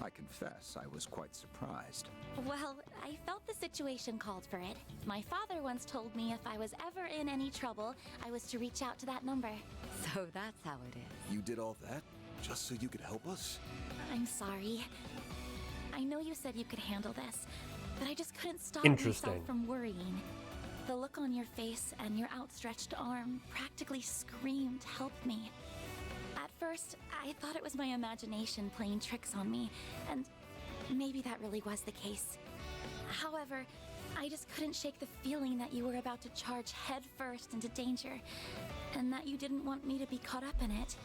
I confess, I was quite surprised. Well, I felt the situation called for it. My father once told me if I was ever in any trouble, I was to reach out to that number. So that's how it is. You did all that just so you could help us? I'm sorry. I know you said you could handle this, but I just couldn't stop Interesting. myself from worrying. The look on your face and your outstretched arm practically screamed, "Help me." At first, I thought it was my imagination playing tricks on me, and maybe that really was the case. However, I just couldn't shake the feeling that you were about to charge headfirst into danger, and that you didn't want me to be caught up in it.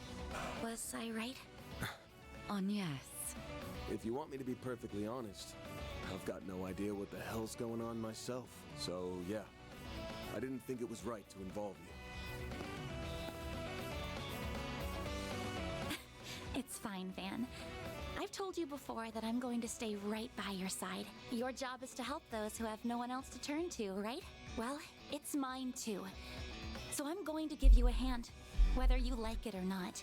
Was I right? Yes. If you want me to be perfectly honest, I've got no idea what the hell's going on myself. So, yeah, I didn't think it was right to involve you. It's fine, Van. I've told you before that I'm going to stay right by your side. Your job is to help those who have no one else to turn to, right? Well, it's mine too. So I'm going to give you a hand, whether you like it or not.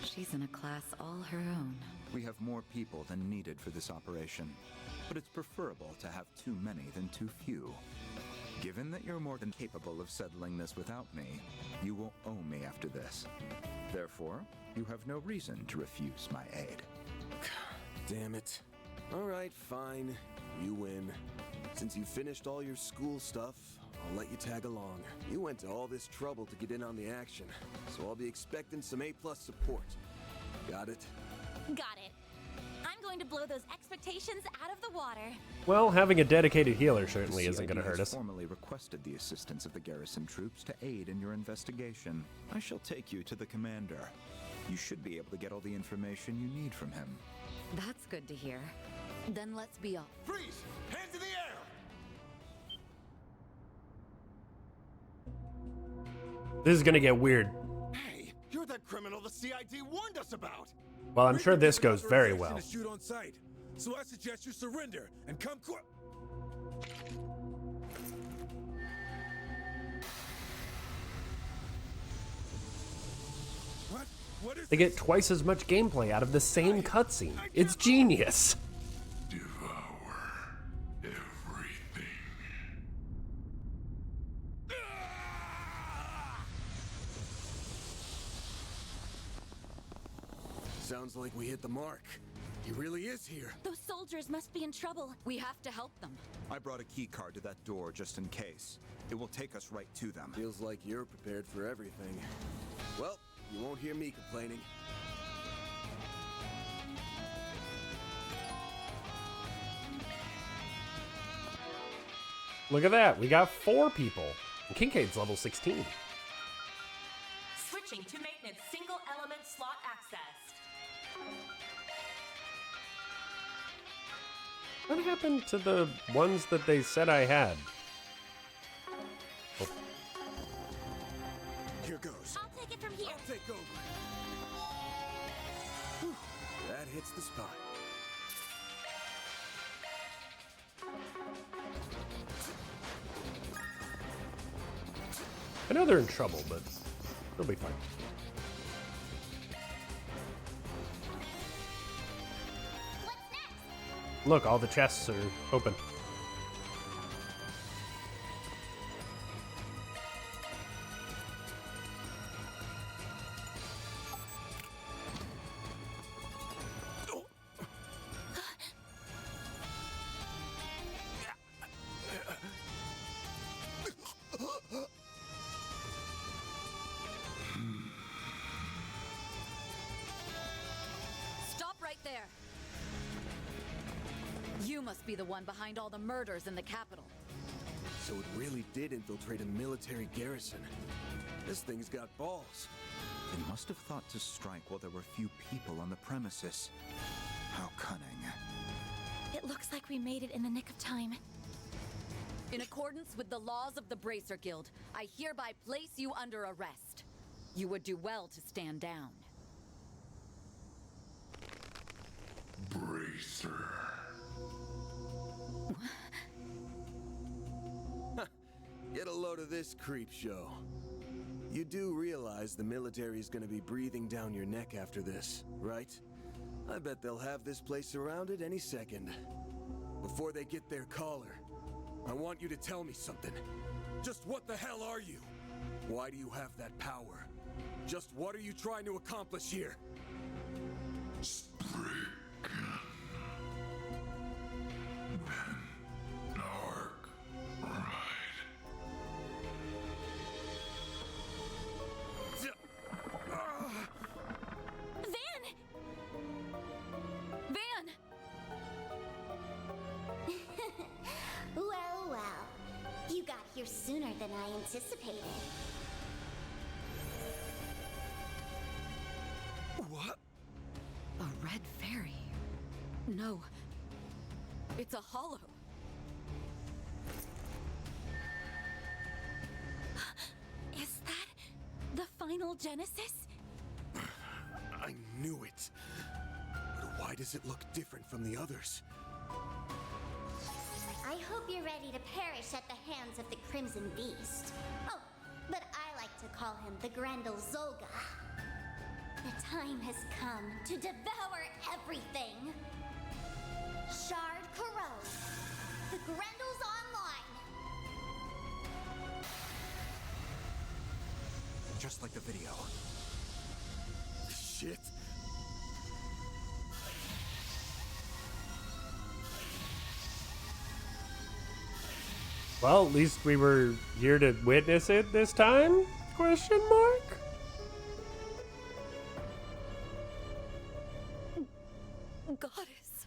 She's in a class all her own. We have more people than needed for this operation, but it's preferable to have too many than too few. Given that you're more than capable of settling this without me, you will owe me after this. Therefore, you have no reason to refuse my aid. Damn it. All right, fine. You win. Since you finished all your school stuff, I'll let you tag along. You went to all this trouble to get in on the action, so I'll be expecting some A+ support. Got it? Got it. I'm going to blow those expectations out of the water. Well, having a dedicated healer certainly isn't going to hurt us. The CID has formally requested the assistance of the garrison troops to aid in your investigation. I shall take you to the commander. You should be able to get all the information you need from him. That's good to hear. Then let's be off. Freeze! Hands in the air! This is going to get weird. Hey, you're that criminal the CID warned us about! Well, I'm sure this goes very well. To shoot on sight, so I suggest you surrender and come quick. What is They get twice as much gameplay out of the same cutscene. It's genius. Sounds like we hit the mark. He really is here. Those soldiers must be in trouble. We have to help them. I brought a key card to that door just in case. It will take us right to them. Feels like you're prepared for everything. Well, you won't hear me complaining. Look at that. We got 4 people. And Kincaid's level 16. Switching to maintenance single element slot accessed. What happened to the ones that they said I had? Oh. Here goes. I'll take it from here. I'll take over. Whew. That hits the spot. I know they're in trouble, but they'll be fine. Look, all the chests are open. Stop right there. You must be the one behind all the murders in the capital. So it really did infiltrate a military garrison. This thing's got balls. They must have thought to strike while there were few people on the premises. How cunning. It looks like we made it in the nick of time. In accordance with the laws of the Bracer Guild, I hereby place you under arrest. You would do well to stand down. Bracer. Get a load of this creep show. You do realize the military's gonna be breathing down your neck after this, right? I bet they'll have this place surrounded any second. Before they get their collar, I want you to tell me something. Just what the hell are you? Why do you have that power? Just what are you trying to accomplish here? than I anticipated. What? A red fairy? No. It's a hollow. Is that the final Genesis? I knew it. But why does it look different from the others? I hope you're ready to perish at the hands of the Crimson Beast. Oh, but I like to call him the Grendel Zolga. The time has come to devour everything. Shard corrode. The Grendel's online. Just like the video. Shit. Well, at least we were here to witness it this time? Question mark? Goddess.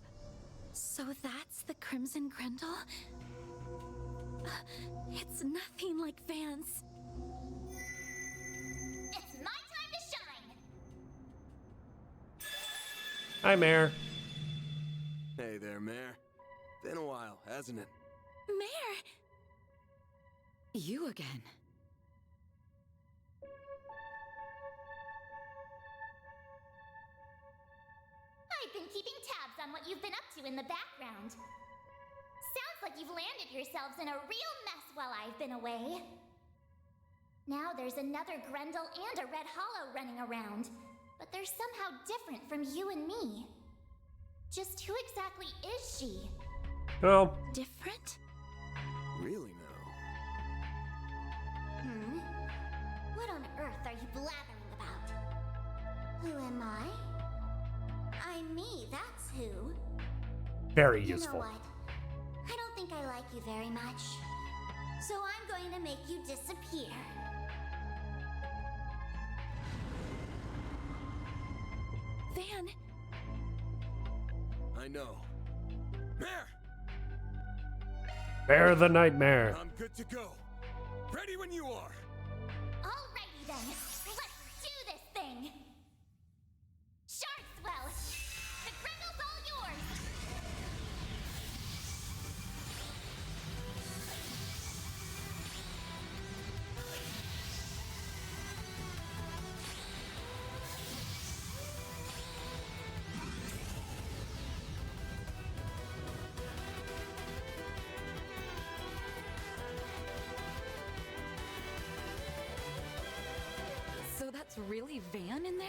So that's the Crimson Grendel? It's nothing like Vance. It's my time to shine. Hi, Mare. Hey there, Mare. Been a while, hasn't it? Mare! You again. I've been keeping tabs on what you've been up to in the background. Sounds like you've landed yourselves in a real mess while I've been away. Now there's another Grendel and a Red Hollow running around, but they're somehow different from you and me. Just who exactly is she? Well, different? Really now? What on earth are you blathering about? Who am I? I'm me, that's who. very You useful. know what? I don't think I like you very much. So I'm going to make you disappear. Van! I know. Mare! Bear the nightmare. I'm good to go. Ready when you are. Alrighty then, let's do this thing! Sharkswell! The Grendel's all yours! So that's really Van in there?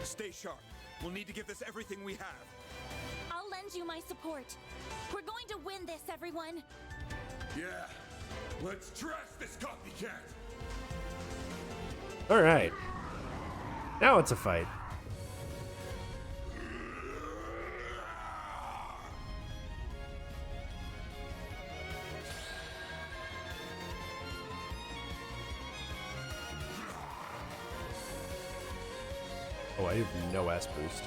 Stay sharp. We'll need to give this everything we have. I'll lend you my support. We're going to win this, everyone. Yeah. Let's trash this copycat. All right. Now it's a fight. Oh, I have no S boost.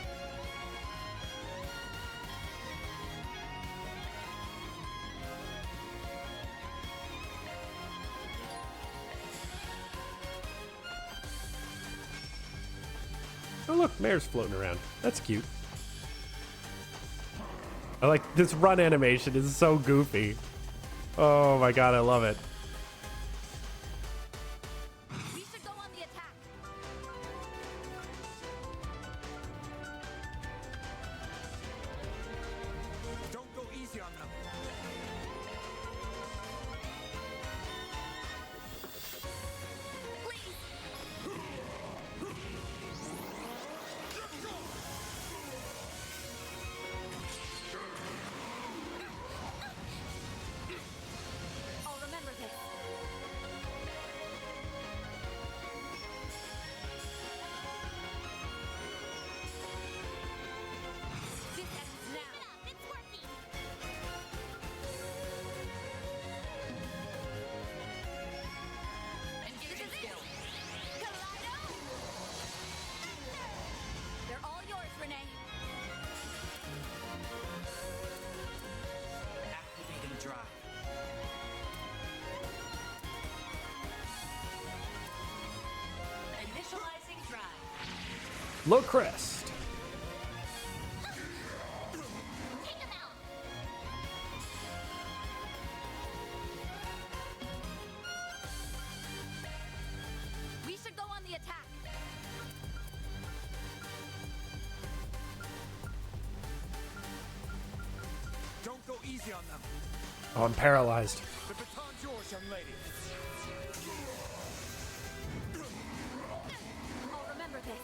Oh look, Mare's floating around. That's cute. I like this run animation is so goofy. Oh my god, I love it. We should go on the attack. Don't go easy on them. I'll remember this. Low crest. We should go on the attack. Don't go easy on them. Oh, I'm paralyzed. The baton's yours, young lady. I'll remember this.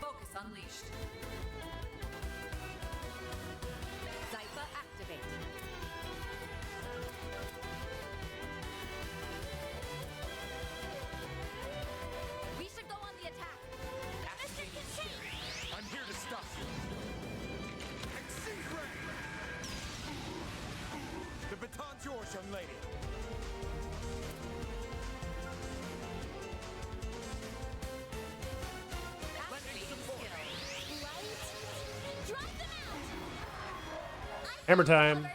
Focus unleashed. Zypha activate. We should go on the attack. Mr. Kincaid! I'm here to stop you. Exceed rank. The baton's yours, young lady. Drop them out! Hammer time.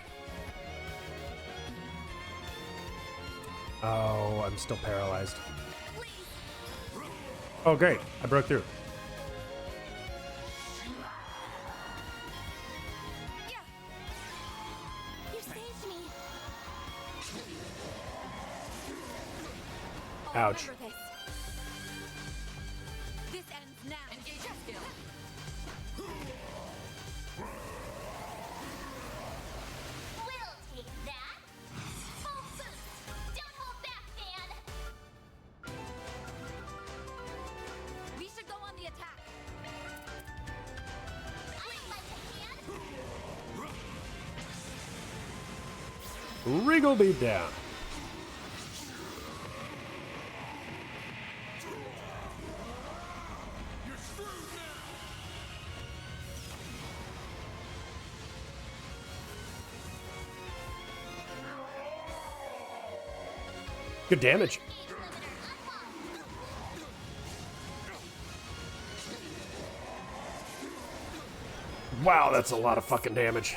Oh, I'm still paralyzed. Oh, great. I broke through. You saved me. Ouch. Remember this. This ends now. Engage your skill. We'll take that. Full boost. Don't hold back, man. We should go on the attack. I'd like a hand. Regal beat down. Good damage. Wow, that's a lot of fucking damage.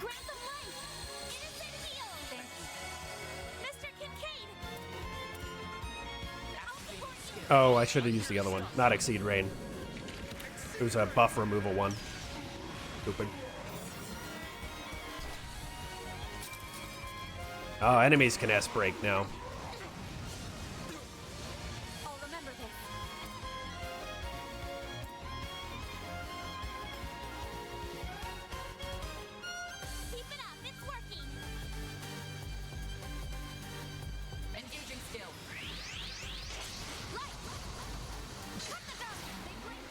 Grab the life! Innocent heal! Mr. Kincaid! Oh, I should have used the other one. Not Exceed Rain. It was a buff removal one. Stupid. Oh, enemies can S-break now. I'll remember this. Keep it up, it's working. Engaging skill. Light! Cut the dark! They break.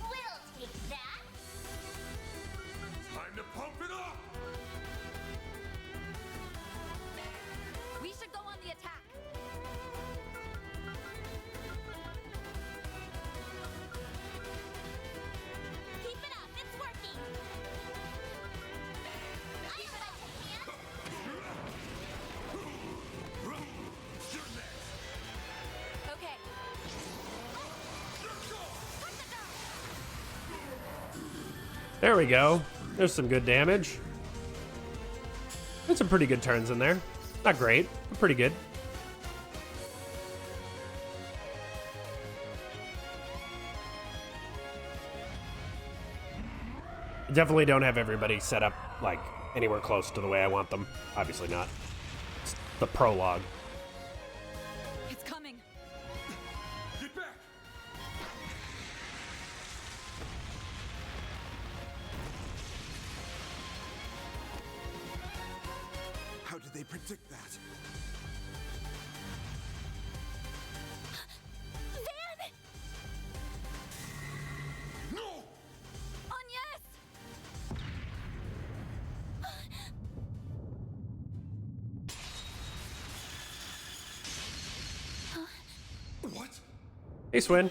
We'll take that. Time to pump it up. We should go on the attack. Keep it up, it's working. I'd like a hand. Okay. Cut the dark! There we go. There's some good damage. There's some pretty good turns in there. Not great, but pretty good. Definitely don't have everybody set up like anywhere close to the way I want them. Obviously not. It's the prologue. It's coming. Get back. How did they predict that? Van! No! Agnes! What? Hey, Swin.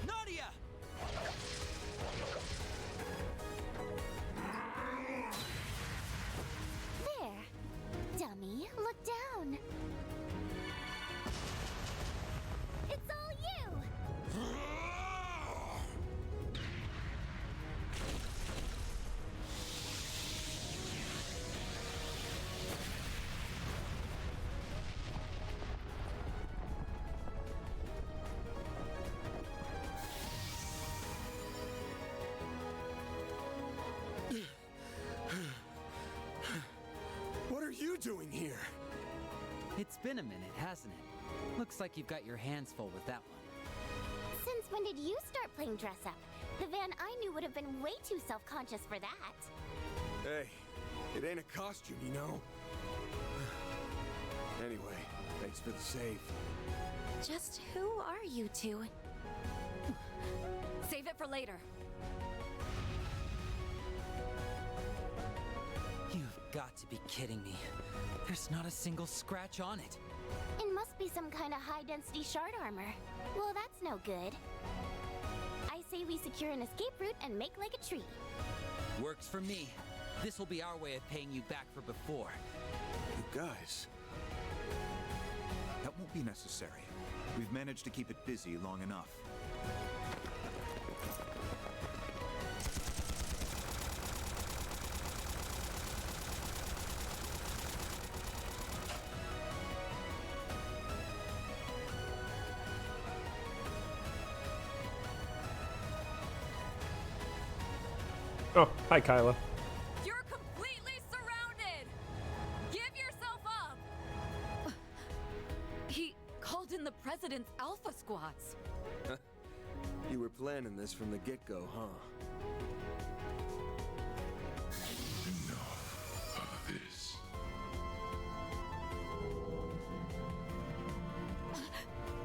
Nadia! There. Dummy, look down. It's all you. doing here? It's been a minute, hasn't it? Looks like you've got your hands full with that one. Since when did you start playing dress up? The Van I knew would have been way too self-conscious for that. Hey, it ain't a costume, you know? Anyway, thanks for the save. Just who are you two? Save it for later. You've got to be kidding me. There's not a single scratch on it. It must be some kind of high-density shard armor. Well, that's no good. I say we secure an escape route and make like a tree. Works for me. This will be our way of paying you back for before. You guys. That won't be necessary. We've managed to keep it busy long enough. Oh, hi, Kyla. You're completely surrounded! Give yourself up! He called in the president's Alpha Squads. You were planning this from the get-go, huh? Enough of this.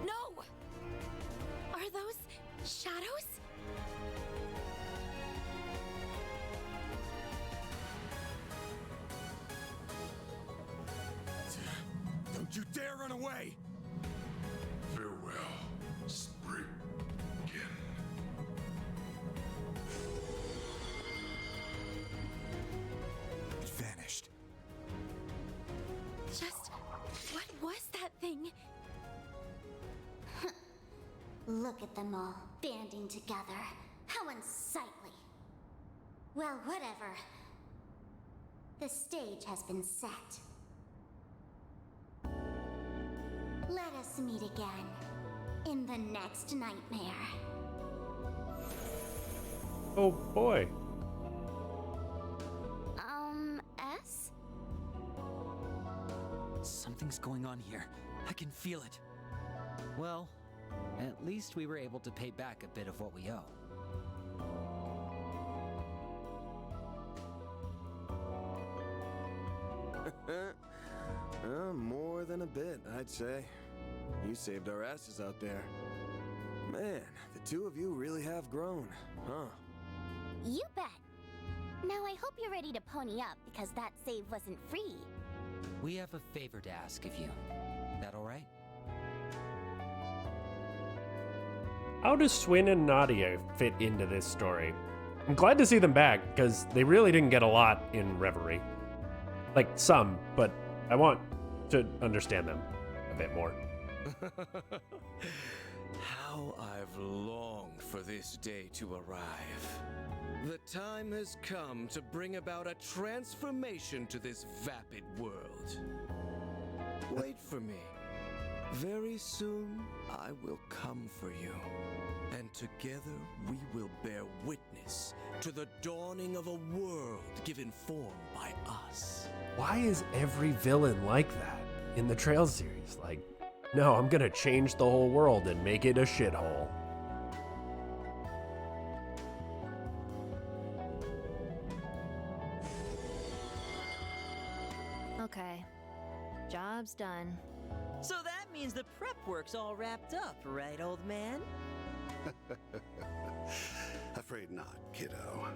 No! Are those shadows? Don't you dare run away! Farewell, Spriggan. It vanished. Just what was that thing? Look at them all, banding together. How unsightly. Well, whatever. The stage has been set. Let us meet again in the next nightmare. Oh boy. S? Something's going on here. I can feel it. Well, at least we were able to pay back a bit of what we owe. More than a bit, I'd say. You saved our asses out there. Man, the two of you really have grown, huh? You bet. Now I hope you're ready to pony up because that save wasn't free. We have a favor to ask of you. That all right? How does Swin and Nadia fit into this story? I'm glad to see them back, because they really didn't get a lot in Reverie. Like, some, but I want to understand them a bit more. How I've longed for this day to arrive. The time has come to bring about a transformation to this vapid world. Wait for me. Very soon, I will come for you. And together, we will bear witness to the dawning of a world given form by us. Why is every villain like that in the Trails series? Like, no, I'm gonna change the whole world and make it a shithole. Okay. Job's done. So that means the prep work's all wrapped up, right, old man? Afraid not, kiddo.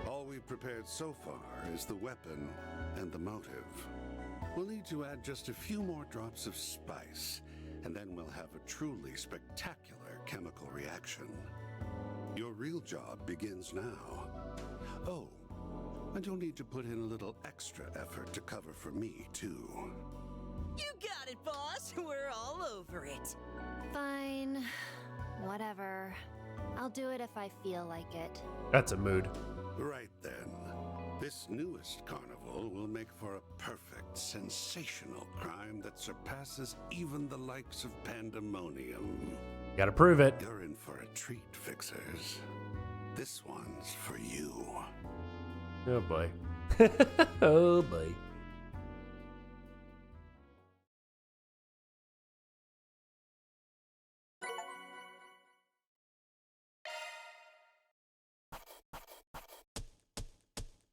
All we've prepared so far is the weapon and the motive. We'll need to add just a few more drops of spice, and then we'll have a truly spectacular chemical reaction. Your real job begins now. Oh, and you'll need to put in a little extra effort to cover for me, too. You got it, boss. We're all over it. Fine. Whatever. I'll do it if I feel like it. That's a mood. Right then. This newest carnival will make for a perfect, sensational crime that surpasses even the likes of Pandemonium. Gotta prove it. You're in for a treat, Fixers. This one's for you. Oh boy. Oh boy.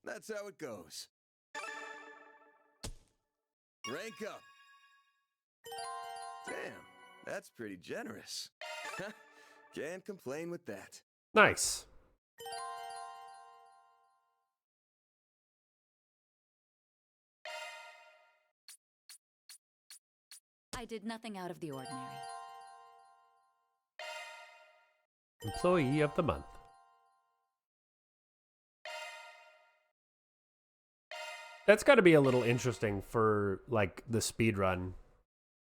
That's how it goes. Rank up. Damn, that's pretty generous. Can't complain with that. Nice. I did nothing out of the ordinary. Employee of the month. That's got to be a little interesting for, like, the speed run.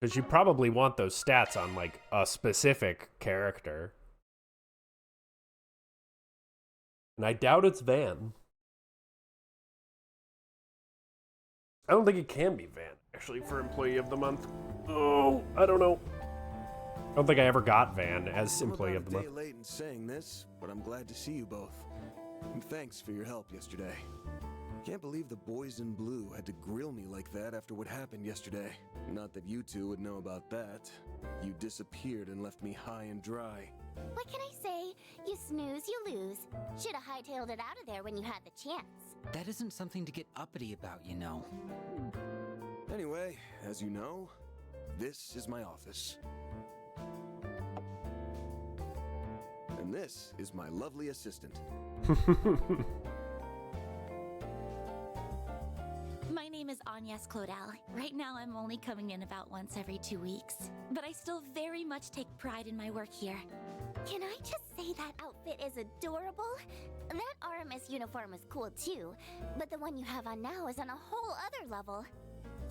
Because you probably want those stats on, like, a specific character. And I doubt it's Van. I don't think it can be Van, actually, for Employee of the Month. Oh, I don't know. I don't think I ever got Van as Employee of the Month. I'm a day late in saying this, but I'm glad to see you both. And thanks for your help yesterday. Can't believe the boys in blue had to grill me like that after what happened yesterday. Not that you two would know about that. You disappeared and left me high and dry. What can I say? You snooze, you lose. Should have hightailed it out of there when you had the chance. That isn't something to get uppity about, you know. Anyway, as you know, this is my office. And this is my lovely assistant. My name is Agnes Claudel. Right now I'm only coming in about once every 2 weeks. But I still very much take pride in my work here. Can I just say that outfit is adorable? That RMS uniform was cool too, but the one you have on now is on a whole other level.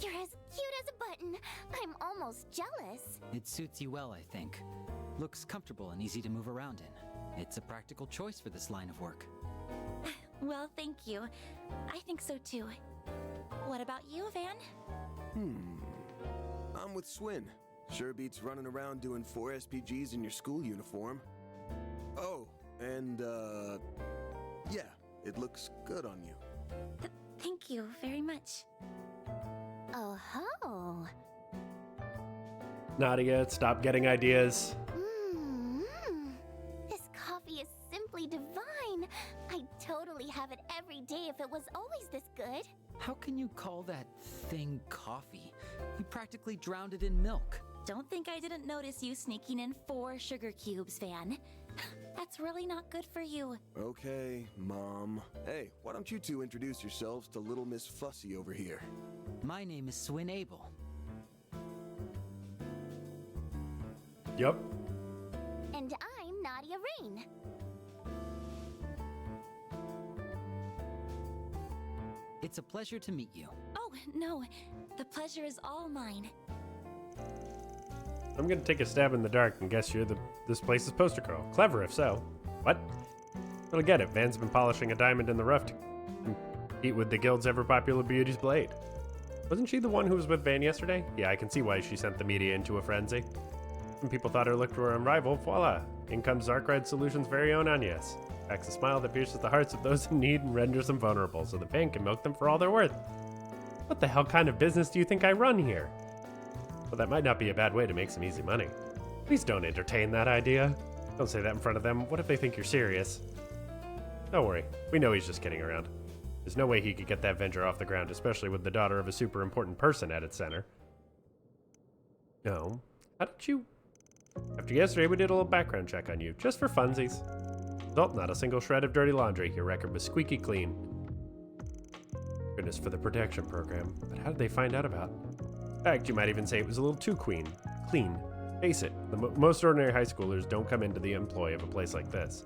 You're as cute as a button. I'm almost jealous. It suits you well, I think. Looks comfortable and easy to move around in. It's a practical choice for this line of work. Well, thank you. I think so too. What about you, Van? I'm with Swin. Sure beats running around doing 4 SPGs in your school uniform. Oh, and yeah, it looks good on you. Thank you very much. Oh ho! Nadia, stop getting ideas. This coffee is simply divine. I'd totally have it every day if it was always this good. How can you call that thing coffee? You practically drowned it in milk. Don't think I didn't notice you sneaking in 4 sugar cubes, Van. That's really not good for you. Okay, Mom. Hey, why don't you two introduce yourselves to Little Miss Fussy over here? My name is Swin Abel. Yep. And I'm Nadia Rain. It's a pleasure to meet you. Oh, no. The pleasure is all mine. I'm gonna take a stab in the dark and guess you're this place's poster girl. Clever if so. What? But I get it. Van's been polishing a diamond in the rough to compete with the guild's ever-popular Beauty's Blade. Wasn't she the one who was with Van yesterday? Yeah, I can see why she sent the media into a frenzy. When people thought her looks were unrivaled, voila! In comes Zarkride Solutions' very own Agnes. Packs a smile that pierces the hearts of those in need and renders them vulnerable, so the Van can milk them for all they're worth. What the hell kind of business do you think I run here? Well, that might not be a bad way to make some easy money. Please don't entertain that idea. Don't say that in front of them. What if they think you're serious? Don't worry. We know he's just kidding around. There's no way he could get that venture off the ground, especially with the daughter of a super important person at its center. No. How did you... After yesterday, we did a little background check on you, just for funsies. Result, not a single shred of dirty laundry. Your record was squeaky clean. Goodness for the protection program. But how did they find out about it? In fact, you might even say it was a little too clean. Face it, the most ordinary high schoolers don't come into the employ of a place like this.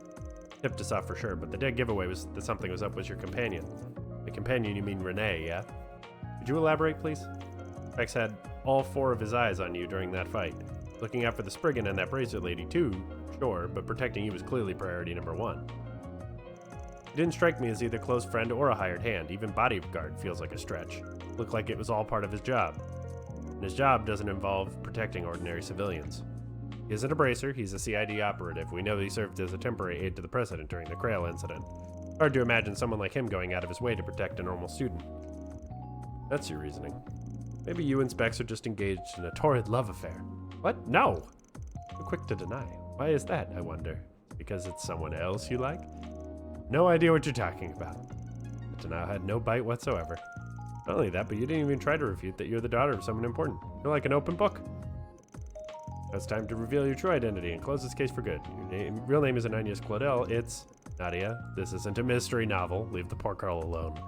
Tipped us off for sure, but the dead giveaway was that something was up with your companion. The companion, you mean Renee, yeah? Could you elaborate, please? Rex had all 4 of his eyes on you during that fight. Looking out for the Spriggan and that bracelet lady too, sure, but protecting you was clearly priority number 1. It didn't strike me as either close friend or a hired hand. Even bodyguard feels like a stretch. Looked like it was all part of his job. And his job doesn't involve protecting ordinary civilians. He isn't a bracer, he's a CID operative. We know he served as a temporary aide to the president during the Krail incident. Hard to imagine someone like him going out of his way to protect a normal student. That's your reasoning. Maybe you and Specs are just engaged in a torrid love affair. What? No! So quick to deny. Why is that, I wonder? Because it's someone else you like? No idea what you're talking about. The denial had no bite whatsoever. Not only that, but you didn't even try to refute that you're the daughter of someone important. You're like an open book. Now it's time to reveal your true identity and close this case for good. Your real name isn't Agnes Claudel, it's Nadia. This isn't a mystery novel. Leave the poor girl alone.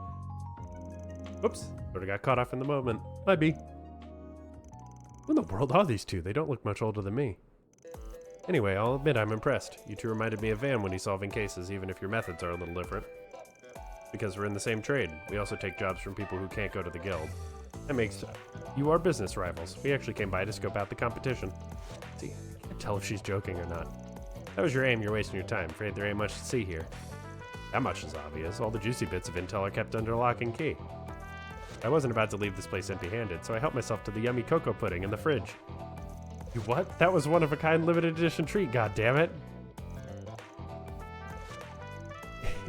Oops, sort of got caught off in the moment. Might be. Who in the world are these two? They don't look much older than me. Anyway, I'll admit I'm impressed. You two reminded me of Van when he's solving cases, even if your methods are a little different. Because we're in the same trade. We also take jobs from people who can't go to the guild. That makes you our business rivals. We actually came by to scope out the competition. See, I can't tell if she's joking or not. That was your aim, you're wasting your time. Afraid there ain't much to see here. That much is obvious. All the juicy bits of intel are kept under lock and key. I wasn't about to leave this place empty-handed, so I helped myself to the yummy cocoa pudding in the fridge. You what? That was one-of-a-kind limited edition treat, goddammit!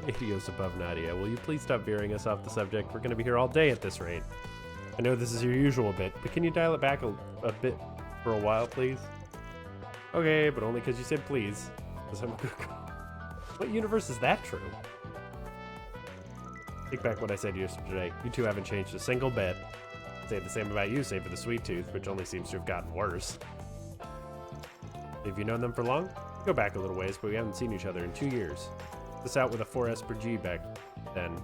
Idios above Nadia, will you please stop veering us off the subject? We're gonna be here all day at this rate. I know this is your usual bit, but can you dial it back a bit for a while, please? Okay, but only because you said please. What universe is that true? Take back what I said yesterday. You two haven't changed a single bit. I'd say the same about you, save for the sweet tooth, which only seems to have gotten worse. Have you known them for long? Go back a little ways, but we haven't seen each other in 2 years. This out with a 4S per G back then,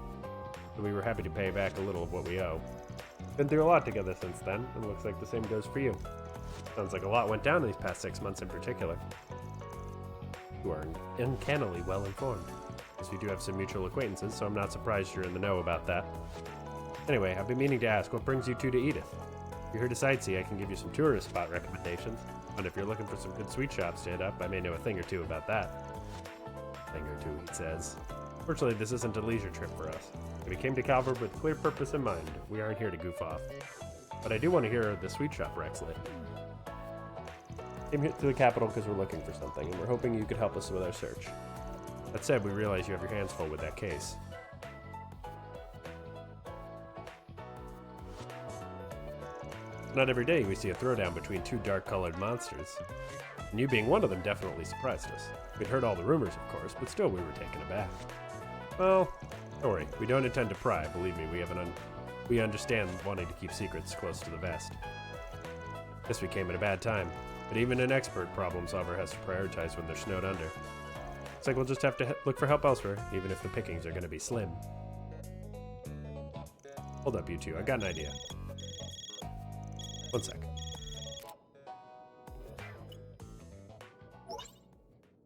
so we were happy to pay back a little of what we owe. Been through a lot together since then, and looks like the same goes for you. Sounds like a lot went down in these past 6 months in particular. You are uncannily well informed. Yes, we do have some mutual acquaintances, so I'm not surprised you're in the know about that. Anyway, I've been meaning to ask, what brings you two to Edith? If you're here to sightsee, I can give you some tourist spot recommendations, but if you're looking for some good sweet shops to hit up, I may know a thing or two about that. Thing or two, he says. Fortunately, this isn't a leisure trip for us. We came to Calvert with clear purpose in mind. We aren't here to goof off. But I do want to hear the sweet shop Rex lit. Came here to the capital because we're looking for something, and we're hoping you could help us with our search. That said, we realize you have your hands full with that case. Not every day we see a throwdown between two dark-colored monsters. And you being one of them definitely surprised us. We'd heard all the rumors, of course, but still we were taken aback. Well, don't worry, we don't intend to pry, believe me, we understand wanting to keep secrets close to the vest. Guess we came at a bad time, but even an expert problem solver has to prioritize when they're snowed under. Looks like we'll just have to look for help elsewhere, even if the pickings are going to be slim. Hold up, you two, I've got an idea. One sec.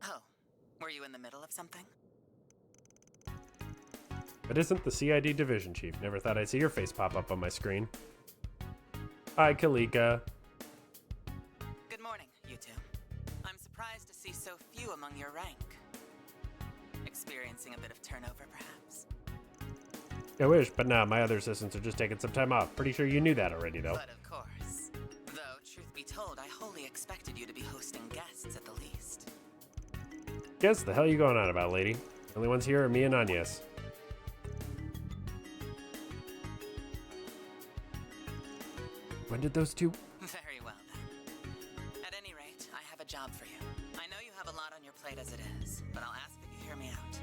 Oh, were you in the middle of something? That isn't the CID division chief. Never thought I'd see your face pop up on my screen. Hi, Kalika. Good morning, you two. I'm surprised to see so few among your rank. Experiencing a bit of turnover, perhaps? I wish, but nah, my other assistants are just taking some time off. Pretty sure you knew that already, though. But of course. Though, truth be told, I wholly expected you to be hosting guests at the least. Guess the hell you going on about, lady? The only ones here are me and Agnes. When did those two... Very well, then. At any rate, I have a job for you. I know you have a lot on your plate as it is, but I'll ask that you hear me out.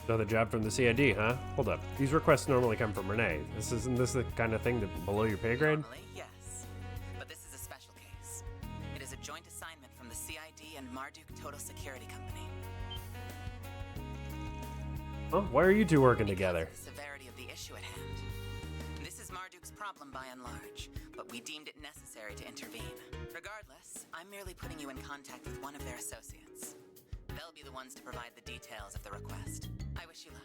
Another job from the CID, huh? Hold up. These requests normally come from Renee. Isn't this the kind of thing that below your pay grade? Normally, yes. But this is a special case. It is a joint assignment from the CID and Marduk Total Security Company. Huh? Why are you two working together? The severity of the issue at hand. This is Marduk's problem by and large, but we deemed it necessary to intervene. Regardless, I'm merely putting you in contact with one of their associates. They'll be the ones to provide the details of the request. I wish you luck.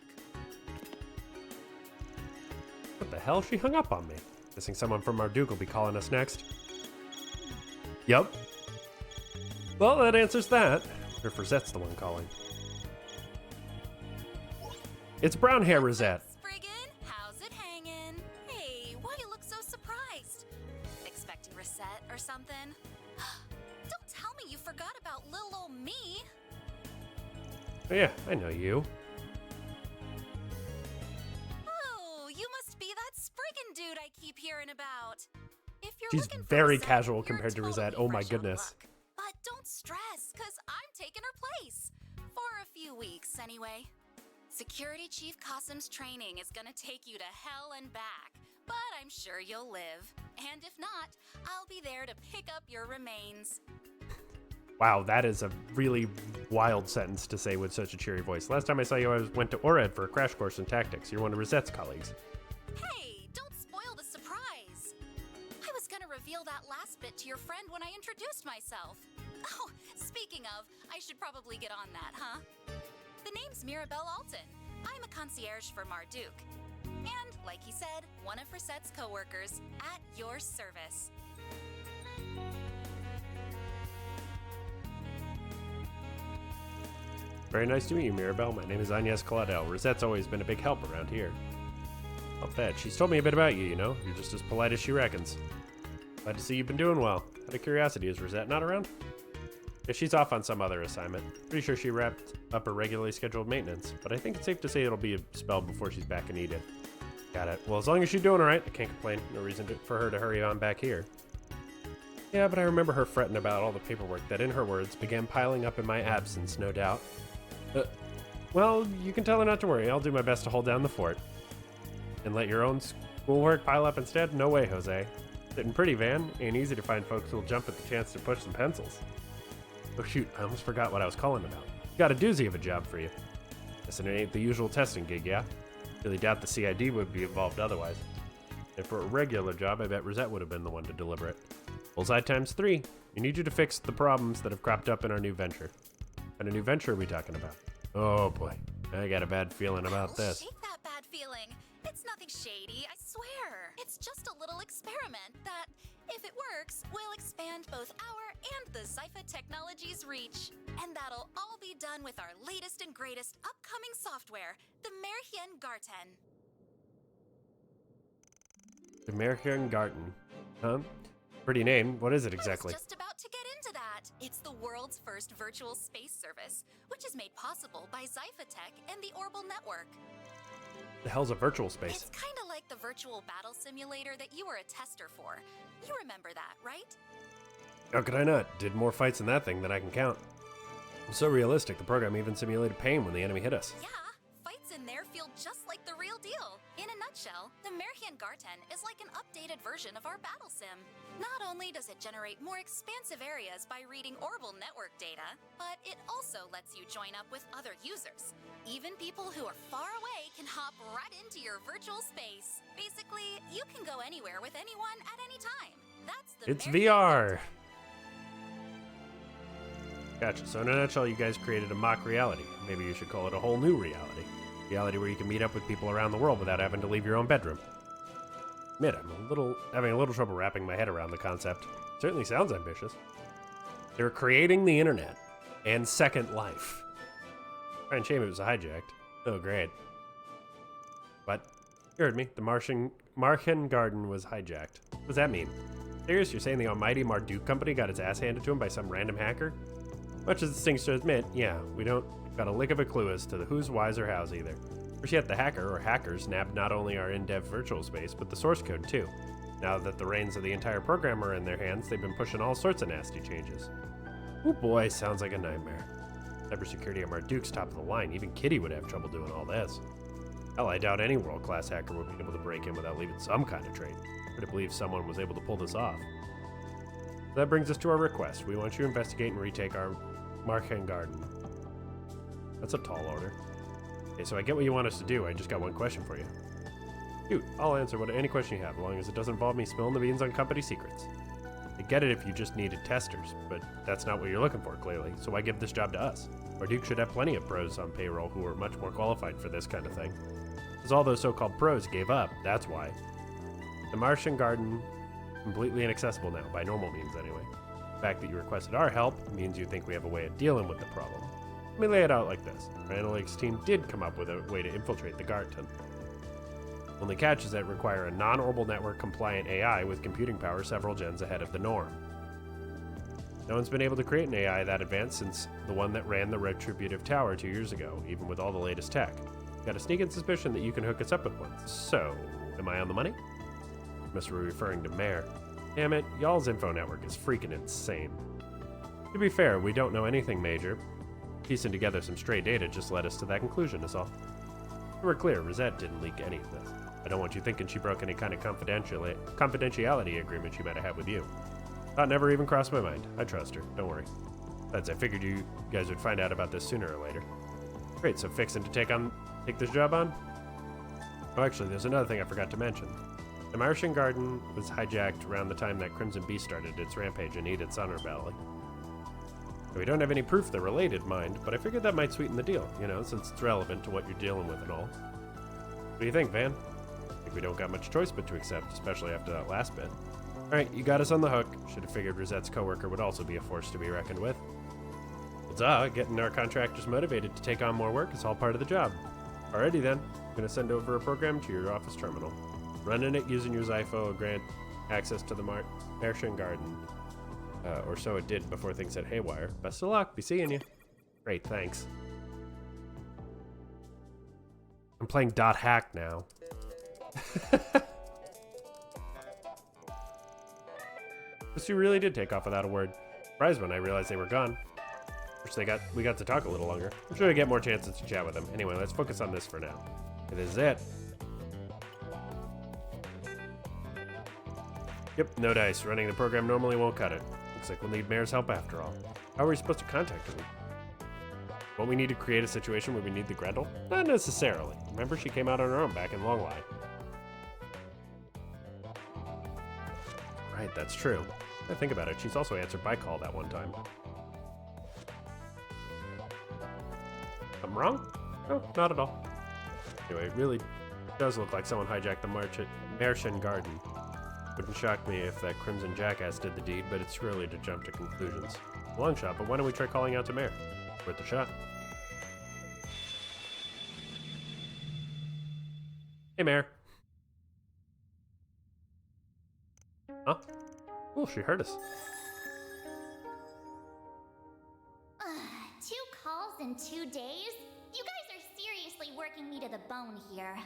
What the hell? She hung up on me. Guessing someone from Marduk will be calling us next. Yup. Well, that answers that. Or if Rosette's the one calling. It's brown hair, Rosette. Spriggan, how's it hanging? Hey, why you look so surprised? Expecting Rosette or something? Don't tell me you forgot about little old me. Oh, yeah, I know you. Oh, you must be that Spriggan dude I keep hearing about. If you're She's looking for very Rosette, casual you're compared to totally Rosette. Oh my fresh on goodness. luck. But don't stress, cause I'm taking her place. For a few weeks, anyway. Security Chief Qasim's training is gonna take you to hell and back, but I'm sure you'll live. And if not, I'll be there to pick up your remains. Wow, that is a really wild sentence to say with such a cheery voice. Last time I saw you, I went to Orad for a crash course in tactics. You're one of Rosette's colleagues. Hey, don't spoil the surprise. I was gonna reveal that last bit to your friend when I introduced myself. Oh, speaking of, I should probably get on that, huh? The name's Mirabelle Alton. I'm a concierge for Marduk. And, like he said, one of Rosette's co-workers, at your service. Very nice to meet you, Mirabelle. My name is Agnes Claudel. Rosette's always been a big help around here. I'll bet. She's told me a bit about you, you know? You're just as polite as she reckons. Glad to see you've been doing well. Out of curiosity, is Rosette not around? Yeah, she's off on some other assignment. Pretty sure she wrapped up her regularly scheduled maintenance, but I think it's safe to say it'll be a spell before she's back in Edith. Got it. Well, as long as she's doing alright, I can't complain. No reason for her to hurry on back here. Yeah, but I remember her fretting about all the paperwork that, in her words, began piling up in my absence, no doubt. Well, you can tell her not to worry. I'll do my best to hold down the fort. And let your own schoolwork pile up instead? No way, Jose. Sitting pretty, Van. Ain't easy to find folks who'll jump at the chance to push some pencils. Oh shoot, I almost forgot what I was calling about. Got a doozy of a job for you. Listen, it ain't the usual testing gig, yeah? Really doubt the CID would be involved otherwise. And for a regular job, I bet Rosette would have been the one to deliver it. Bullseye times 3. We need you to fix the problems that have cropped up in our new venture. And a new venture are we talking about? Oh boy, I got a bad feeling about this. Shake that bad feeling. It's nothing shady, I swear. It's just a little experiment that, if it works, will expand both our and the Zypha Technologies' reach. And that'll all be done with our latest and greatest upcoming software, the Merhien Garten. The Merhien Garten. Huh? Pretty name. What is it exactly? I was just about to get into that. It's the world's first virtual space service, which is made possible by Zypha Tech and the Orbital Network. The hell's a virtual space? It's kind of like the virtual battle simulator that you were a tester for. You remember that, right? How could I not? Did more fights in that thing than I can count. It was so realistic, the program even simulated pain when the enemy hit us. Yeah, fights in there feel just like the real deal. In a nutshell, the Merhien Garten is like an updated version of our battle sim. Not only does it generate more expansive areas by reading Orbital Network data, but it also lets you join up with other users. Even people who are far away can hop right into your virtual space. Basically, you can go anywhere with anyone at any time. That's the It's VR! Gotcha. So in a nutshell, you guys created a mock reality. Maybe you should call it a whole new reality. Reality where you can meet up with people around the world without having to leave your own bedroom. Admit, I'm having a little trouble wrapping my head around the concept. Certainly sounds ambitious. They're creating the internet and Second Life. Fine shame it was hijacked. Oh, great. What? You heard me. The Merhien Garten was hijacked. What does that mean? Serious? You're saying the almighty Marduk company got its ass handed to him by some random hacker? Much as it stings to admit, yeah, we don't got a lick of a clue as to who's wise or how's either. First yet, the hacker, or hackers, nabbed not only our in-dev virtual space, but the source code too. Now that the reins of the entire program are in their hands, they've been pushing all sorts of nasty changes. Oh boy, sounds like a nightmare. Cybersecurity at Marduk's top of the line. Even Kitty would have trouble doing all this. Hell, I doubt any world-class hacker would be able to break in without leaving some kind of trace. Hard to believe someone was able to pull this off. That brings us to our request. We want you to investigate and retake our Merhien Garten. That's a tall order. Okay, so I get what you want us to do. I just got one question for you. Shoot, I'll answer any question you have, as long as it doesn't involve me spilling the beans on company secrets. I get it if you just needed testers, but that's not what you're looking for, clearly, so why give this job to us? Marduk should have plenty of pros on payroll who are much more qualified for this kind of thing. Because all those so-called pros gave up, that's why. The Merhien Garten, completely inaccessible now, by normal means anyway. The fact that you requested our help means you think we have a way of dealing with the problem. Let me lay it out like this. Our analytics team did come up with a way to infiltrate the Garten. Only catch is that it require a non-orbital network compliant AI with computing power several gens ahead of the norm. No one's been able to create an AI that advanced since the one that ran the Retributive Tower 2 years ago, even with all the latest tech. Got a sneaking suspicion that you can hook us up with one. So, am I on the money? Must be referring to Mare. Damn it, y'all's info network is freaking insane. To be fair, we don't know anything major. Piecing together some stray data just led us to that conclusion is all. We're clear, Rosette didn't leak any of this. I don't want you thinking she broke any kind of confidentiality agreement she might have had with you. Thought never even crossed my mind. I trust her, don't worry. Besides, I figured you guys would find out about this sooner or later. Great, so fixing to take this job on? Oh, actually, there's another thing I forgot to mention. The Martian Garden was hijacked around the time that Crimson Beast started its rampage in Edith's honor valley. We don't have any proof they're related, mind, but I figured that might sweeten the deal, you know, since it's relevant to what you're dealing with and all. What do you think, Van? I think we don't got much choice but to accept, especially after that last bit. Alright, you got us on the hook. Should have figured Rosette's coworker would also be a force to be reckoned with. Well, duh, getting our contractors motivated to take on more work is all part of the job. Alrighty then, I'm gonna send over a program to your office terminal. Running it using your Zypho will grant access to the Martian Garden. Or so it did before things hit haywire. Best of luck, be seeing you. Great, thanks. I'm playing .hack now. This two really did take off without a word. Surprised when I realized they were gone. Wish we got to talk a little longer. I'm sure I get more chances to chat with them. Anyway, let's focus on this for now. This is it. Yep, no dice. Running the program normally won't cut it. Looks like we'll need Mayor's help after all. How are we supposed to contact her? Won't we need to create a situation where we need the Grendel? Not necessarily. Remember, she came out on her own back in Longline. Right, that's true. I think about it, she's also answered by call that one time. I'm wrong? No, not at all. Anyway, it really does look like someone hijacked the Martian Garden. Wouldn't shock me if that Crimson Jackass did the deed, but it's too early to jump to conclusions. Long shot, but why don't we try calling out to Mayor? Worth a shot. Hey, Mayor. Huh? Oh, she heard us. 2 calls in 2 days? You guys are seriously working me to the bone here.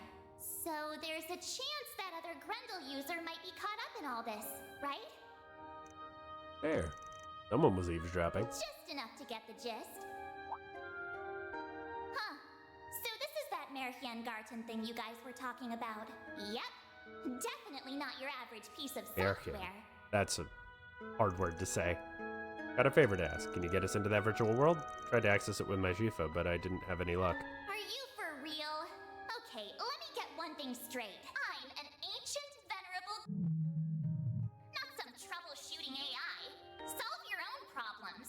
So there's a chance that other Grendel user might be caught up in all this, right? There. Someone was eavesdropping. Just enough to get the gist. Huh. So this is that Martian Garten thing you guys were talking about. Yep. Definitely not your average piece of software. That's a hard word to say. Got a favor to ask. Can you get us into that virtual world? Tried to access it with my Shifa, but I didn't have any luck. Are you for real? Okay, let me get one thing straight. I'm an ancient, venerable... not some troubleshooting AI. Solve your own problems.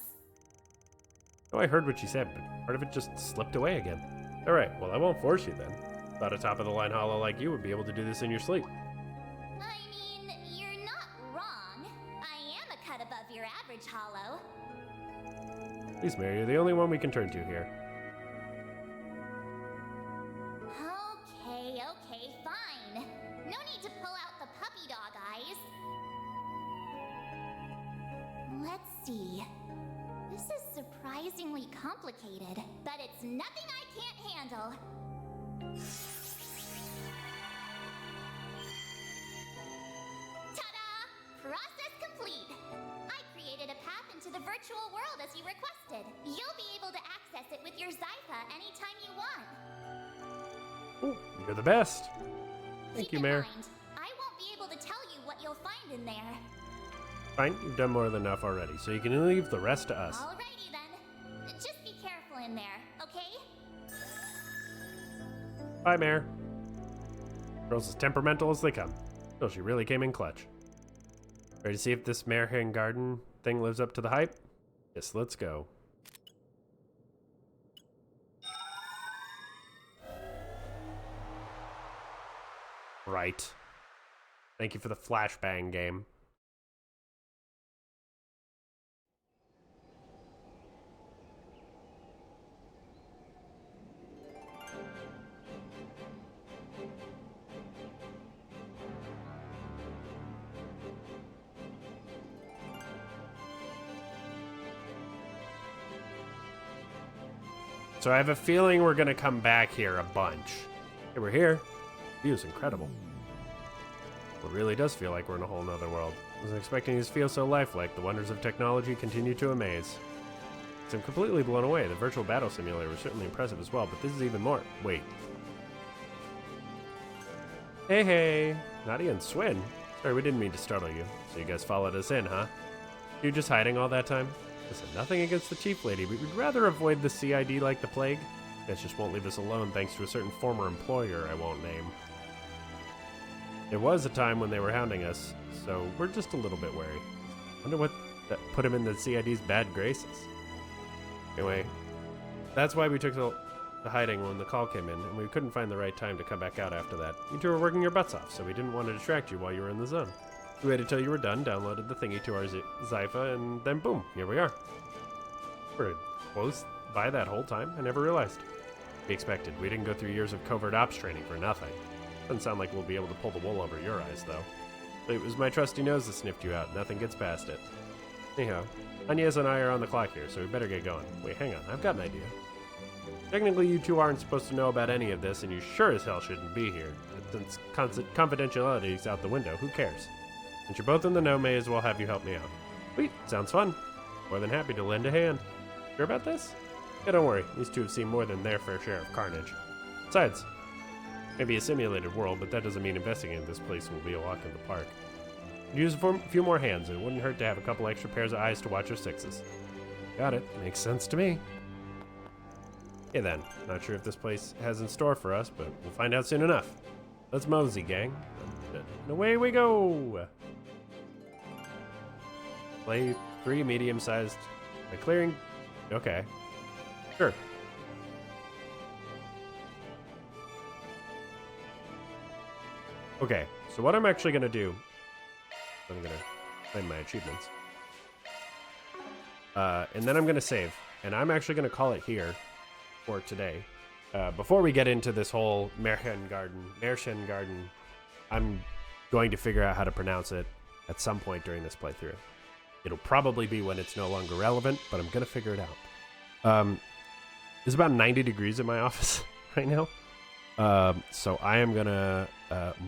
Oh, I heard what she said, but part of it just slipped away again. Alright, well I won't force you then. Thought a top-of-the-line hollow like you would be able to do this in your sleep. I mean, you're not wrong. I am a cut above your average hollow. Please, Mary, you're the only one we can turn to here. Okay, fine. No need to pull out the puppy dog eyes. Let's see. This is surprisingly complicated, but it's nothing I can't handle. Ta-da! Process complete! I created a path into the virtual world as you requested. You'll be able to access it with your Zypha anytime you want. Ooh, you're the best. Thank you, Mayor. I won't be able to tell you what you'll find in there. Fine, you've done more than enough already, so you can leave the rest to us. Alrighty then. Just be careful in there, okay? Bye, Mayor. Girl's as temperamental as they come. Still, she really came in clutch. Ready to see if this Martian Garden thing lives up to the hype? Yes, let's go. Right. Thank you for the flashbang game. So I have a feeling we're gonna come back here a bunch. Hey, we're here. The view's incredible. It really does feel like we're in a whole nother world. I wasn't expecting this to feel so lifelike. The wonders of technology continue to amaze. I'm completely blown away. The virtual battle simulator was certainly impressive as well, but this is even more. Wait. Hey, Nadia and Swin. Sorry, we didn't mean to startle you. So you guys followed us in, huh? You just hiding all that time? Listen, nothing against the chief lady, but we'd rather avoid the CID like the plague. You guys just won't leave us alone thanks to a certain former employer I won't name. There was a time when they were hounding us, so we're just a little bit wary. Wonder what that put him in the CID's bad graces. Anyway, that's why we took the hiding when the call came in, and we couldn't find the right time to come back out after that. You two were working your butts off, so we didn't want to distract you while you were in the zone. We waited till you were done, downloaded the thingy to our Zypha, and then boom, here we are. We're close by that whole time. I never realized. We expected. We didn't go through years of covert ops training for nothing. Doesn't sound like we'll be able to pull the wool over your eyes, though. But it was my trusty nose that sniffed you out. Nothing gets past it. Anyhow, Agnes and I are on the clock here, so we better get going. Wait, hang on. I've got an idea. Technically, you two aren't supposed to know about any of this, and you sure as hell shouldn't be here. Since confidentiality is out the window, who cares? Since you're both in the know, may as well have you help me out. Sweet, sounds fun. More than happy to lend a hand. Sure about this? Yeah, don't worry. These two have seen more than their fair share of carnage. Besides, maybe a simulated world, but that doesn't mean investigating this place will be a walk in the park. Use a few more hands, and it wouldn't hurt to have a couple extra pairs of eyes to watch our sixes. Got it. Makes sense to me. Okay then, not sure if this place has in store for us, but we'll find out soon enough. Let's mosey, gang. And away we go! Play 3 medium-sized... By clearing... Okay. Sure. Okay, so what I'm actually going to do... I'm going to claim my achievements. And then I'm going to save. And I'm actually going to call it here for today. Before we get into this whole Märchen Garden, I'm going to figure out how to pronounce it at some point during this playthrough. It'll probably be when it's no longer relevant, but I'm going to figure it out. It's about 90 degrees in my office right now. So I am going to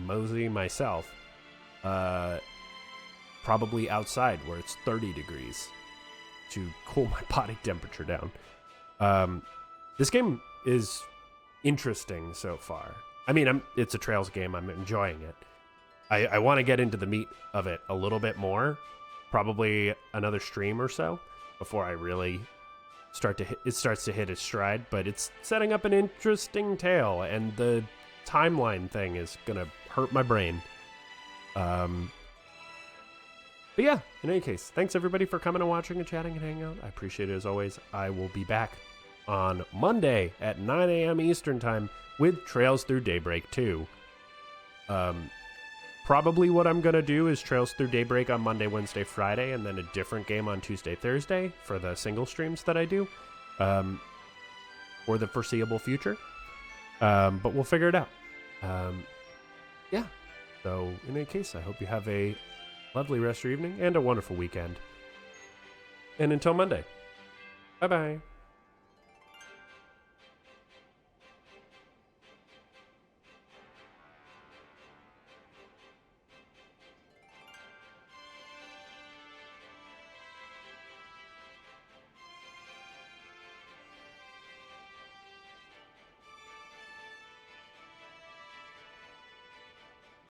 mosey myself probably outside where it's 30 degrees to cool my body temperature down. This game is interesting so far. I mean, it's a Trails game. I'm enjoying it. I want to get into the meat of it a little bit more. Probably another stream or so before I really starts to hit its stride. But it's setting up an interesting tale, and the timeline thing is gonna hurt my brain. But yeah, in any case, thanks everybody for coming and watching and chatting and hanging out. I appreciate it as always. I will be back on Monday at 9 a.m. Eastern Time with Trails Through Daybreak 2. Probably what I'm going to do is Trails Through Daybreak on Monday, Wednesday, Friday, and then a different game on Tuesday, Thursday for the single streams that I do for the foreseeable future. But we'll figure it out. Yeah. So in any case, I hope you have a lovely rest of your evening and a wonderful weekend. And until Monday, bye-bye.